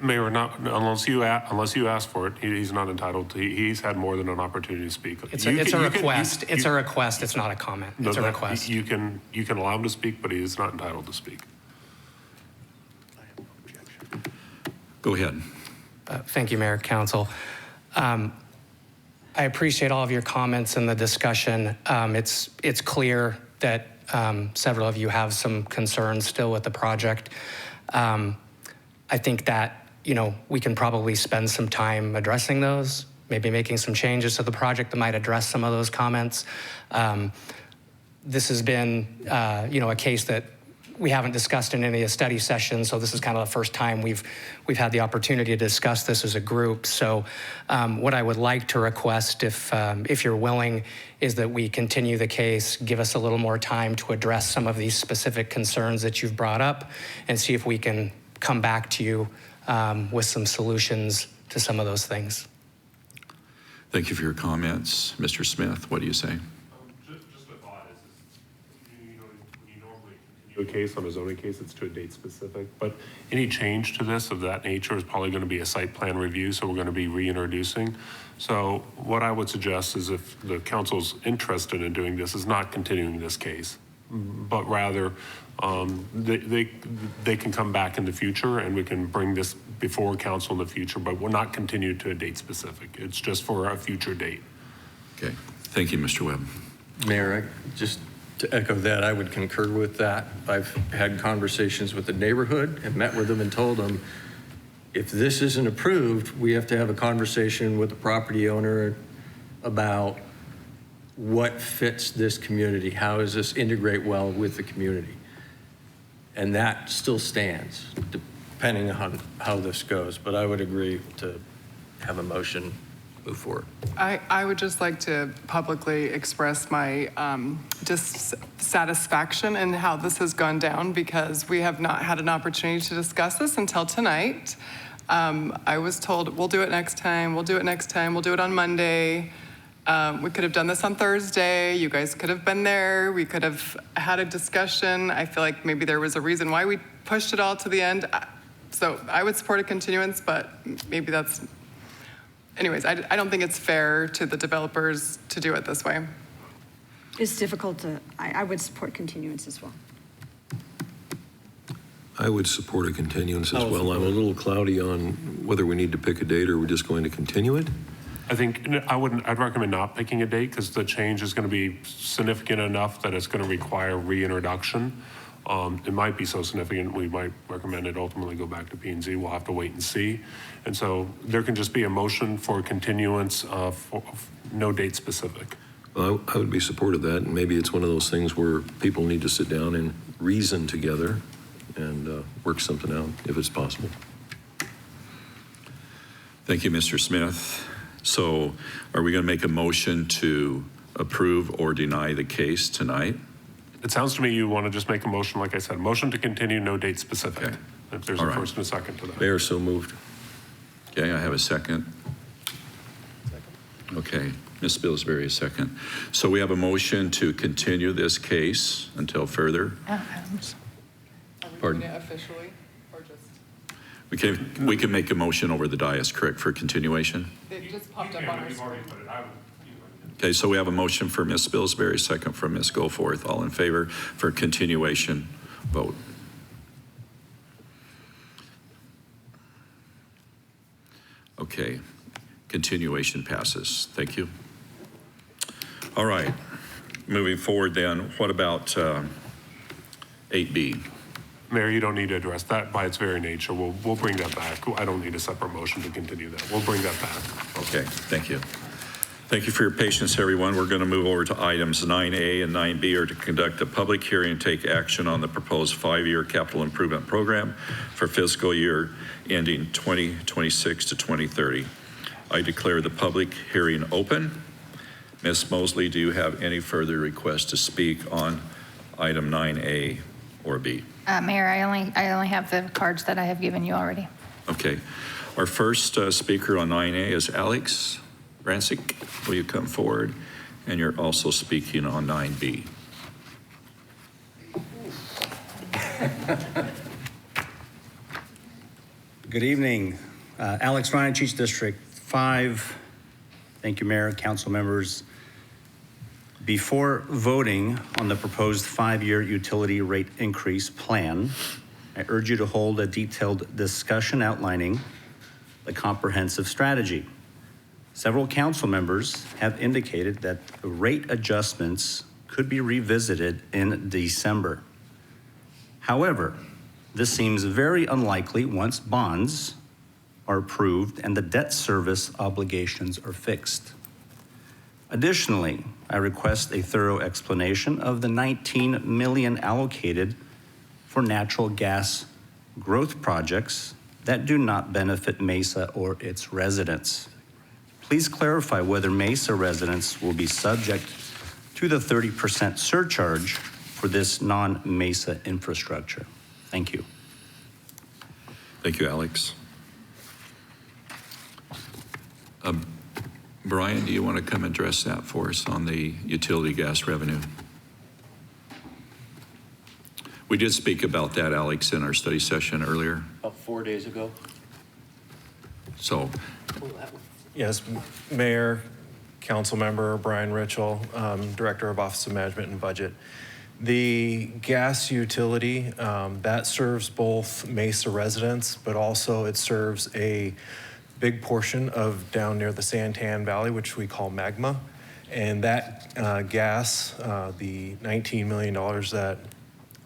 Mayor, unless you ask for it, he's not entitled to. He's had more than an opportunity to speak. It's a request. It's a request. It's not a comment. It's a request. You can allow him to speak, but he is not entitled to speak. Go ahead. Thank you, Mayor, Council. I appreciate all of your comments and the discussion. It's clear that several of you have some concerns still with the project. I think that we can probably spend some time addressing those, maybe making some changes to the project that might address some of those comments. This has been, a case that we haven't discussed in any of the study sessions, so this is kind of the first time we've had the opportunity to discuss this as a group. So what I would like to request, if you're willing, is that we continue the case, give us a little more time to address some of these specific concerns that you've brought up, and see if we can come back to you with some solutions to some of those things. Thank you for your comments. Mr. Smith, what do you say? Just a thought is when you normally continue a case on a zoning case, it's to a date specific. But any change to this of that nature is probably going to be a site plan review, so we're going to be reintroducing. So what I would suggest is if the council's interested in doing this, is not continuing this case, but rather they can come back in the future and we can bring this before council in the future, but we're not continued to a date specific. It's just for a future date. Okay, thank you, Mr. Webb. Mayor, just to echo that, I would concur with that. I've had conversations with the neighborhood and met with them and told them, if this isn't approved, we have to have a conversation with the property owner about what fits this community. How does this integrate well with the community? And that still stands, depending on how this goes. But I would agree to have a motion move forward. I would just like to publicly express my dissatisfaction in how this has gone down, because we have not had an opportunity to discuss this until tonight. I was told, we'll do it next time, we'll do it next time, we'll do it on Monday. We could have done this on Thursday. You guys could have been there. We could have had a discussion. I feel like maybe there was a reason why we pushed it all to the end. So I would support a continuance, but maybe that's, anyways, I don't think it's fair to the developers to do it this way. It's difficult to, I would support continuance as well. I would support a continuance as well. I'm a little cloudy on whether we need to pick a date or we're just going to continue it. I think I'd recommend not picking a date because the change is going to be significant enough that it's going to require reintroduction. It might be so significant, we might recommend it ultimately go back to P&Z. We'll have to wait and see. And so there can just be a motion for continuance for no date specific. Well, I would be supportive of that, and maybe it's one of those things where people need to sit down and reason together and work something out if it's possible. Thank you, Mr. Smith. So are we going to make a motion to approve or deny the case tonight? It sounds to me you want to just make a motion, like I said, motion to continue, no date specific. Okay. If there's a first and a second to that. Mayor, so moved. Okay, I have a second. Okay, Ms. Pillsbury, a second. So we have a motion to continue this case until further. Pardon? Officially, or just? We can make a motion over the dais, correct, for continuation? It just popped up on our screen. Okay, so we have a motion for Ms. Pillsbury, second from Ms. Goforth. All in favor for continuation, vote. Okay, continuation passes. Thank you. All right, moving forward then, what about 8B? Mayor, you don't need to address that by its very nature. We'll bring that back. I don't need a separate motion to continue that. We'll bring that back. Okay, thank you. Thank you for your patience, everyone. We're going to move over to items 9A and 9B are to conduct a public hearing and take action on the proposed 5-year capital improvement program for fiscal year ending 2026 to 2030. I declare the public hearing open. Ms. Mosley, do you have any further requests to speak on item 9A or B? Mayor, I only have the cards that I have given you already. Okay. Our first speaker on 9A is Alex Rancic. Will you come forward? And you're also speaking on 9B. Good evening. Alex Rancic, District 5. Thank you, Mayor, Council members. Before voting on the proposed 5-year utility rate increase plan, I urge you to hold a detailed discussion outlining the comprehensive strategy. Several council members have indicated that the rate adjustments could be revisited in December. However, this seems very unlikely once bonds are approved and the debt service obligations are fixed. Additionally, I request a thorough explanation of the $19 million allocated for natural gas growth projects that do not benefit Mesa or its residents. Please clarify whether Mesa residents will be subject to the 30% surcharge for this non-Mesa infrastructure. Thank you. Thank you, Alex. Brian, do you want to come address that for us on the utility gas revenue? We did speak about that, Alex, in our study session earlier. About 4 days ago. So, Yes, Mayor, Council Member Brian Ritchell, Director of Office of Management and Budget. The gas utility, that serves both Mesa residents, but also it serves a big portion of down near the Santan Valley, which we call Magma. And that gas, the $19 million that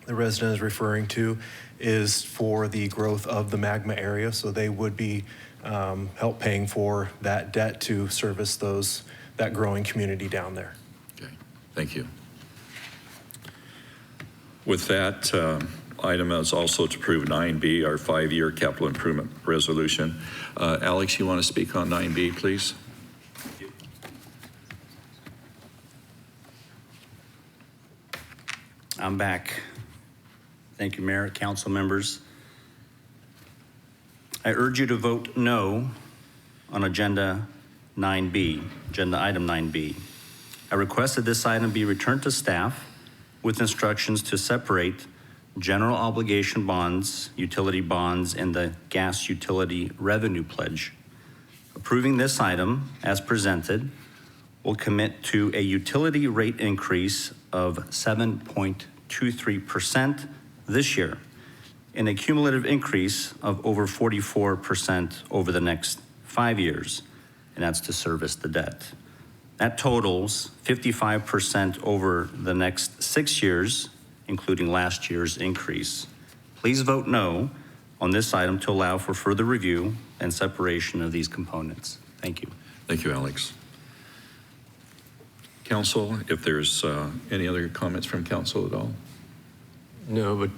the resident is referring to, is for the growth of the Magma area. So they would be help paying for that debt to service that growing community down there. okay, thank you. With that, item is also to approve 9B, our 5-year capital improvement resolution. Alex, you want to speak on 9B, please? I'm back. Thank you, Mayor, council members. I urge you to vote no on agenda 9B, agenda item 9B. I request that this item be returned to staff with instructions to separate general obligation bonds, utility bonds, and the gas utility revenue pledge. Approving this item as presented will commit to a utility rate increase of 7.23% this year, and a cumulative increase of over 44% over the next 5 years, and that's to service the debt. That totals 55% over the next 6 years, including last year's increase. Please vote no on this item to allow for further review and separation of these components. Thank you. Thank you, Alex. Council, if there's any other comments from council at all? No, but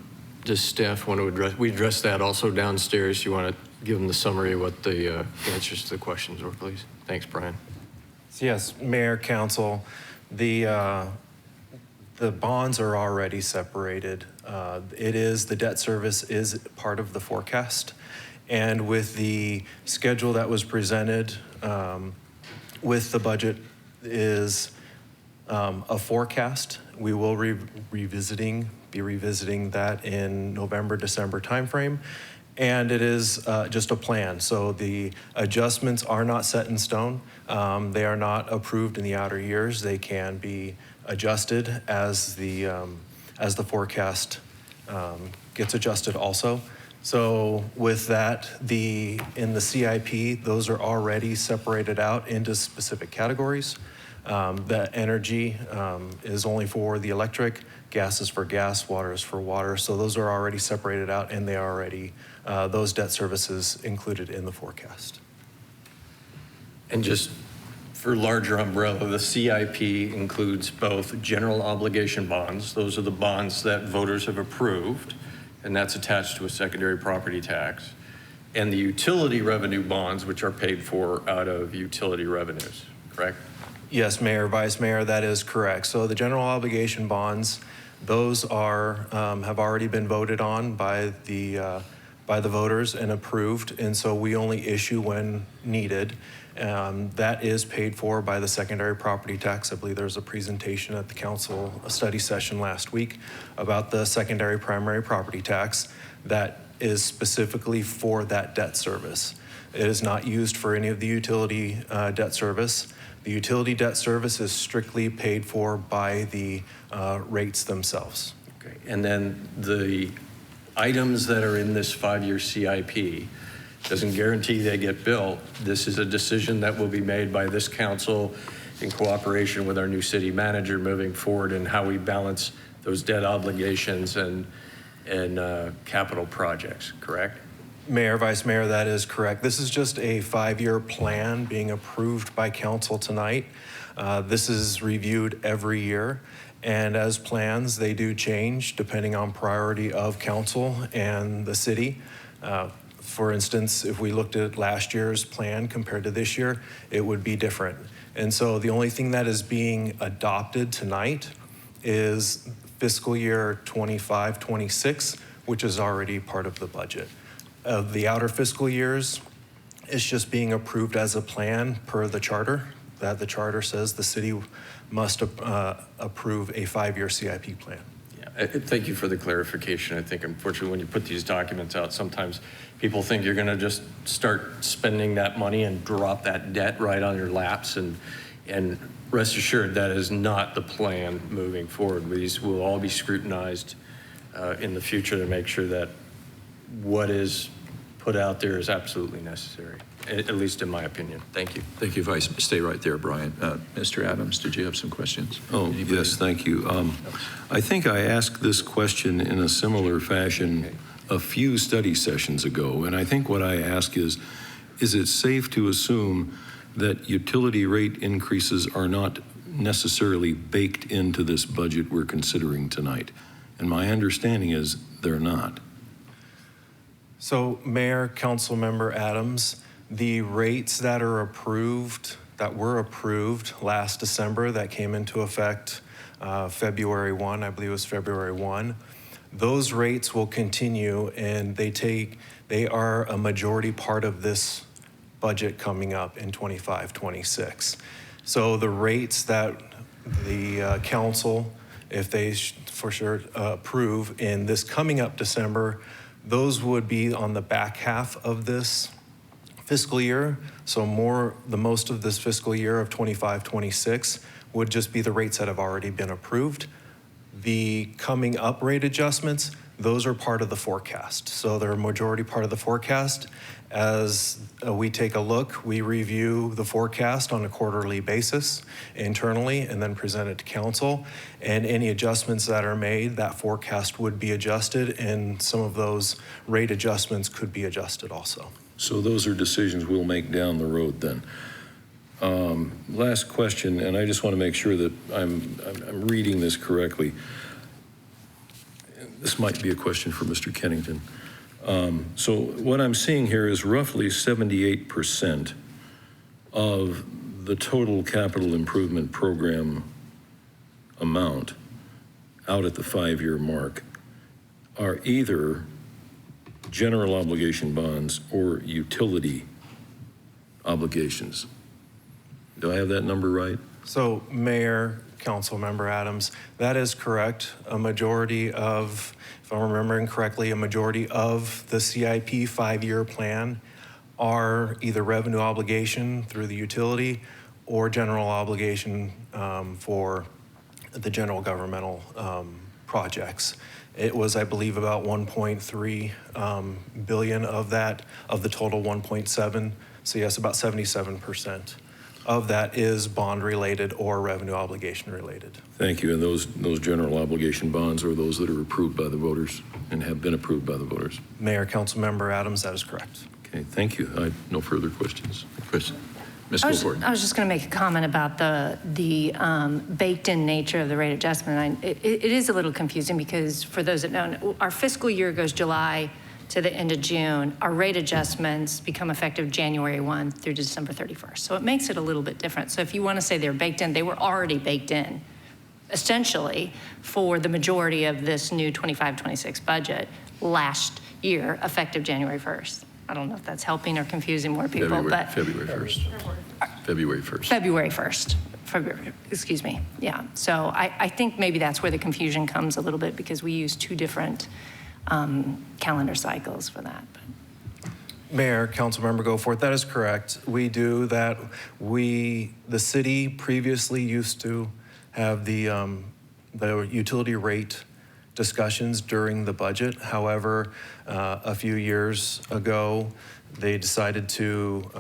does staff want to address, we addressed that also downstairs. You want to give them the summary of what the answers to the questions were, please? Thanks, Brian. Yes, Mayor, Council, the bonds are already separated. The debt service is part of the forecast. And with the schedule that was presented with the budget is a forecast. We will be revisiting that in November, December timeframe. And it is just a plan. So the adjustments are not set in stone. They are not approved in the outer years. They can be adjusted as the forecast gets adjusted also. So with that, in the CIP, those are already separated out into specific categories. The energy is only for the electric, gas is for gas, water is for water. So those are already separated out, and they are already, those debt services included in the forecast. And just for larger umbrella, the CIP includes both general obligation bonds. Those are the bonds that voters have approved, and that's attached to a secondary property tax. And the utility revenue bonds, which are paid for out of utility revenues, correct? Yes, Mayor, Vice Mayor, that is correct. So the general obligation bonds, those are have already been voted on by the voters and approved, and so we only issue when needed. That is paid for by the secondary property tax. I believe there was a presentation at the council study session last week about the secondary primary property tax that is specifically for that debt service. It is not used for any of the utility debt service. The utility debt service is strictly paid for by the rates themselves. Okay, and then the items that are in this 5-year CIP doesn't guarantee they get built. This is a decision that will be made by this council in cooperation with our new city manager moving forward in how we balance those debt obligations and capital projects, correct? Mayor, Vice Mayor, that is correct. This is just a 5-year plan being approved by council tonight. This is reviewed every year, and as plans, they do change depending on priority of council and the city. For instance, if we looked at last year's plan compared to this year, it would be different. And so the only thing that is being adopted tonight is fiscal year 25-26, which is already part of the budget. Of the outer fiscal years, it's just being approved as a plan per the charter, that the charter says the city must approve a 5-year CIP plan. Yeah, Thank you for the clarification. I think unfortunately when you put these documents out, sometimes people think you're going to just start spending that money and drop that debt right on your laps. And rest assured that is not the plan moving forward. These will all be scrutinized in the future to make sure that what is put out there is absolutely necessary, at least in my opinion. Thank you. Thank you, Vice. Stay right there, Brian. Mr. Adams, did you have some questions? Oh, yes, thank you. I think I asked this question in a similar fashion a few study sessions ago, and I think what I ask is it safe to assume that utility rate increases are not necessarily baked into this budget we're considering tonight? And my understanding is they're not. So Mayor, Councilmember Adams, the rates that were approved last December that came into effect February 1, I believe it was February 1, those rates will continue, and they are a majority part of this budget coming up in 25-26. So the rates that the council, if they for sure approve in this coming up December, those would be on the back half of this fiscal year. So the most of this fiscal year of 25-26 would just be the rates that have already been approved. The coming up rate adjustments, those are part of the forecast. So they're a majority part of the forecast. As we take a look, we review the forecast on a quarterly basis internally and then present it to council. And any adjustments that are made, that forecast would be adjusted, and some of those rate adjustments could be adjusted also. So those are decisions we'll make down the road then. Last question, and I just want to make sure that I'm reading this correctly. This might be a question for Mr. Kennington. So what I'm seeing here is roughly 78% of the total capital improvement program amount out at the 5-year mark are either general obligation bonds or utility obligations. Do I have that number right? So Mayor, Councilmember Adams, that is correct. A majority of, if I'm remembering correctly, a majority of the CIP 5-year plan are either revenue obligation through the utility or general obligation for the general governmental projects. It was, I believe, about 1.3 billion of that, of the total 1.7. So yes, about 77% of that is bond related or revenue obligation related. Thank you. And those general obligation bonds are those that are approved by the voters and have been approved by the voters. Mayor, Councilmember Adams, that is correct. Okay, thank you. I have no further questions. Ms. Goldberg. I was just going to make a comment about the baked-in nature of the rate adjustment. It is a little confusing because for those that know, our fiscal year goes July to the end of June. Our rate adjustments become effective January 1 through December 31st. So it makes it a little bit different. So if you want to say they're baked in, they were already baked in, essentially, for the majority of this new 25-26 budget last year, effective January 1st. I don't know if that's helping or confusing more people, February 1st. February 1st. February 1st. Excuse me. Yeah. So I think maybe that's where the confusion comes a little bit because we use two different calendar cycles for that. Mayor, Councilmember Goforth, that is correct. We do that. The city previously used to have the utility rate discussions during the budget. However, a few years ago, they decided to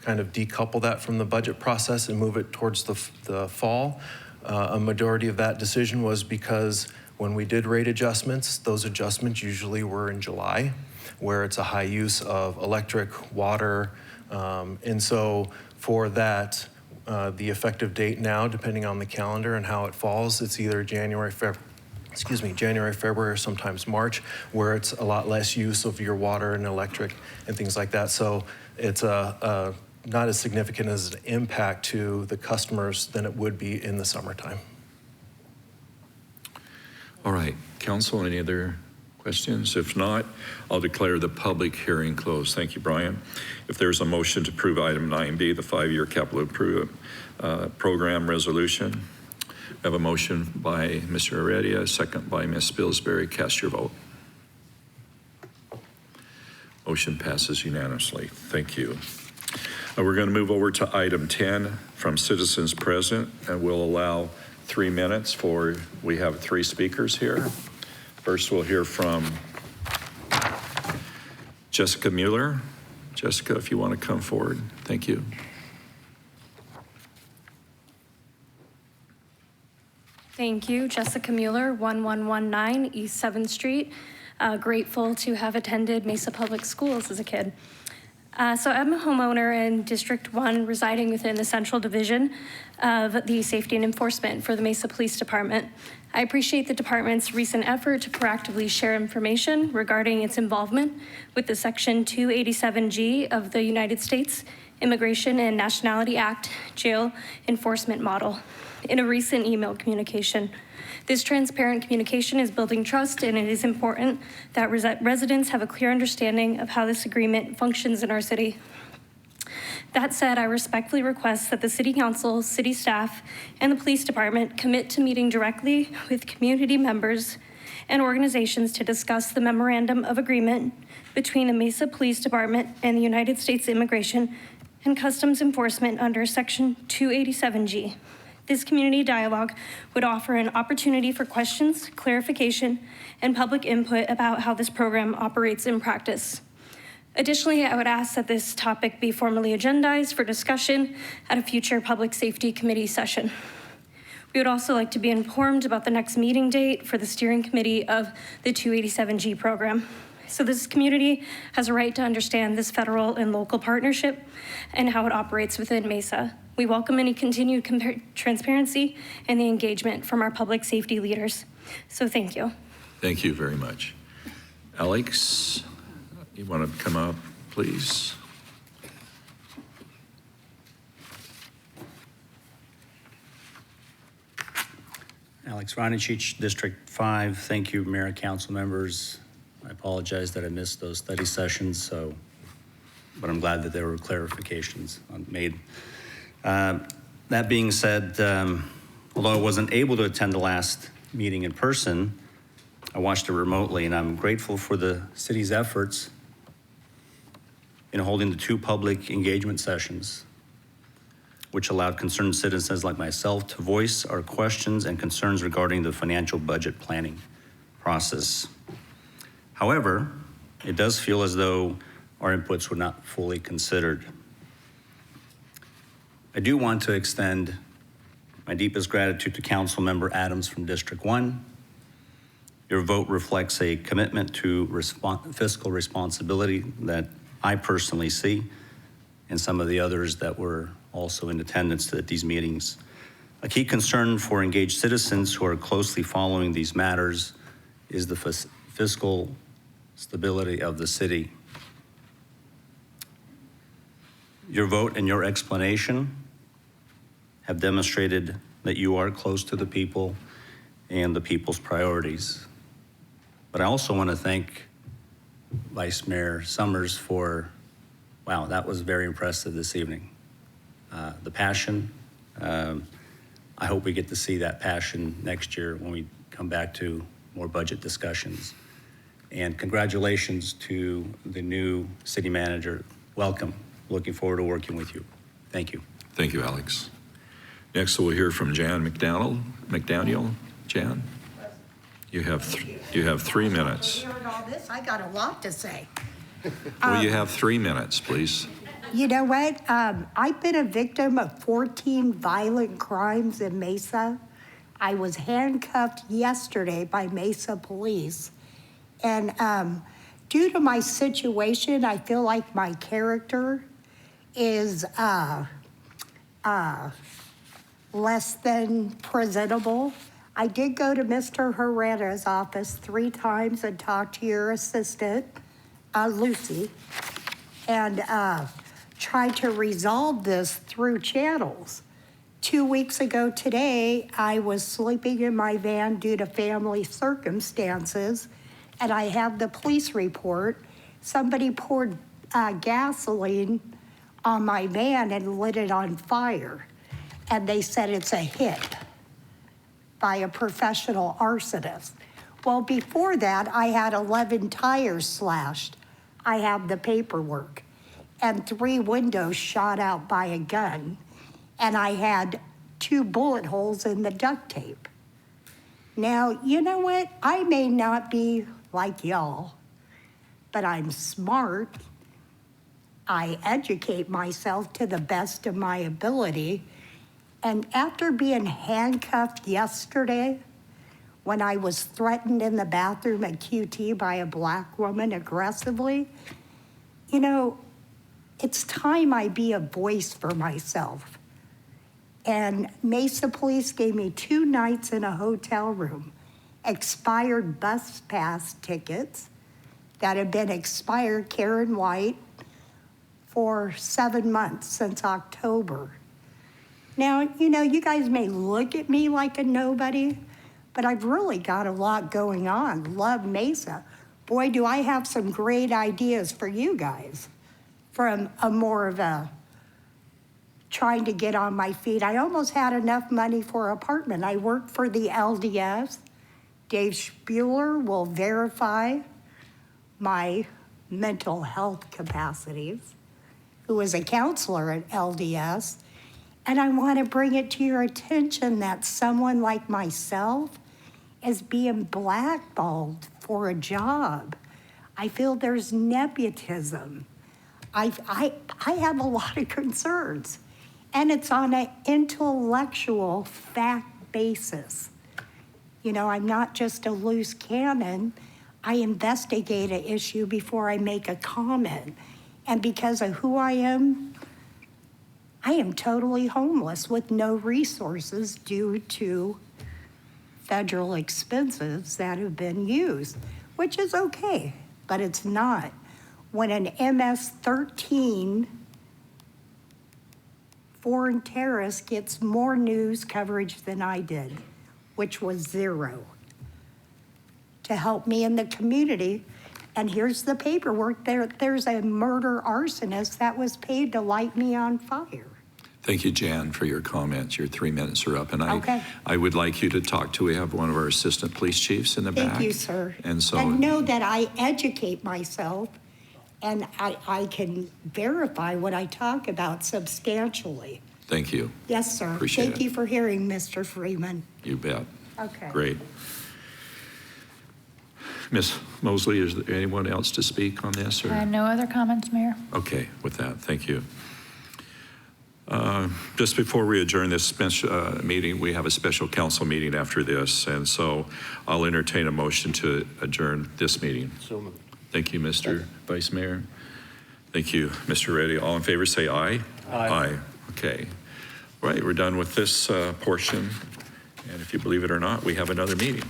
kind of decouple that from the budget process and move it towards the fall. A majority of that decision was because when we did rate adjustments, those adjustments usually were in July, where it's a high use of electric, water. And so for that, the effective date now, depending on the calendar and how it falls, it's either January, February, or sometimes March, where it's a lot less use of your water and electric and things like that. So it's not as significant as an impact to the customers than it would be in the summertime. All right, council, any other questions? If not, I'll declare the public hearing closed. Thank you, Brian. If there's a motion to approve item 9B, the 5-year capital improvement program resolution. We have a motion by Mr. Heredia, a second by Ms. Spilsbury. Cast your vote. Motion passes unanimously. Thank you. We're going to move over to item 10 from citizens present, and we'll allow 3 minutes for, we have 3 speakers here. First, we'll hear from Jessica Mueller. Jessica, if you want to come forward. Thank you. Thank you. Jessica Mueller, 1119 East 7th Street. Grateful to have attended Mesa Public Schools as a kid. So I'm a homeowner in District 1, residing within the Central Division of the Safety and Enforcement for the Mesa Police Department. I appreciate the department's recent effort to proactively share information regarding its involvement with the Section 287G of the United States Immigration and Nationality Act jail enforcement model in a recent email communication. This transparent communication is building trust, and it is important that residents have a clear understanding of how this agreement functions in our city. That said, I respectfully request that the City Council, city staff, and the police department commit to meeting directly with community members and organizations to discuss the memorandum of agreement between the Mesa Police Department and the United States Immigration and Customs Enforcement under Section 287G. This community dialogue would offer an opportunity for questions, clarification, and public input about how this program operates in practice. Additionally, I would ask that this topic be formally agendized for discussion at a future Public Safety Committee session. We would also like to be informed about the next meeting date for the steering committee of the 287G program. So this community has a right to understand this federal and local partnership and how it operates within Mesa. We welcome any continued transparency and the engagement from our public safety leaders. So thank you. Thank you very much. Alex, you want to come up, please? Alex Ronichich, District 5. Thank you, Mayor and council members. I apologize that I missed those study sessions, but I'm glad that there were clarifications made. That being said, although I wasn't able to attend the last meeting in person, I watched it remotely, and I'm grateful for the city's efforts in holding the 2 public engagement sessions, which allowed concerned citizens like myself to voice our questions and concerns regarding the financial budget planning process. However, it does feel as though our inputs were not fully considered. I do want to extend my deepest gratitude to Councilmember Adams from District 1. Your vote reflects a commitment to fiscal responsibility that I personally see, and some of the others that were also in attendance at these meetings. A key concern for engaged citizens who are closely following these matters is the fiscal stability of the city. Your vote and your explanation have demonstrated that you are close to the people and the people's priorities. But I also want to thank Vice Mayor Summers for, wow, that was very impressive this evening. The passion, I hope we get to see that passion next year when we come back to more budget discussions. And congratulations to the new city manager. Welcome. Looking forward to working with you. Thank you. Thank you, Alex. Next, we'll hear from Jan McDaniel. Jan, you have 3 minutes. Hearing all this, I got a lot to say. Well, you have 3 minutes, please. You know what? I've been a victim of 14 violent crimes in Mesa. I was handcuffed yesterday by Mesa police. And due to my situation, I feel like my character is less than presentable. I did go to Mr. Herrera's office 3 times and talk to your assistant, Lucy, and try to resolve this through channels. 2 weeks ago today, I was sleeping in my van due to family circumstances, and I have the police report. Somebody poured gasoline on my van and lit it on fire, and they said it's a hit. by a professional arsonist. Well, before that, I had 11 tires slashed. I have the paperwork. And 3 windows shot out by a gun. And I had 2 bullet holes in the duct tape. Now, you know what? I may not be like y'all, but I'm smart. I educate myself to the best of my ability. And after being handcuffed yesterday, when I was threatened in the bathroom at QT by a black woman aggressively, you know, it's time I be a voice for myself. And Mesa Police gave me 2 nights in a hotel room, expired bus pass tickets that have been expired, Karen White, for 7 months since October. Now, you know, you guys may look at me like a nobody, but I've really got a lot going on. Love Mesa. Boy, do I have some great ideas for you guys from a more of a trying to get on my feet. I almost had enough money for an apartment. I work for the LDS. Dave Spuler will verify my mental health capacities, who is a counselor at LDS. And I want to bring it to your attention that someone like myself is being blackballed for a job. I feel there's nepotism. I have a lot of concerns. And it's on an intellectual fact basis. You know, I'm not just a loose cannon. I investigate an issue before I make a comment. And because of who I am totally homeless with no resources due to federal expenses that have been used, which is okay, but it's not. When an MS-13 foreign terrorist gets more news coverage than I did, which was 0, to help me in the community. And here's the paperwork. There's a murder arsonist that was paid to light me on fire. Thank you, Jan, for your comments. Your 3 minutes are up. And Okay. I would like you to talk to, we have one of our assistant police chiefs in the back. Thank you, sir. And so. And know that I educate myself and I can verify what I talk about substantially. Thank you. Yes, sir. Appreciate Thank it. you for hearing, Mr. Freeman. You bet. Okay. Great. Ms. Mosley, is there anyone else to speak on this? Or? No other comments, Mayor. Okay, with that, thank you. Just before we adjourn this meeting, we have a special council meeting after this, and so I'll entertain a motion to adjourn this meeting. So moved. Thank you, Mr. Vice Mayor. Thank you, Mr. Reddy. All in favor, say aye. Aye. Okay. Right, we're done with this portion, and if you believe it or not, we have another meeting.